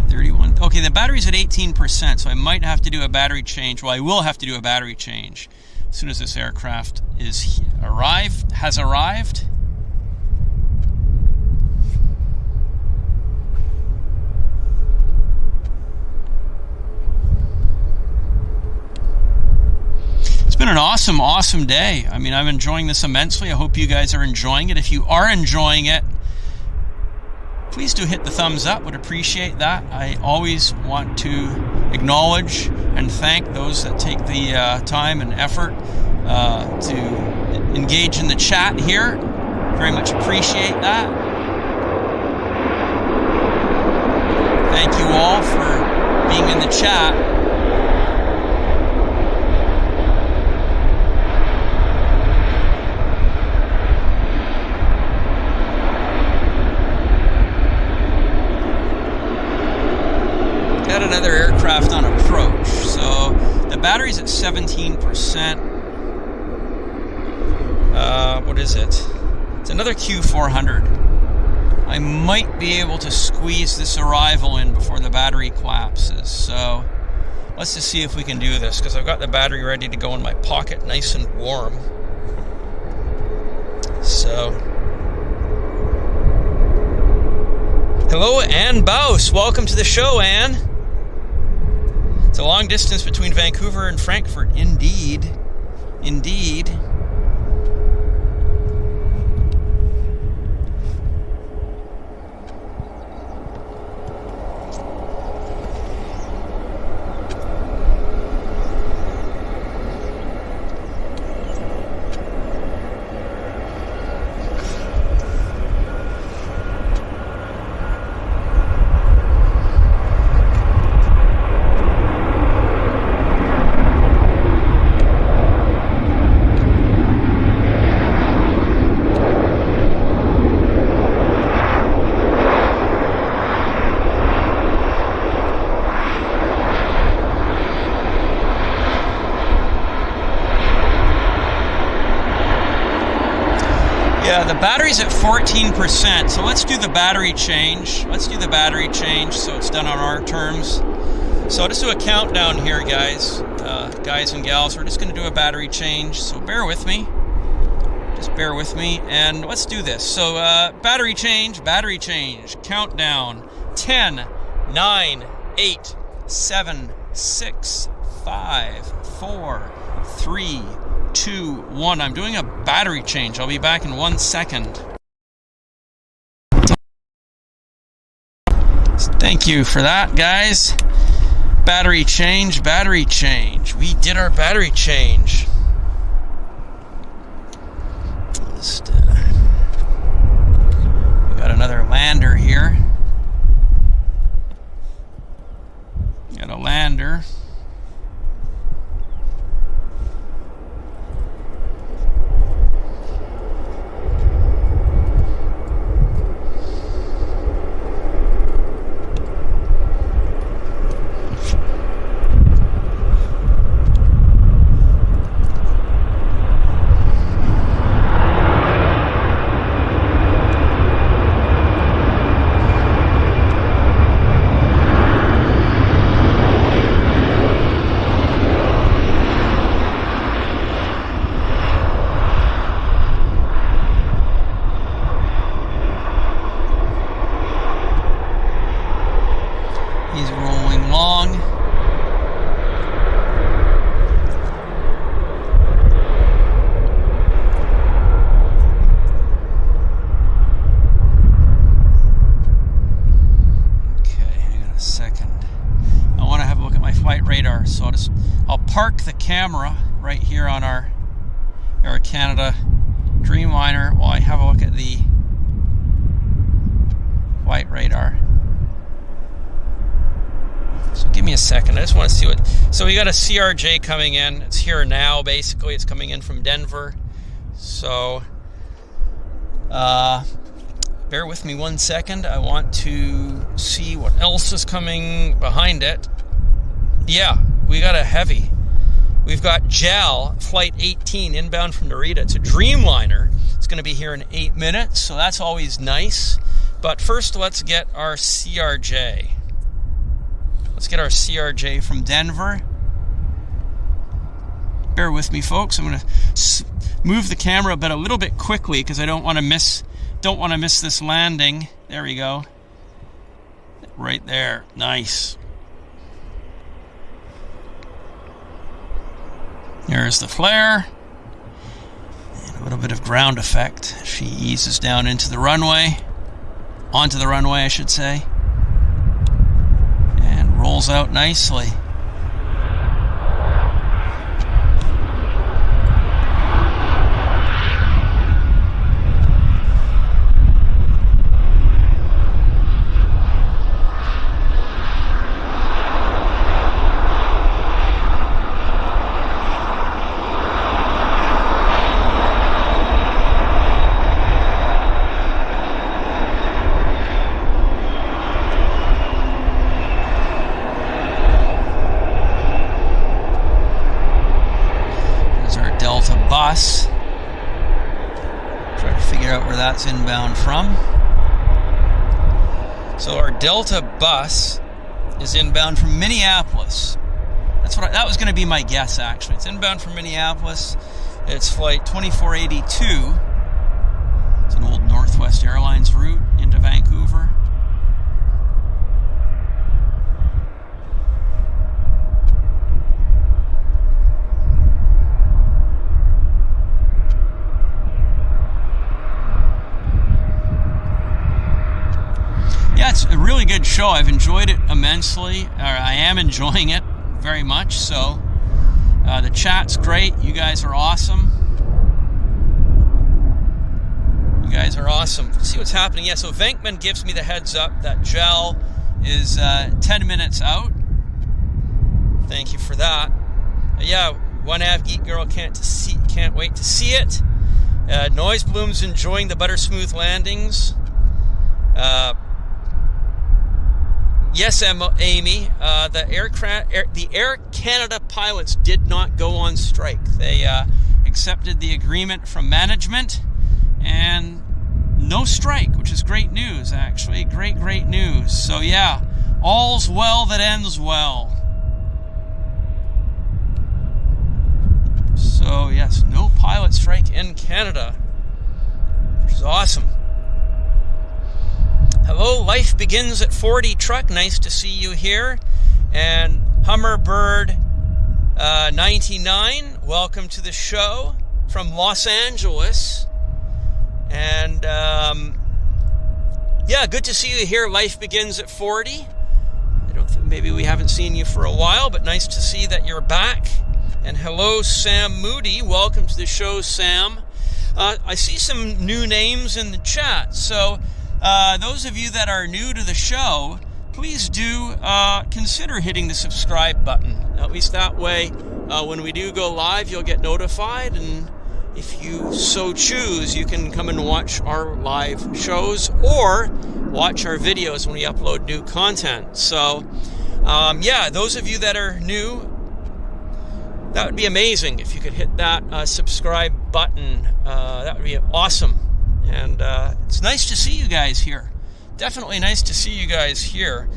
Speaker 1: 31. Okay, the battery's at 18%, so I might have to do a battery change. Well, I will have to do a battery change as soon as this aircraft has arrived. It's been an awesome day. I mean, I'm enjoying this immensely. I hope you guys are enjoying it. If you are enjoying it, please do hit the thumbs up. Would appreciate that. I always want to acknowledge and thank those that take the time and effort to engage in the chat here. Very much appreciate that. Thank you all for being in the chat. Got another aircraft on approach, so the battery's at 17%. What is it? It's another Q400. I might be able to squeeze this arrival in before the battery collapses, so let's just see if we can do this, because I've got the battery ready to go in my pocket, nice and warm. So, hello, Ann Baus. Welcome to the show, Ann. It's a long distance between Vancouver and Frankfurt. Indeed. Indeed. Yeah, the battery's at 14%, so let's do the battery change. Let's do the battery change so it's done on our terms. So I'll just do a countdown here, guys. Guys and gals, we're just going to do a battery change, so bear with me. Just bear with me, and let's do this. So battery change, countdown. 10, 9, 8, 7, 6, 5, 4, 3, 2, 1. I'm doing a battery change. I'll be back in 1 second. Thank you for that, guys. Battery change, battery change. We did our battery change. Just, we got another lander here. Got a lander. I'll park the camera right here on our Air Canada Dreamliner while I have a look at the flight radar. So give me a second. I just want to see what. So we got a CRJ coming in. It's here now. Basically, it's coming in from Denver. So bear with me 1 second. I want to see what else is coming behind it. Yeah, we got a Heavy. We've got JAL Flight 18 inbound from Narita. It's a Dreamliner. It's going to be here in 8 minutes, so that's always nice. But first, let's get our CRJ. Let's get our CRJ from Denver. Bear with me, folks. I'm going to move the camera a little bit quickly because I don't want to miss this landing. There we go. Right there. Nice. There's the flare. And a little bit of ground effect. She eases down into the runway. Onto the runway, I should say. And rolls out nicely. Bus. Try to figure out where that's inbound from. So our Delta bus is inbound from Minneapolis. That was going to be my guess, actually. It's inbound from Minneapolis. It's flight 2482. It's an old Northwest Airlines route into Vancouver. Yeah, it's a really good show. I've enjoyed it immensely. I am enjoying it very much. So the chat's great. You guys are awesome. You guys are awesome. Let's see what's happening. Yeah, so Venkman gives me the heads up that JAL is 10 minutes out. Thank you for that. Yeah, one Av Geek Girl can't wait to see it. Noise Bloom's enjoying the butter smooth landings. Yes, Amy. The Air Canada pilots did not go on strike. They accepted the agreement from management, and no strike, which is great news, actually. Great news. So yeah, all's well that ends well. So yes, no pilot strike in Canada, which is awesome. Hello, Life Begins at 40 Truck. Nice to see you here. And Hummerbird 99, welcome to the show from Los Angeles. And yeah, good to see you here. Life Begins at 40. I don't think maybe we haven't seen you for a while, but nice to see that you're back. And hello, Sam Moody. Welcome to the show, Sam. I see some new names in the chat, so those of you that are new to the show, please do consider hitting the subscribe button. At least that way, when we do go live, you'll get notified, and if you so choose, you can come and watch our live shows or watch our videos when we upload new content. So, yeah, those of you that are new, that would be amazing if you could hit that subscribe button. That would be awesome. And it's nice to see you guys here. Definitely nice to see you guys here.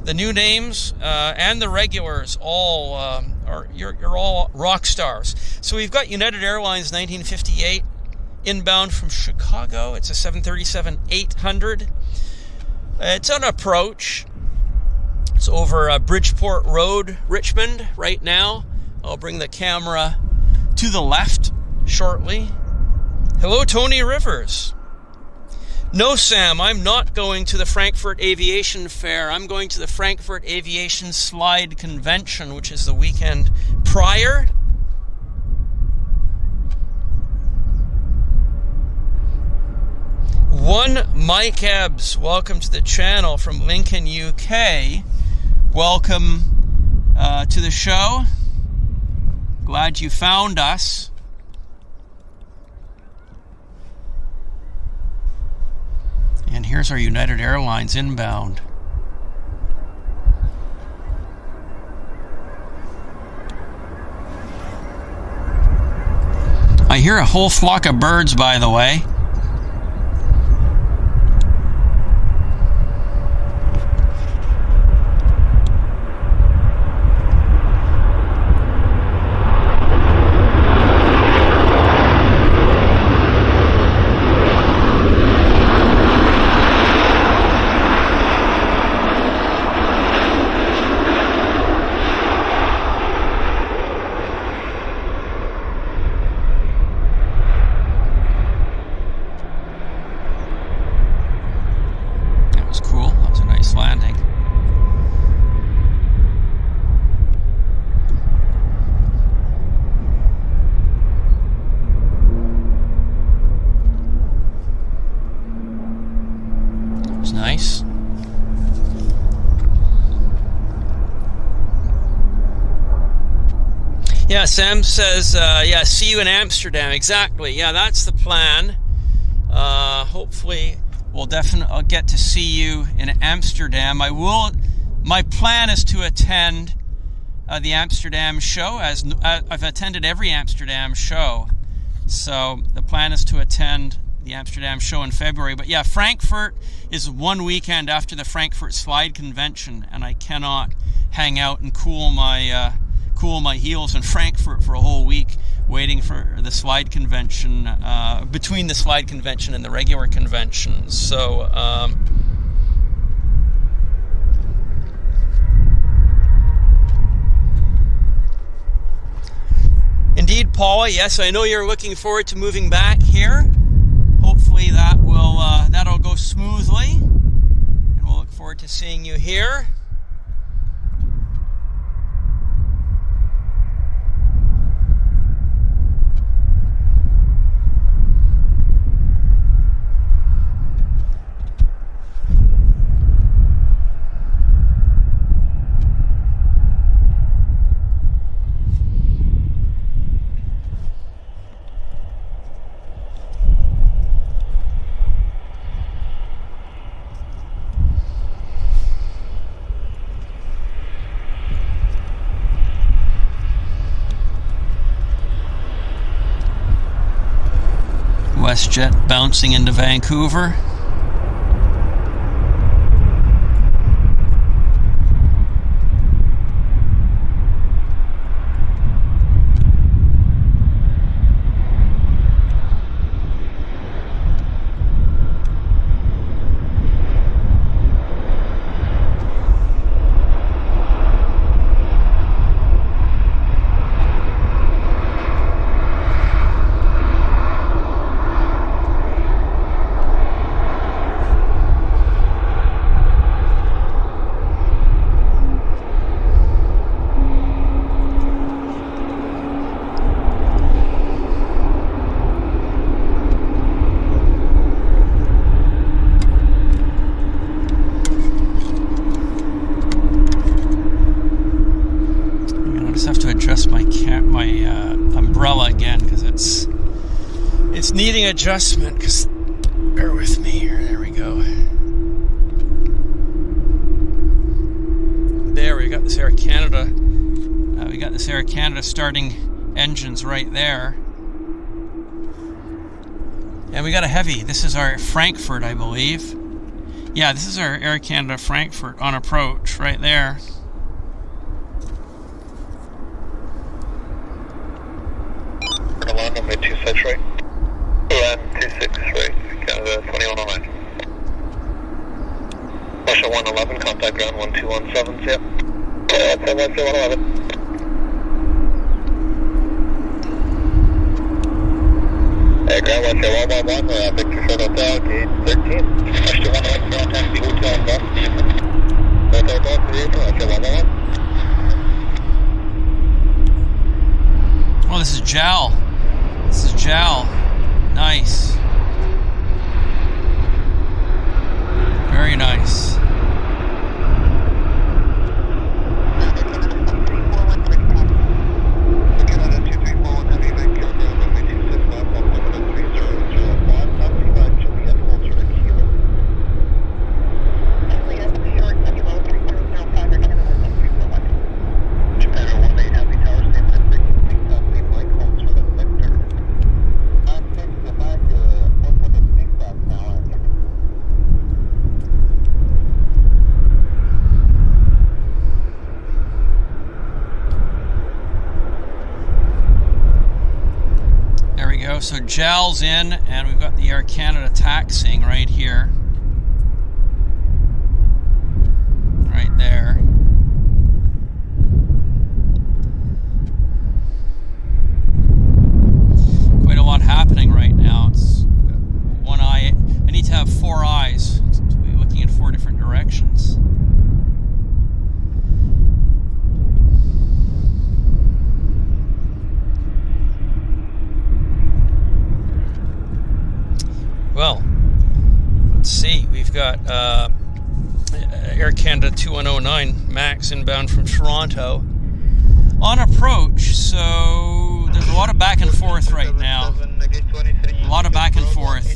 Speaker 1: The new names and the regulars all you're all rock stars. So we've got United Airlines 1958 inbound from Chicago. It's a 737-800. It's on approach. It's over Bridgeport Road, Richmond, right now. I'll bring the camera to the left shortly. Hello, Tony Rivers. No, Sam, I'm not going to the Frankfurt Aviation Fair. I'm going to the Frankfurt Aviation Slide Convention, which is the weekend prior. One Mike Ebbs, welcome to the channel from Lincoln, UK. Welcome to the show. Glad you found us. And here's our United Airlines inbound. I hear a whole flock of birds, by the way. Nice. Yeah, Sam says, yeah, see you in Amsterdam. Exactly. Yeah, that's the plan. Hopefully, we'll definitely get to see you in Amsterdam. My plan is to attend the Amsterdam show, as I've attended every Amsterdam show. So the plan is to attend the Amsterdam show in February. But yeah, Frankfurt is one weekend after the Frankfurt Slide Convention, and I cannot hang out and cool my heels in Frankfurt for a whole week waiting for the Slide Convention, between the Slide Convention and the regular convention. So indeed, Paula, yes, I know you're looking forward to moving back here. Hopefully that'll go smoothly, and we'll look forward to seeing you here. WestJet bouncing into Vancouver. Umbrella again because it's needing adjustment. Because bear with me here. There we go. There we got this Air Canada. We got this Air Canada starting engines right there, and we got a heavy. This is our Frankfurt, I believe. Yeah, this is our Air Canada Frankfurt on approach right there.
Speaker 2: Runway 26 right. Land 26 right. Canada 2109. Russia 111, contact ground 1217. Yep. That's 111. Hey, ground Russia 111, Victor Short Hotel, gate 13. Russia 111, contact the hotel in Boston. Hotel Boston, Russia 111.
Speaker 1: Oh, this is JAL. This is JAL. Nice. Very nice. So JAL's in, and we've got the Air Canada taxiing right here. Right there. Quite a lot happening right now. It's got one eye. I need to have 4 eyes to be looking in 4 different directions. Well, let's see. We've got Air Canada 2109 MAX inbound from Toronto on approach. So there's a lot of back and forth right now. A lot of back and forth.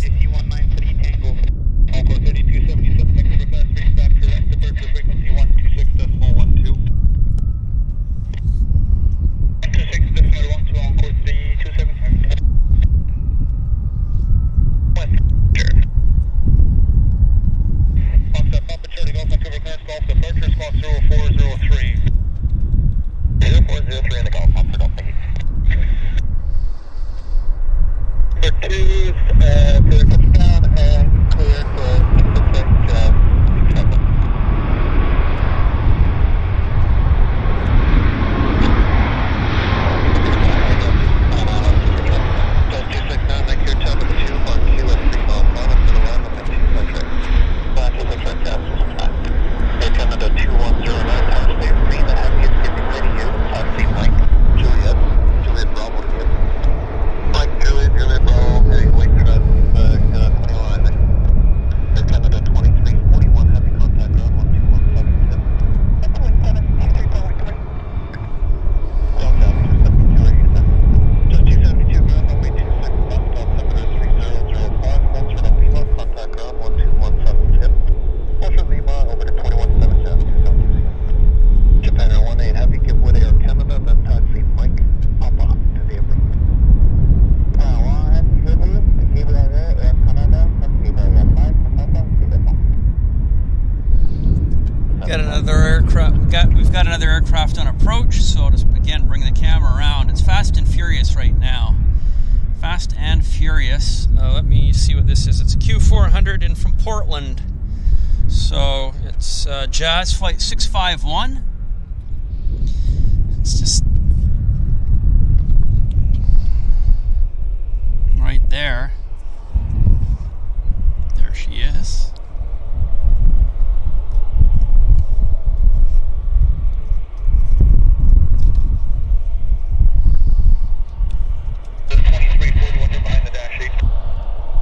Speaker 1: We've got another aircraft on approach, so I'll just again bring the camera around. It's fast and furious right now. Fast and furious. Let me see what this is. It's a Q400 in from Portland. So it's Jazz Flight 651. It's just right there. There she is.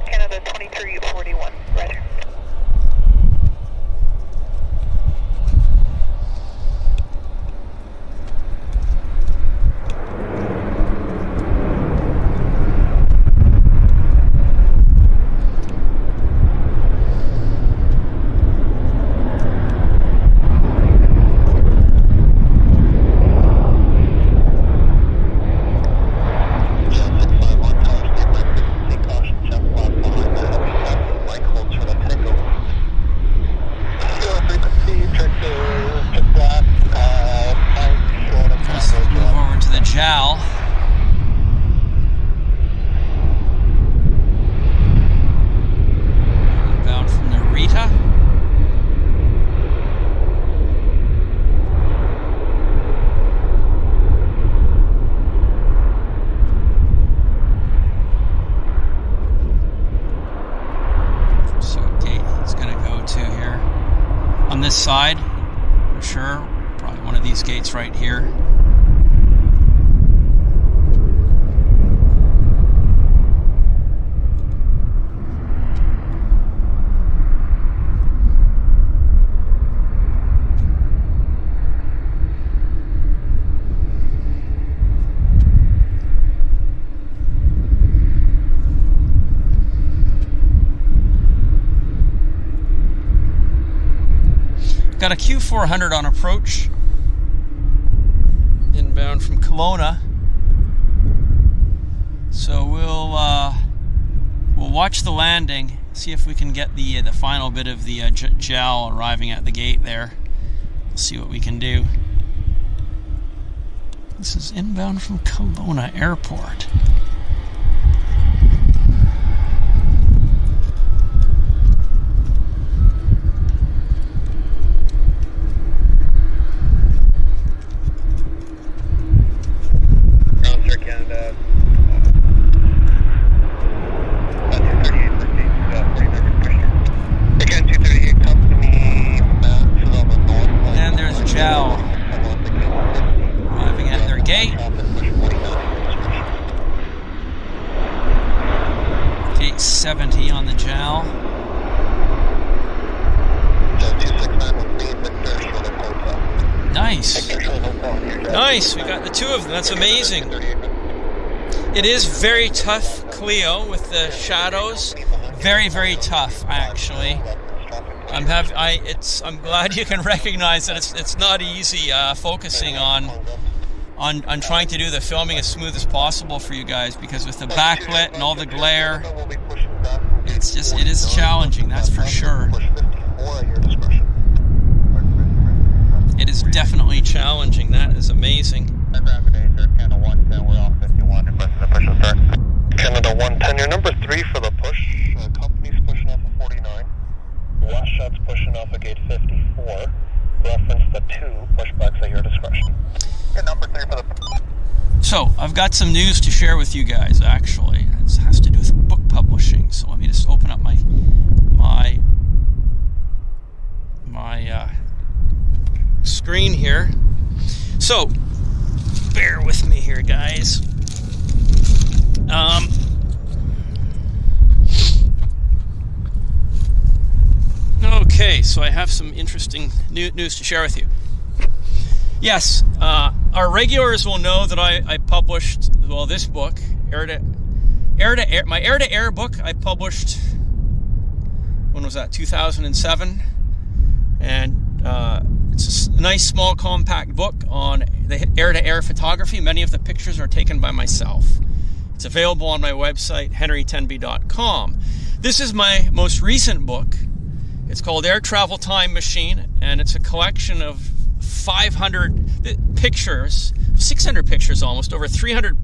Speaker 3: Canada 2341, roger. Inbound from the Rita. So what gate he's going to go to here. On this side, for sure. Probably one of these gates right here. Got a Q400 on approach, inbound from Kelowna. So we'll watch the landing, see if we can get the final bit of the JAL arriving at the gate there. We'll see what we can do. This is inbound from Kelowna Airport. Nice, we got the two of them. That's amazing. It is very tough, Clio, with the shadows. Very, very tough, actually. I'm glad you can recognize that it's not easy focusing on trying to do the filming as smooth as possible for you guys, because with the backlit and all the glare, it is challenging, that's for sure. It is definitely challenging. That is amazing.
Speaker 2: Canada 110, we're off 51, requesting the push will start. Canada 110, you're number 3 for the push. Company's pushing off of 49. Last shot's pushing off of gate 54. Reference the 2 pushbacks at your discretion. You're number 3 for the...
Speaker 3: So, I've got some news to share with you guys, actually. It has to do with book publishing. So let me just open up my screen here. So, bear with me here, guys. Okay, so I have some interesting news to share with you. Yes, our regulars will know that I published, well, this book, my Air to Air book. I published, when was that? 2007, and it's a nice, small, compact book on the air-to-air photography. Many of the pictures are taken by myself. It's available on my website, henrytenby.com. This is my most recent book. It's called Air Travel Time Machine, and it's a collection of 500 pictures, 600 pictures almost, over 300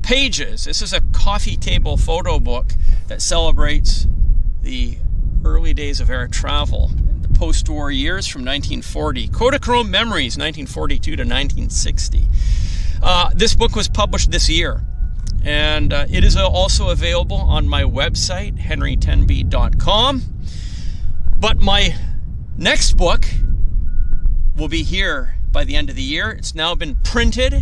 Speaker 3: pages. This is a coffee table photo book that celebrates the early days of air travel, the post-war years from 1940. Kodachrome Memories, 1942 to 1960. This book was published this year, and it is also available on my website, henrytenby.com. But my next book will be here by the end of the year. It's now been printed,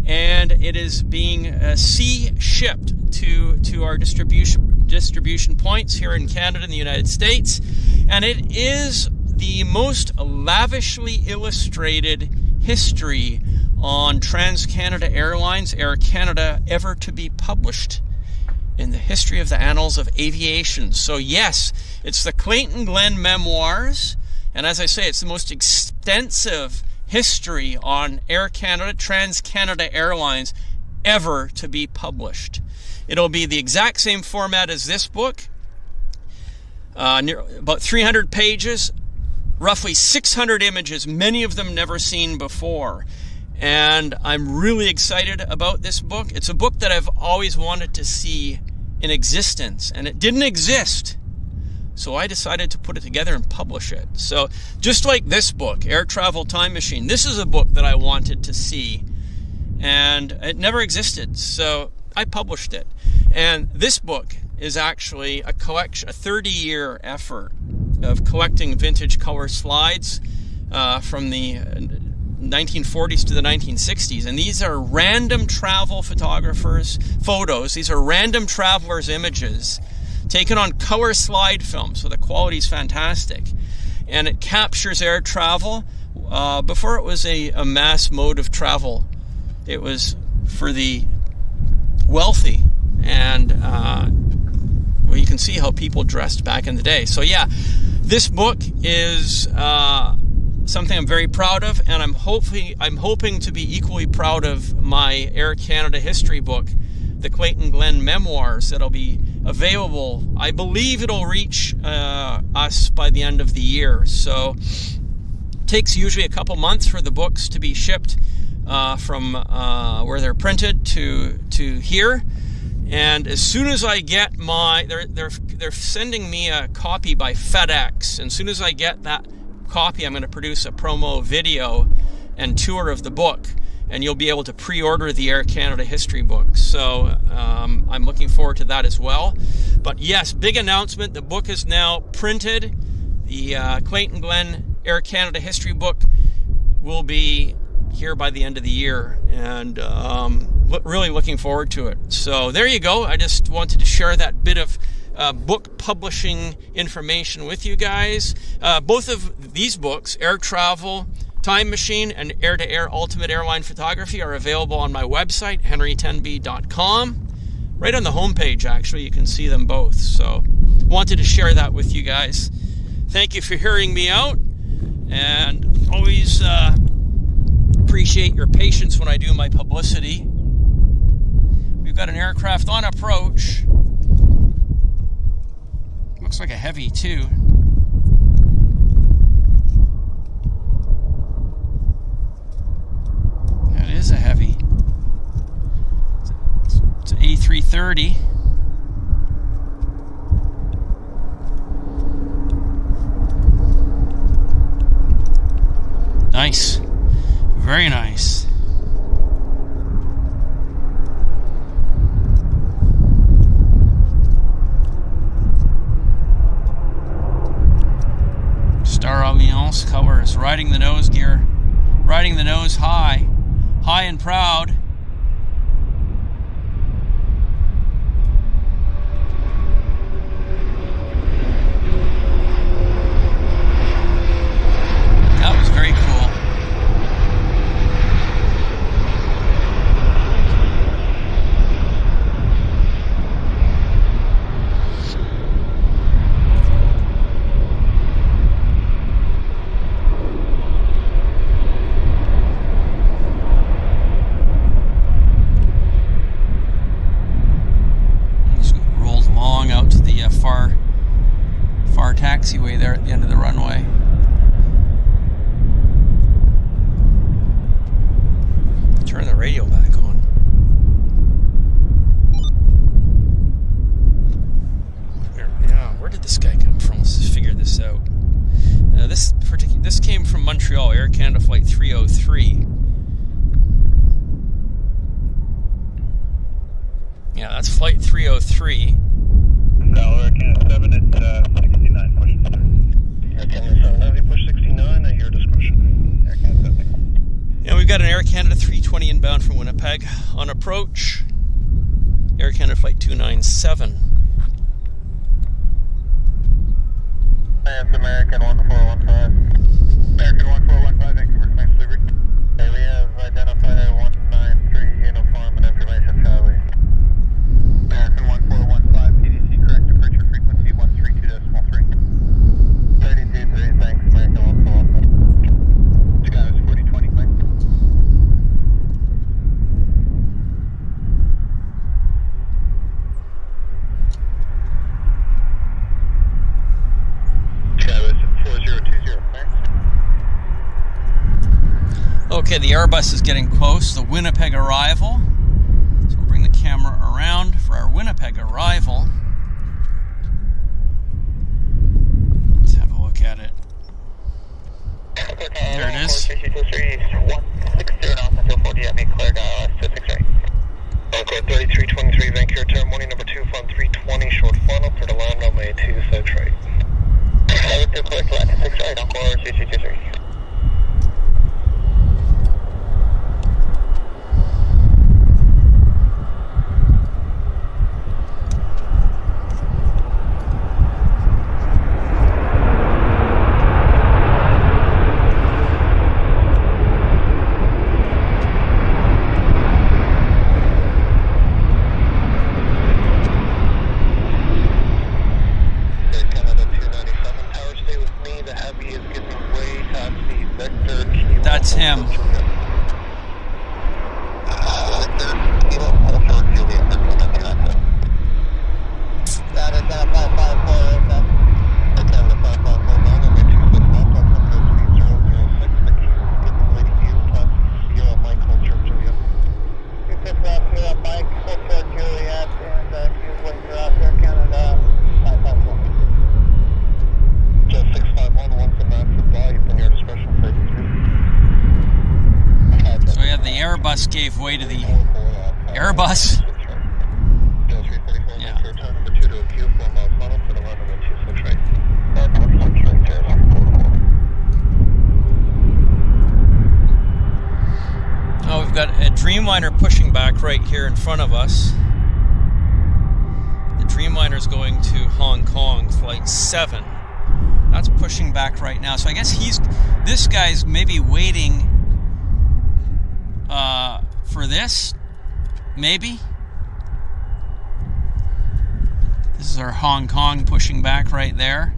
Speaker 3: and it is being sea shipped to our distribution points here in Canada and the United States. And it is the most lavishly illustrated history on Trans-Canada Airlines, Air Canada, ever to be published in the history of the annals of aviation. So yes, it's the Clayton Glenn Memoirs, and as I say, it's the most extensive history on Air Canada, Trans-Canada Airlines ever to be published. It'll be the exact same format as this book, about 300 pages, roughly 600 images, many of them never seen before. And I'm really excited about this book. It's a book that I've always wanted to see in existence, and it didn't exist. So I decided to put it together and publish it. So just like this book, Air Travel Time Machine, this is a book that I wanted to see, and it never existed. So I published it. And this book is actually a collection, a 30-year effort of collecting vintage color slides from the 1940s to the 1960s, and these are random travel photographers' photos. These are random travelers' images taken on color slide film, so the quality is fantastic, and it captures air travel before it was a mass mode of travel. It was for the wealthy, and well, you can see how people dressed back in the day. So yeah, this book is something I'm very proud of, and I'm hoping to be equally proud of my Air Canada history book, the Clayton Glenn Memoirs, that'll be available. I believe it'll reach us by the end of the year. So it takes usually a couple months for the books to be shipped from where they're printed to here. And as soon as I get they're sending me a copy by FedEx, and as soon as I get that copy, I'm going to produce a promo video and tour of the book, and you'll be able to pre-order the Air Canada history book. So I'm looking forward to that as well. But yes, big announcement, the book is now printed. The Clayton Glenn Air Canada history book will be here by the end of the year, and really looking forward to it. So there you go. I just wanted to share that bit of book publishing information with you guys. Both of these books, Air Travel Time Machine and Air-to-Air Ultimate Airline Photography are available on my website, henrytenby.com. Right on the homepage, actually, you can see them both. So, wanted to share that with you guys. Thank you for hearing me out, and always appreciate your patience when I do my publicity. We've got an aircraft on approach. Looks like a Heavy too. That is a Heavy. It's an A330. Nice. Very nice. Star Alliance colors, riding the nose gear, riding the nose high, high and proud. That was very cool. Taxiway there at the end of the runway. Turn the radio back on. Where did this guy come from? Let's just figure this out. This came from Montreal, Air Canada Flight 303. Yeah, that's Flight 303.
Speaker 2: Air Canada 7 at 69, push 7. Air Canada 790, push 69 at your discretion. Air Canada 7.
Speaker 3: And we've got an Air Canada 320 inbound from Winnipeg on approach. Air Canada Flight 297.
Speaker 2: It's American 1415. American 1415, Vancouver, thanks, delivery. Okay, we have identified 193 uniform and information, shall we? American 1415, PDC correct, departure frequency 132.3. 32.3, thanks, American 1415. Chicago's 4020, thanks. Chicago's 4020, thanks.
Speaker 3: Okay, the Airbus is getting close. The Winnipeg arrival. So we'll bring the camera around for our Winnipeg arrival. Let's have a look at it. There it is.
Speaker 2: 160 knots until 40 at me, clear guy, 263. Encore 3323, Vancouver turn, morning number 2, fun 320, short funnel, clear to land, runway 26 right. Level 2, clear to land, 6 right, encore 3323.
Speaker 3: That's him. Airbus gave way to the Airbus. Yeah. Oh, we've got a Dreamliner pushing back right here in front of us. The Dreamliner is going to Hong Kong, flight 7. That's pushing back right now. So I guess this guy's maybe waiting for this, maybe. This is our Hong Kong pushing back right there.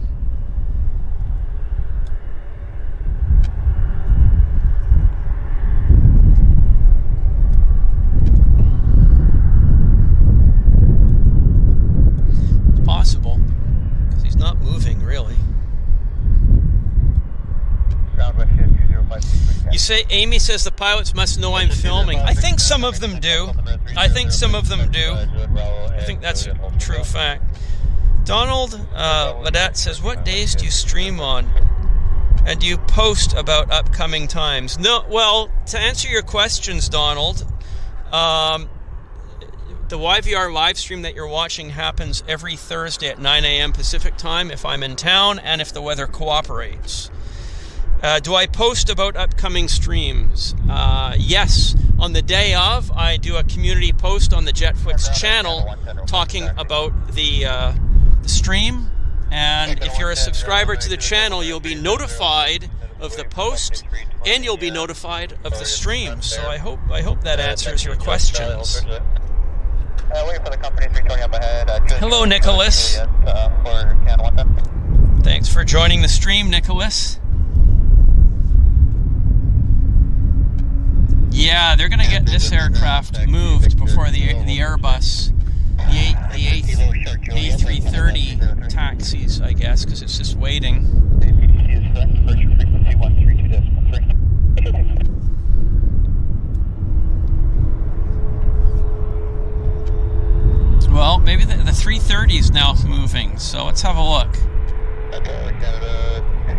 Speaker 3: It's possible, because he's not moving really. You say, Amy says the pilots must know I'm filming. I think some of them do. I think some of them do. I think that's a true fact. Donald Ladat says, what days do you stream on? And do you post about upcoming times? No, well, to answer your questions, Donald, the YVR live stream that you're watching happens every Thursday at 9 a.m. Pacific time if I'm in town and if the weather cooperates. Do I post about upcoming streams? Yes. On the day of, I do a community post on the JetFlix channel talking about the stream. And if you're a subscriber to the channel, you'll be notified of the post and you'll be notified of the stream. So I hope that answers your questions. Hello, Nicholas. Thanks for joining the stream, Nicholas. Yeah, they're going to get this aircraft moved before the Airbus, the A330 taxis, I guess, because it's just waiting. Well, maybe the 330 is now moving, so let's have a look.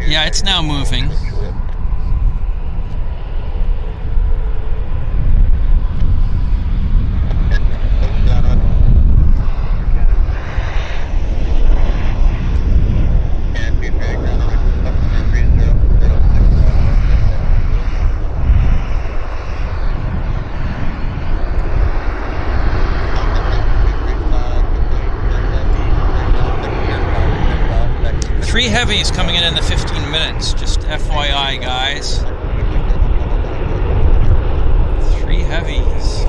Speaker 3: Yeah, it's now moving. Three Heavies coming in the 15 minutes, just FYI, guys. 3 Heavies.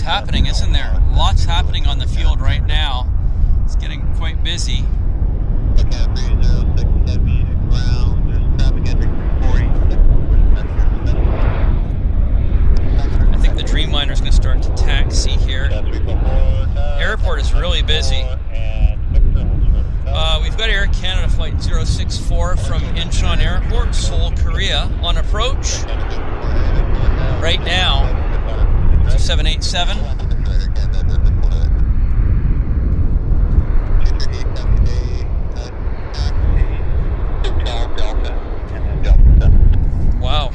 Speaker 3: Happening, isn't there? Lots happening on the field right now. It's getting quite busy. I think the Dreamliner's going to start to taxi here. Airport is really busy. We've got Air Canada Flight 064 from Incheon Airport, Seoul, Korea, on approach. Right now. 787. Wow.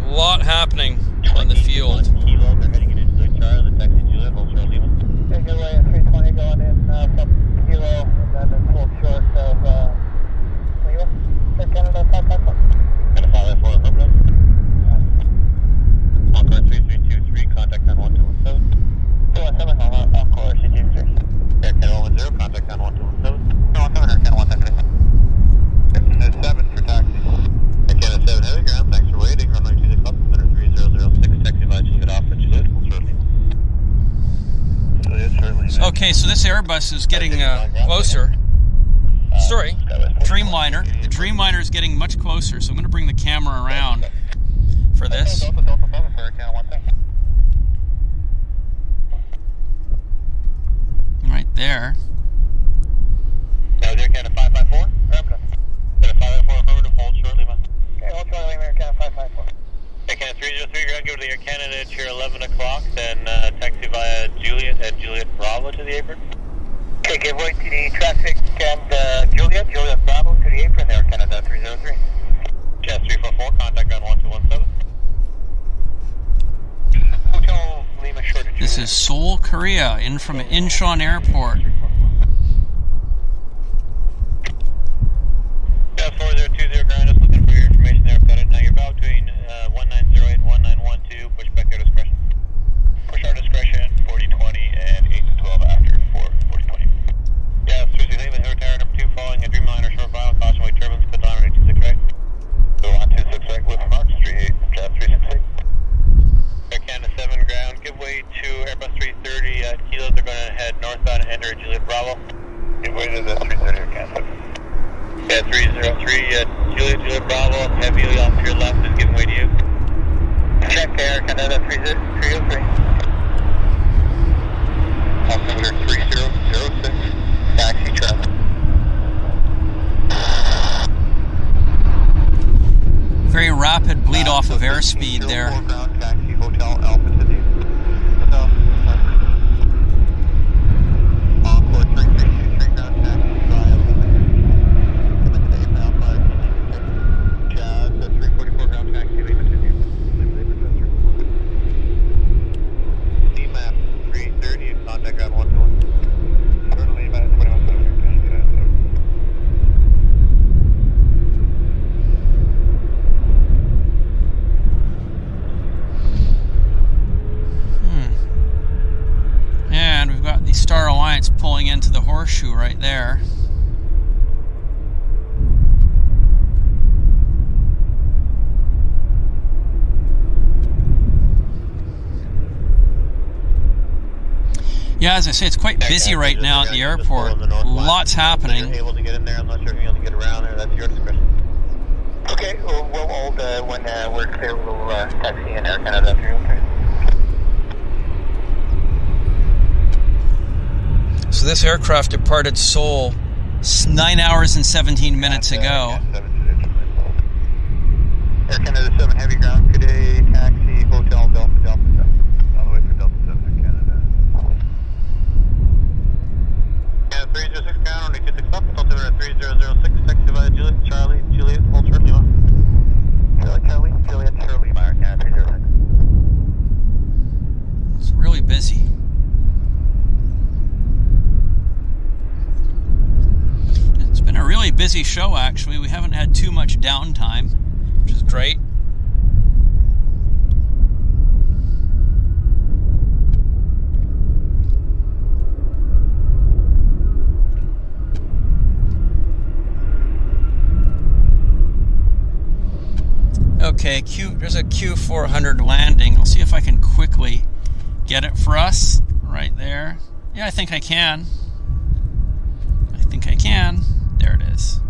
Speaker 3: A lot happening on the field. Okay, so this Airbus is getting closer. Sorry, Dreamliner. The Dreamliner is getting much closer, so I'm going to bring the camera around for this. Right there.
Speaker 2: Air Canada 554. Canada 554 affirmative, hold shortly, man. Okay, hold shortly, Air Canada 554. Air Canada 303, ground, go to the Air Canada at your 11 o'clock, then taxi via Juliet and Juliet Bravo to the apron. Okay, give way to the traffic and Juliet Bravo to the apron there, Canada 303. Jazz 344, contact ground 1217. Hotel Lima Short of Juliet.
Speaker 3: This is Seoul, Korea, in from Incheon Airport.
Speaker 2: Jazz 4020, ground, just looking for your information there. I've got it. Now you're about between 1908 and 1912, push back our discretion. Push our discretion, 4020 and 8 to 12 after 4020. Yeah, 368, Air Tower number 2, following a Dreamliner short file, caution weight turbulence, put on 26 right. So on 26 right with Mark, 38, Jazz 368. Air Canada 7 ground, give way to Airbus 330 at Kilo, they're going to head northbound and enter Juliet Bravo. Give way to the 330 Air Canada 7. Yeah, 303, Juliet Bravo, heavy off to your left is giving way to you. Check Air Canada 303. Altimeter 3006, taxi traffic.
Speaker 3: Very rapid bleed off of airspeed there.
Speaker 2: Ground, taxi, Hotel Alpha to the Encore 3323 ground, taxi via Jazz 344 ground, taxi Lima to the CMAP 330, contact ground 121. Currently about 21
Speaker 3: And we've got the Star Alliance pulling into the horseshoe right there. Yeah, as I say, it's quite busy right now at the airport. Lots happening.
Speaker 2: You're able to get in there. I'm not sure if you're able to get around there. That's your discretion. Okay, we'll hold when we're clear. We'll taxi in Air Canada 303.
Speaker 3: So this aircraft departed Seoul 9 hours and 17 minutes ago.
Speaker 2: Air Canada 7 heavy ground today, taxi, Hotel Delta 7. All the way for Delta 7 in Canada. Canada 306 ground, only 26 up, altimeter 3006, taxi via Juliet, Charlie, Juliet, hold short Lima. Charlie, Juliet, Charlie, Lima, Canada 306.
Speaker 3: It's really busy. It's been a really busy show, actually. We haven't had too much downtime, which is great. Okay, there's a Q400 landing. I'll see if I can quickly get it for us right there. Yeah, I think I can. There it is.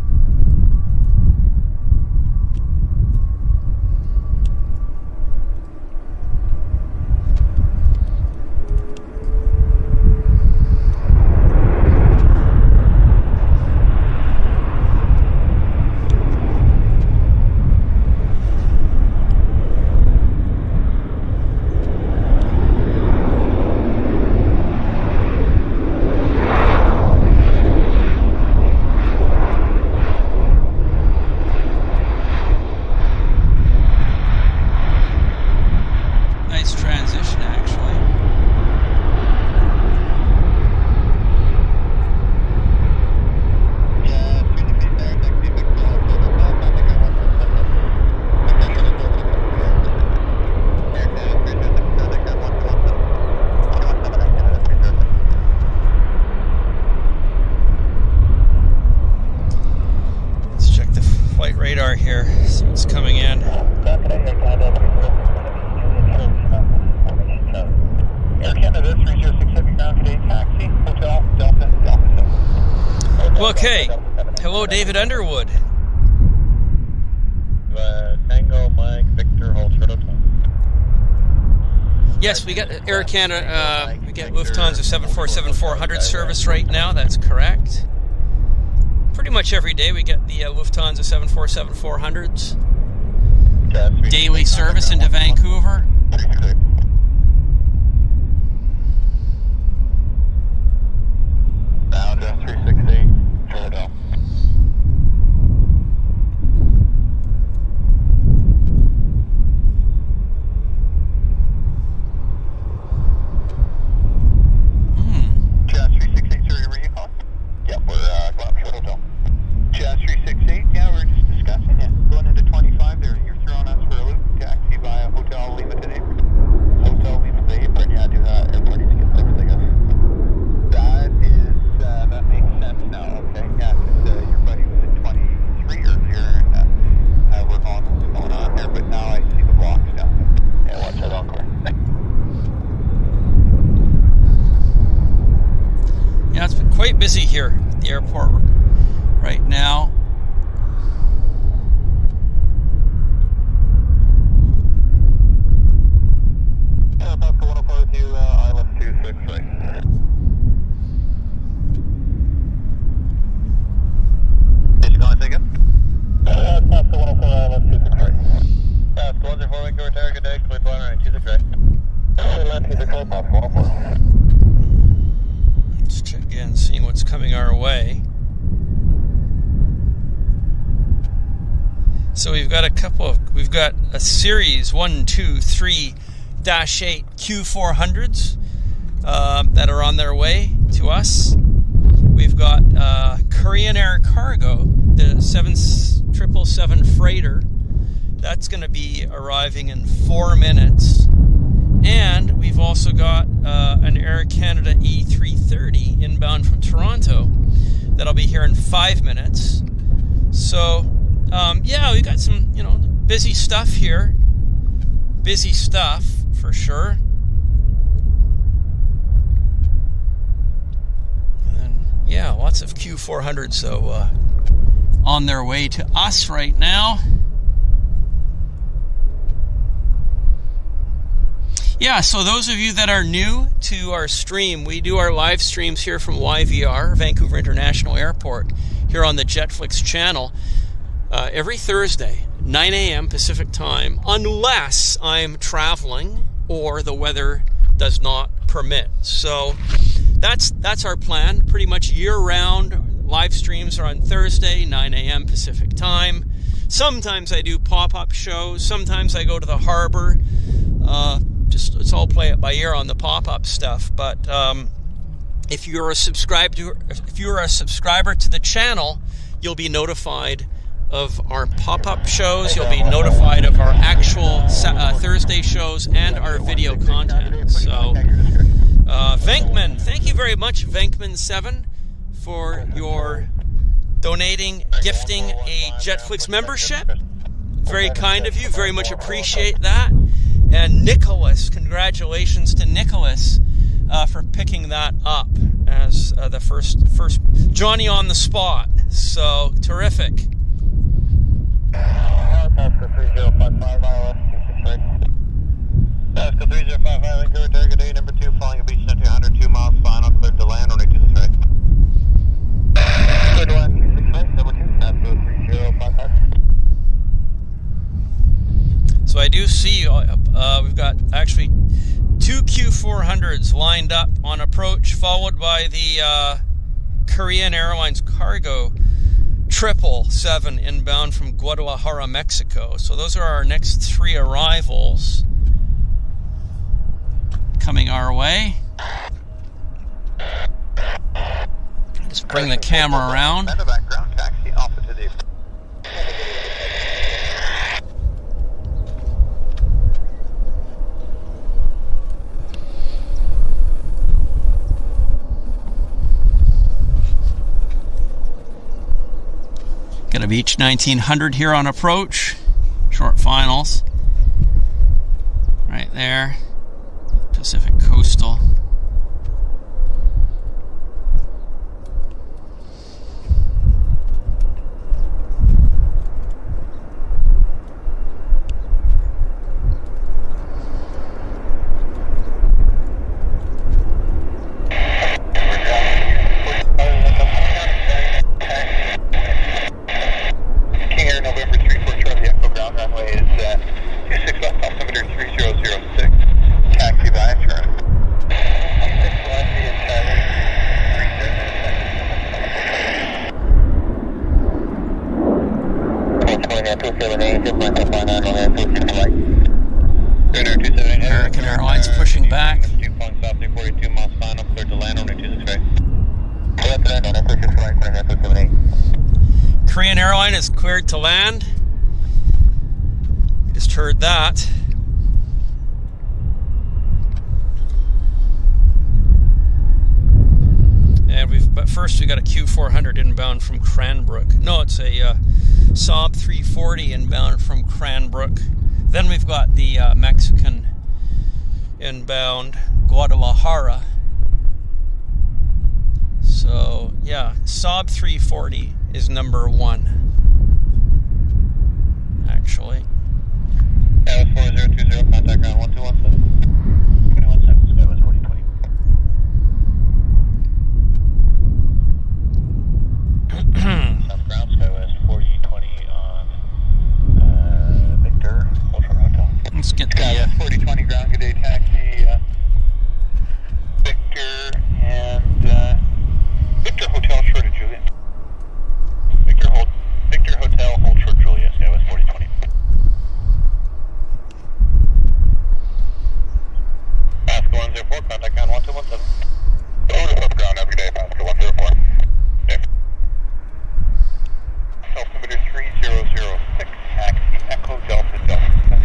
Speaker 3: Radar here, see what's coming in.
Speaker 2: Air Canada 306 heavy ground today, taxi, Hotel Delta.
Speaker 3: Okay, hello David Underwood.
Speaker 2: Tango Mike Victor hold short Hotel.
Speaker 3: Yes, we got Air Canada, we get Lufthansa 747-400 service right now, that's correct. Pretty much every day we get the Lufthansa 747-400s. daily service into Vancouver.
Speaker 2: Now, Jazz 368, Philadelphia. Jazz 368, sir, where are you calling? Yep, we're going up Philadelphia. Jazz 368, yeah, we were just discussing it. Going into 25 there, you're throwing us for a loop. Taxi via Hotel Limited Apron. Hotel Limited Apron, yeah, do that. Airport needs to get fixed, I guess. That makes sense now, okay. Yeah, because your buddy was at 23 earlier, and we're on what's going on there, but now I see the blocks down there. Yeah, watch that encore.
Speaker 3: Yeah, it's been quite busy here at the airport right now.
Speaker 2: Yeah, Pascal 104 with you, ILS 26, right. Did you go on a ticket? Pascal 104, ILS 26, right. Pascal 104, Vancouver, Tower, good day, clear flying right, 26, right. Land 26, right, Pascal 104.
Speaker 3: Let's check again, seeing what's coming our way. So we've got a series 1, 2, 3-8 Q400s that are on their way to us. We've got Korean Air Cargo, the 777 freighter. That's going to be arriving in 4 minutes. And we've also got an Air Canada E330 inbound from Toronto that'll be here in 5 minutes. So, yeah, we got some, busy stuff here. Busy stuff, for sure. And then, yeah, lots of Q400s, so on their way to us right now. Yeah, so those of you that are new to our stream, we do our live streams here from YVR, Vancouver International Airport, here on the JetFlix channel, every Thursday, 9 a.m. Pacific time, unless I'm traveling or the weather does not permit. So that's our plan, pretty much year-round. Live streams are on Thursday, 9 a.m. Pacific time. Sometimes I do pop-up shows. Sometimes I go to the harbor. Let's all play it by ear on the pop-up stuff. But if you're a subscriber to the channel, you'll be notified of our pop-up shows. You'll be notified of our actual Thursday shows and our video content. So, Venkman, thank you very much, Venkman7, for your gifting a JetFlix membership. Very kind of you. Very much appreciate that. And Nicholas, congratulations to Nicholas for picking that up as the first Johnny on the spot. So terrific.
Speaker 2: Pascal 3055 ILS 263. Pascal 3055 Vancouver, target day number 2, flying a beach net 202 miles, final, cleared to land on 263. Cleared to land 263, number 2, Pascal 3055.
Speaker 3: So I do see we've got actually 2 Q400s lined up on approach, followed by the Korean Airlines cargo 777 inbound from Guadalajara, Mexico. So those are our next 3 arrivals coming our way. Just bring the camera around.
Speaker 2: Background taxi alpha to the
Speaker 3: Got a Beach 1900 here on approach. Short finals. Right there. Pacific Coastal.
Speaker 2: King Air November 34 Charlie Echo ground runway is
Speaker 3: Korean Airline is cleared to land. You just heard that. But first we got a Q400 inbound from Cranbrook. No, it's a Saab 340 inbound from Cranbrook. Then we've got the Mexican inbound, Guadalajara. So yeah, Saab 340 is number 1, actually.
Speaker 2: That was 4020, contact ground 1217. 217, Sky was 4020. South ground, Skywest 4020 on Victor, Ultra Hotel.
Speaker 3: Let's get the
Speaker 2: Skywest 4020 ground, good day, taxi, Victor and Victor Hotel, short of Juliet. Victor Hotel, hold short Juliet, Skywest 4020. Pascal 104, contact ground 1217. Over the ground, have a good day, Pascal 104. Altimeter 3006, taxi Echo Delta Delta 7.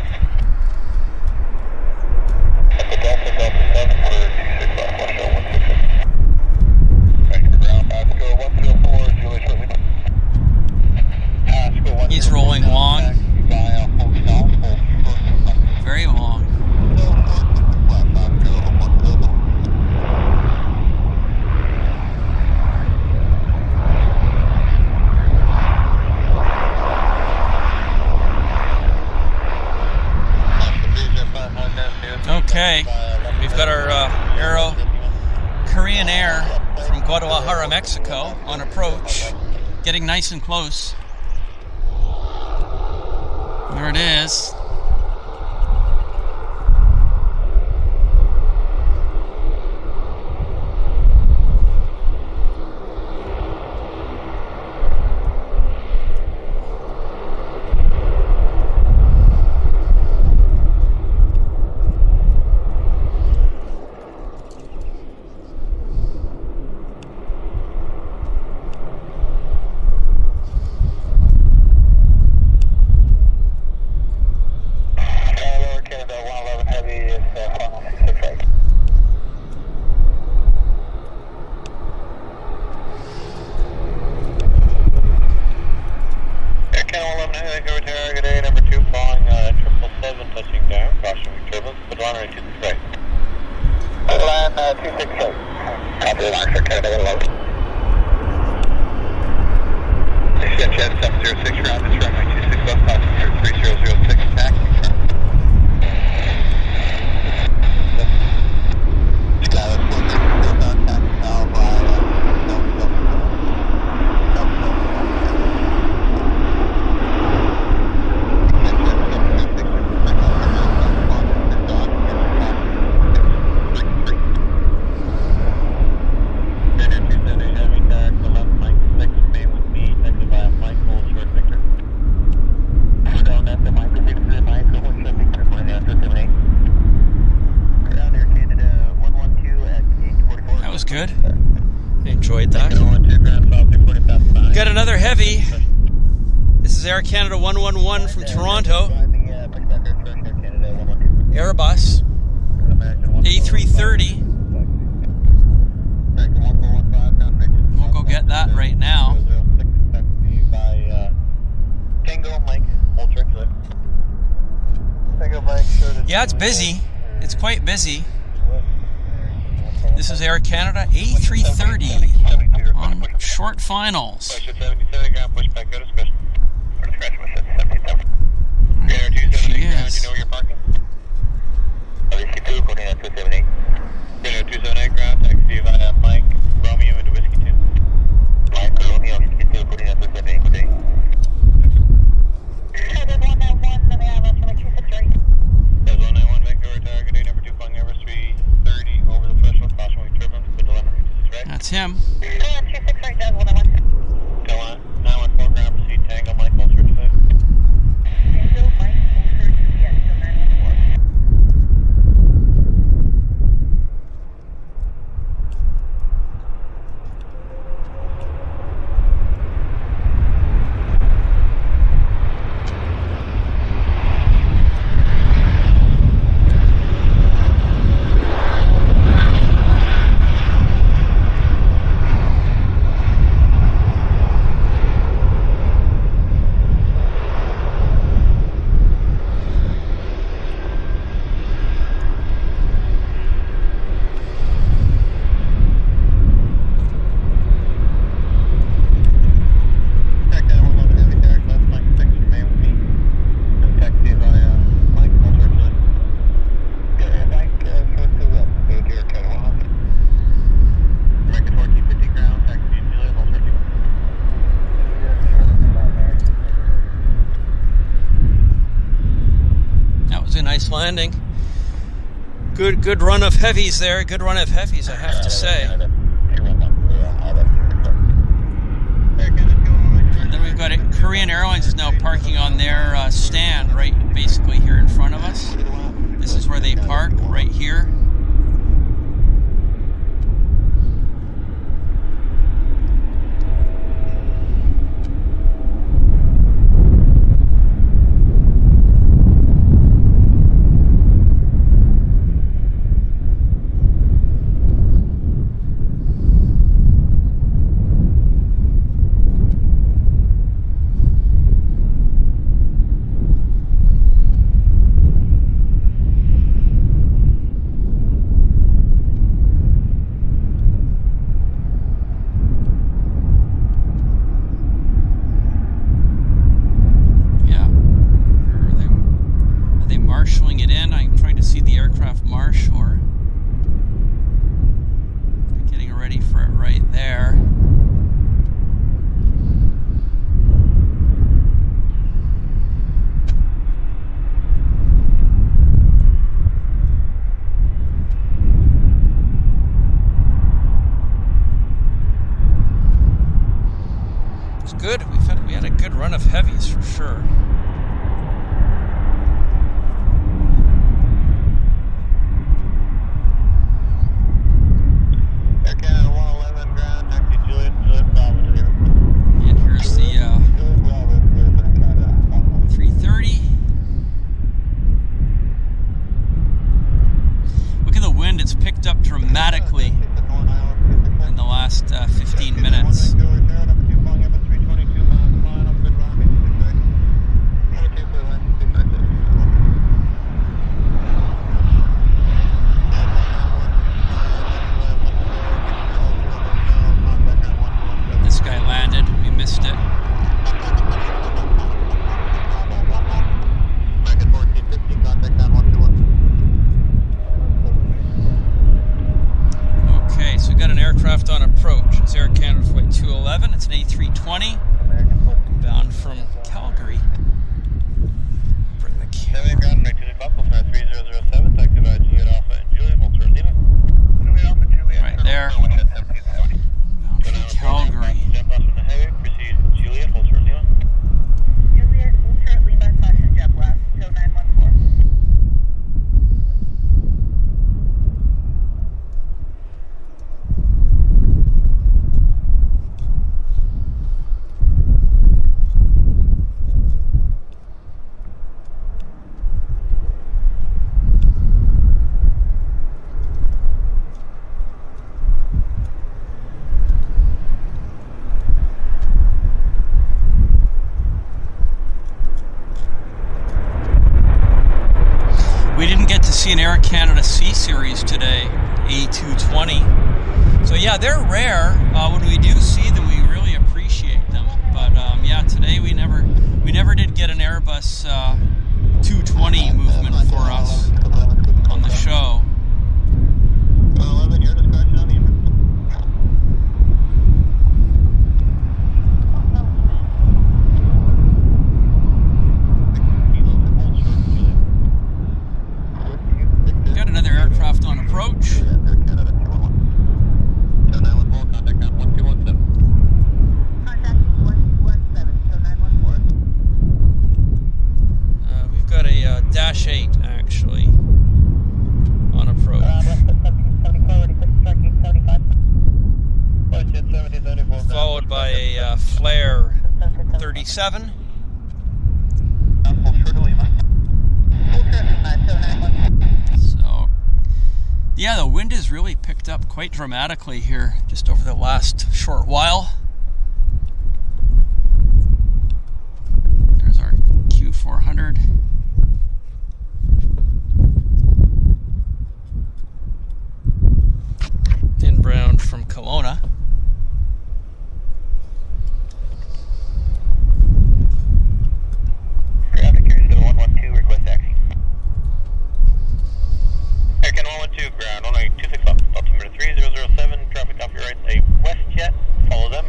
Speaker 2: Echo Delta Delta 7 for 26 left, watch out 166. Thank you for ground, Pasco 104, Julie shortly. Pasco 104.
Speaker 3: He's rolling long.
Speaker 2: Taxi via hotel, hold short.
Speaker 3: Very long. Okay, we've got our Aero Korean Air from Guadalajara, Mexico on approach, getting nice and close. There it is. Good. Enjoyed that. Got another heavy. This is Air Canada 111 from Toronto. Airbus A330. We'll go get that right now. Yeah, it's busy. It's quite busy. This is Air Canada A330 on short finals. She is.
Speaker 2: Ground taxi via Mike Romeo into Whiskey 2. Mike Romeo, Whiskey 2, putting up 278, good day. There's 191, then they have us from 263. There's 191, Vancouver Tower, good day, number 2, flying Airbus 330 over the threshold, caution weight turbulence, good 1126, right?
Speaker 3: That's him.
Speaker 2: 263, right, does 191. Go on, 914, ground, proceed, Tango, Mike, hold search food. Tango, Mike, hold search, yes, so 914.
Speaker 3: landing. Good run of heavies there. Good run of heavies, I have to say. And then we've got it. Korean Airlines is now parking on their stand right basically here in front of us. This is where they park, right here. Good. We had a good run of heavies for sure.
Speaker 2: Air Canada 111 ground, taxi Juliet, Bravo to the airport.
Speaker 3: And here's the 330. Look at the wind; it's picked up dramatically in the last 15 minutes. On approach. It's Air Canada Flight 211. It's an A320 bound from Calgary. Bring the camera. Right there. Bound from Calgary. An Air Canada C Series today, A220. So yeah, they're rare. When we do see them, we really appreciate them. But yeah, today we never did get an Airbus 220 movement for us on the show. Approach. We've got a Dash 8 actually on approach. Followed by a Flare 37. Yeah, the wind has really picked up quite dramatically here just over the last short while. There's our Q400. Inbound from Kelowna.
Speaker 2: Traffic carries 112, request taxi. Air Canada 112, ground, runway 26 up, altimeter 3007, traffic off your right, a WestJet, follow them,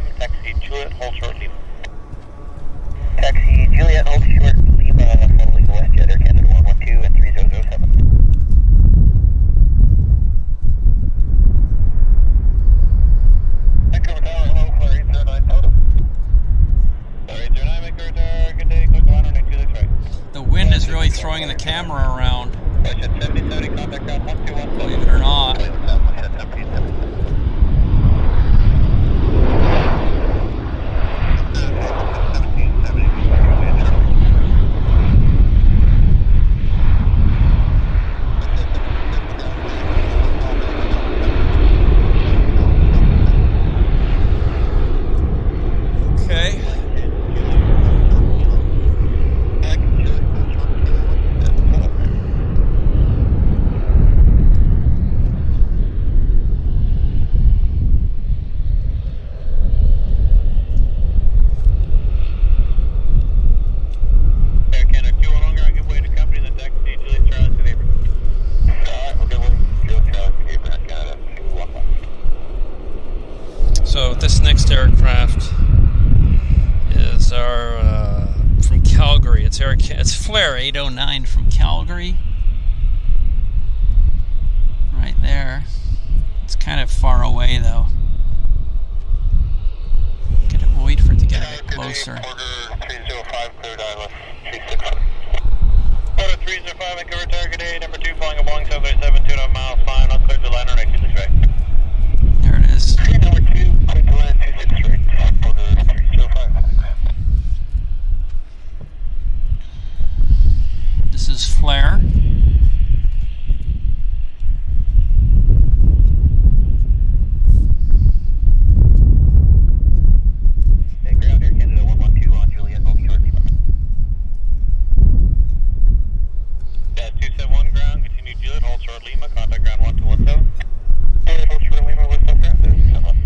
Speaker 3: camera around.
Speaker 2: Question 7070, contact ground 121.
Speaker 3: Believe it or not. Okay. So this next aircraft is our from Calgary. It's Flare 809 from Calgary. Right there. It's kind of far away though. We'll wait for it to get a bit closer.
Speaker 2: Order 305, cleared ILS 36. Order 305, Vancouver target A, number 2, flying a Boeing 737, 2.5 miles, flying on cleared to land on 26 right.
Speaker 3: There it is.
Speaker 2: Number 2, cleared to land 26 right. Order 305.
Speaker 3: This is Flare.
Speaker 2: Ground Air Canada 112 on Juliet, hold short Lima. Dash 271 ground, continue Juliet, hold short Lima, contact ground 1217. Juliet, hold short Lima, what's up ground? This is someone.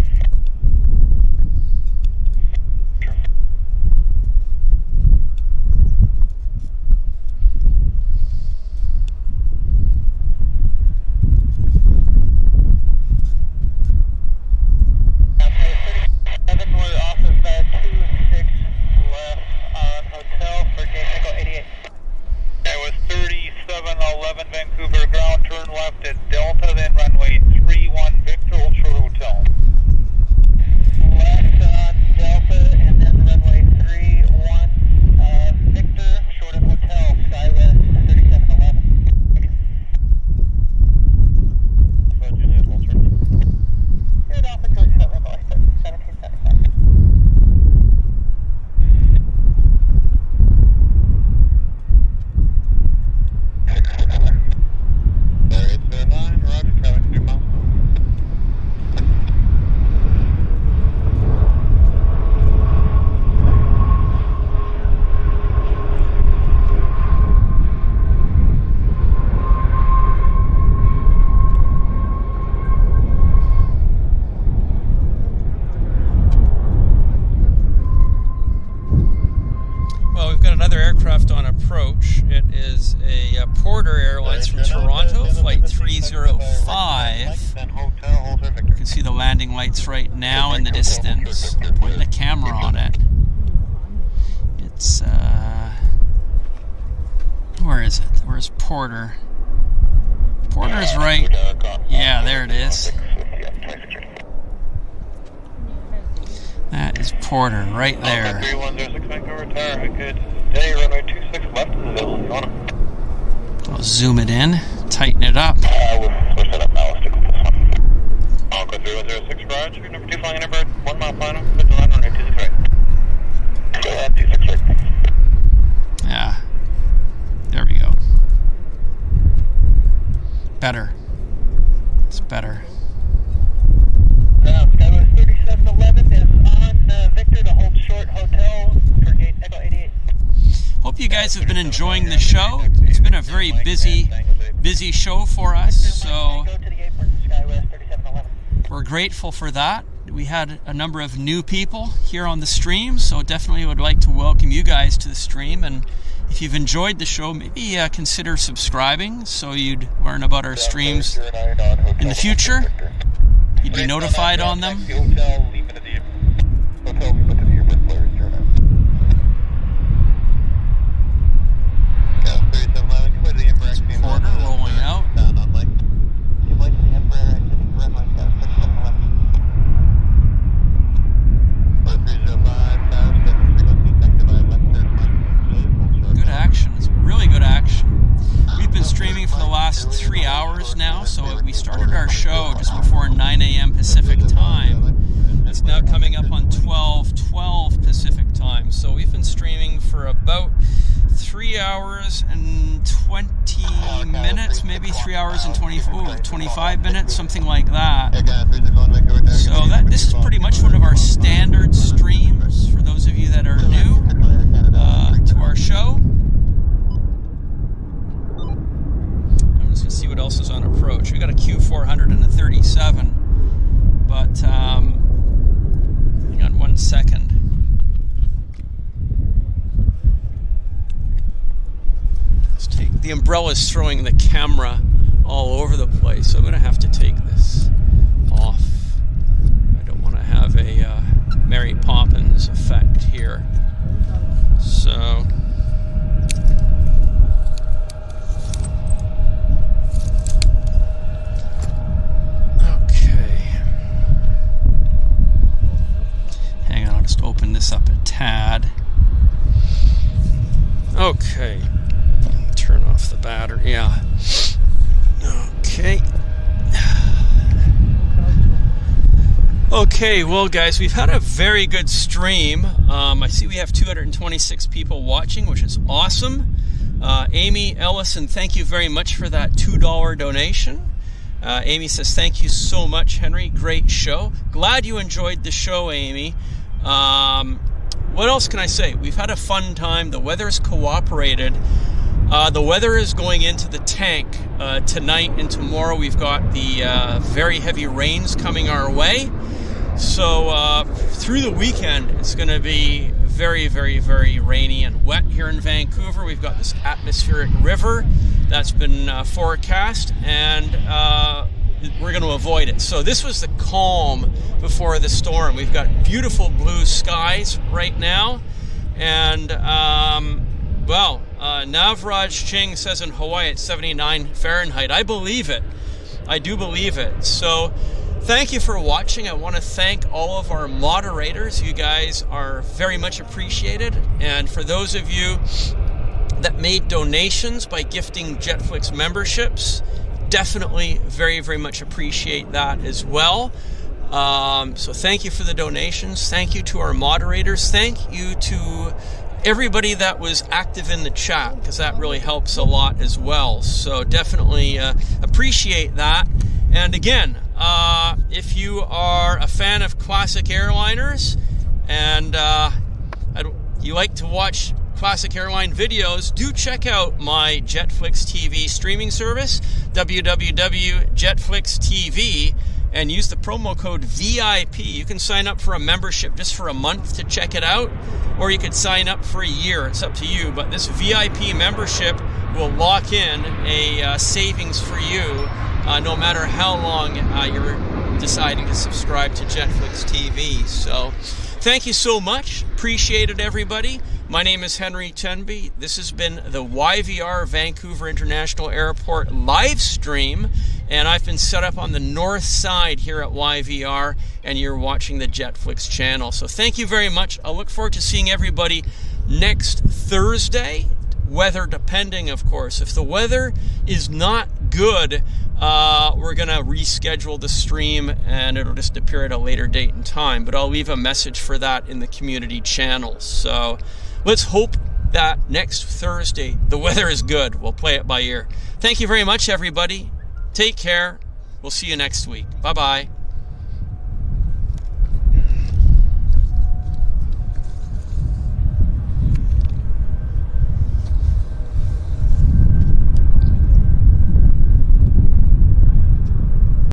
Speaker 2: We're off of 26 left on hotel for gate Echo 88. That was 3711 Vancouver ground, turn left at Delta, then runway 31 Victor, hold short hotel. Left on Delta and then runway 31 Victor, short of hotel, SkyWest 3711. So Juliet, hold short. Good off at 1775. Roger, traffic 3 miles.
Speaker 3: Well, we've got another aircraft on approach. It is a Porter Airlines from Toronto, flight 305. You can see the landing lights right now in the distance. Point the camera on it. It's, where is it? Where's Porter? Porter's right. Yeah, there it is. That is Porter right there.
Speaker 2: 3106 Vancouver Tower, good day, runway 26 left is available.
Speaker 3: I'll zoom it in, tighten it up.
Speaker 2: We'll switch that up now, let's stick with this one. Alco 3106, Roger, number 2 flying number 1 mile final, good to land runway 26 right. Go ahead, 26 right.
Speaker 3: Yeah, there we go. Better. It's better.
Speaker 2: Now, SkyWest 3711 is on Victor to hold short hotel for gate Echo 88.
Speaker 3: Hope you guys have been enjoying the show. It's been a very busy show for us, so we're grateful for that. We had a number of new people here on the stream, so definitely would like to welcome you guys to the stream. And if you've enjoyed the show, maybe consider subscribing so you'd learn about our streams in the future. You'd be notified on them. Porter rolling out. Good action. It's really good action. hours and 25 minutes, something like that. So this is pretty much one of our standard streams for those of you that are new to our show. I'm just going to see what else is on approach. We got a Q400 and a 37, but hang on 1 second. The umbrella is throwing the camera all over the place, so I'm going to have to take this off. I don't want to have a Mary Poppins effect here. So, okay. Hang on, I'll just open this up a tad. Okay. Turn off the battery. Yeah. Okay. Okay, well guys, we've had a very good stream. I see we have 226 people watching, which is awesome. Amy Ellison, thank you very much for that $2 donation. Amy says, thank you so much, Henry. Great show. Glad you enjoyed the show, Amy. What else can I say? We've had a fun time. The weather's cooperated. The weather is going into the tank tonight and tomorrow. We've got the very heavy rains coming our way. So through the weekend, it's going to be very, very, very rainy and wet here in Vancouver. We've got this atmospheric river that's been forecast, and we're going to avoid it. So this was the calm before the storm. We've got beautiful blue skies right now, and well, Navraj Ching says in Hawaii it's 79 Fahrenheit. I believe it. I do believe it. So thank you for watching. I want to thank all of our moderators. You guys are very much appreciated. And for those of you that made donations by gifting JetFlix memberships, definitely very, very much appreciate that as well. So thank you for the donations. Thank you to our moderators. Thank you to everybody that was active in the chat, because that really helps a lot as well. So definitely appreciate that. And again, if you are a fan of classic airliners and you like to watch classic airline videos, do check out my JetFlix TV streaming service, www.jetflix.tv, and use the promo code VIP. You can sign up for a membership just for a month to check it out, or you could sign up for a year. It's up to you. But this VIP membership will lock in a savings for you no matter how long you're deciding to subscribe to JetFlix TV. So thank you so much. Appreciate it, everybody. My name is Henry Tenby. This has been the YVR Vancouver International Airport live stream, and I've been set up on the north side here at YVR, and you're watching the JetFlix channel. So thank you very much. I look forward to seeing everybody next Thursday, weather depending, of course. If the weather is not good, we're going to reschedule the stream, and it'll just appear at a later date and time. But I'll leave a message for that in the community channel. So let's hope that next Thursday the weather is good. We'll play it by ear. Thank you very much, everybody. Take care. We'll see you next week. Bye-bye.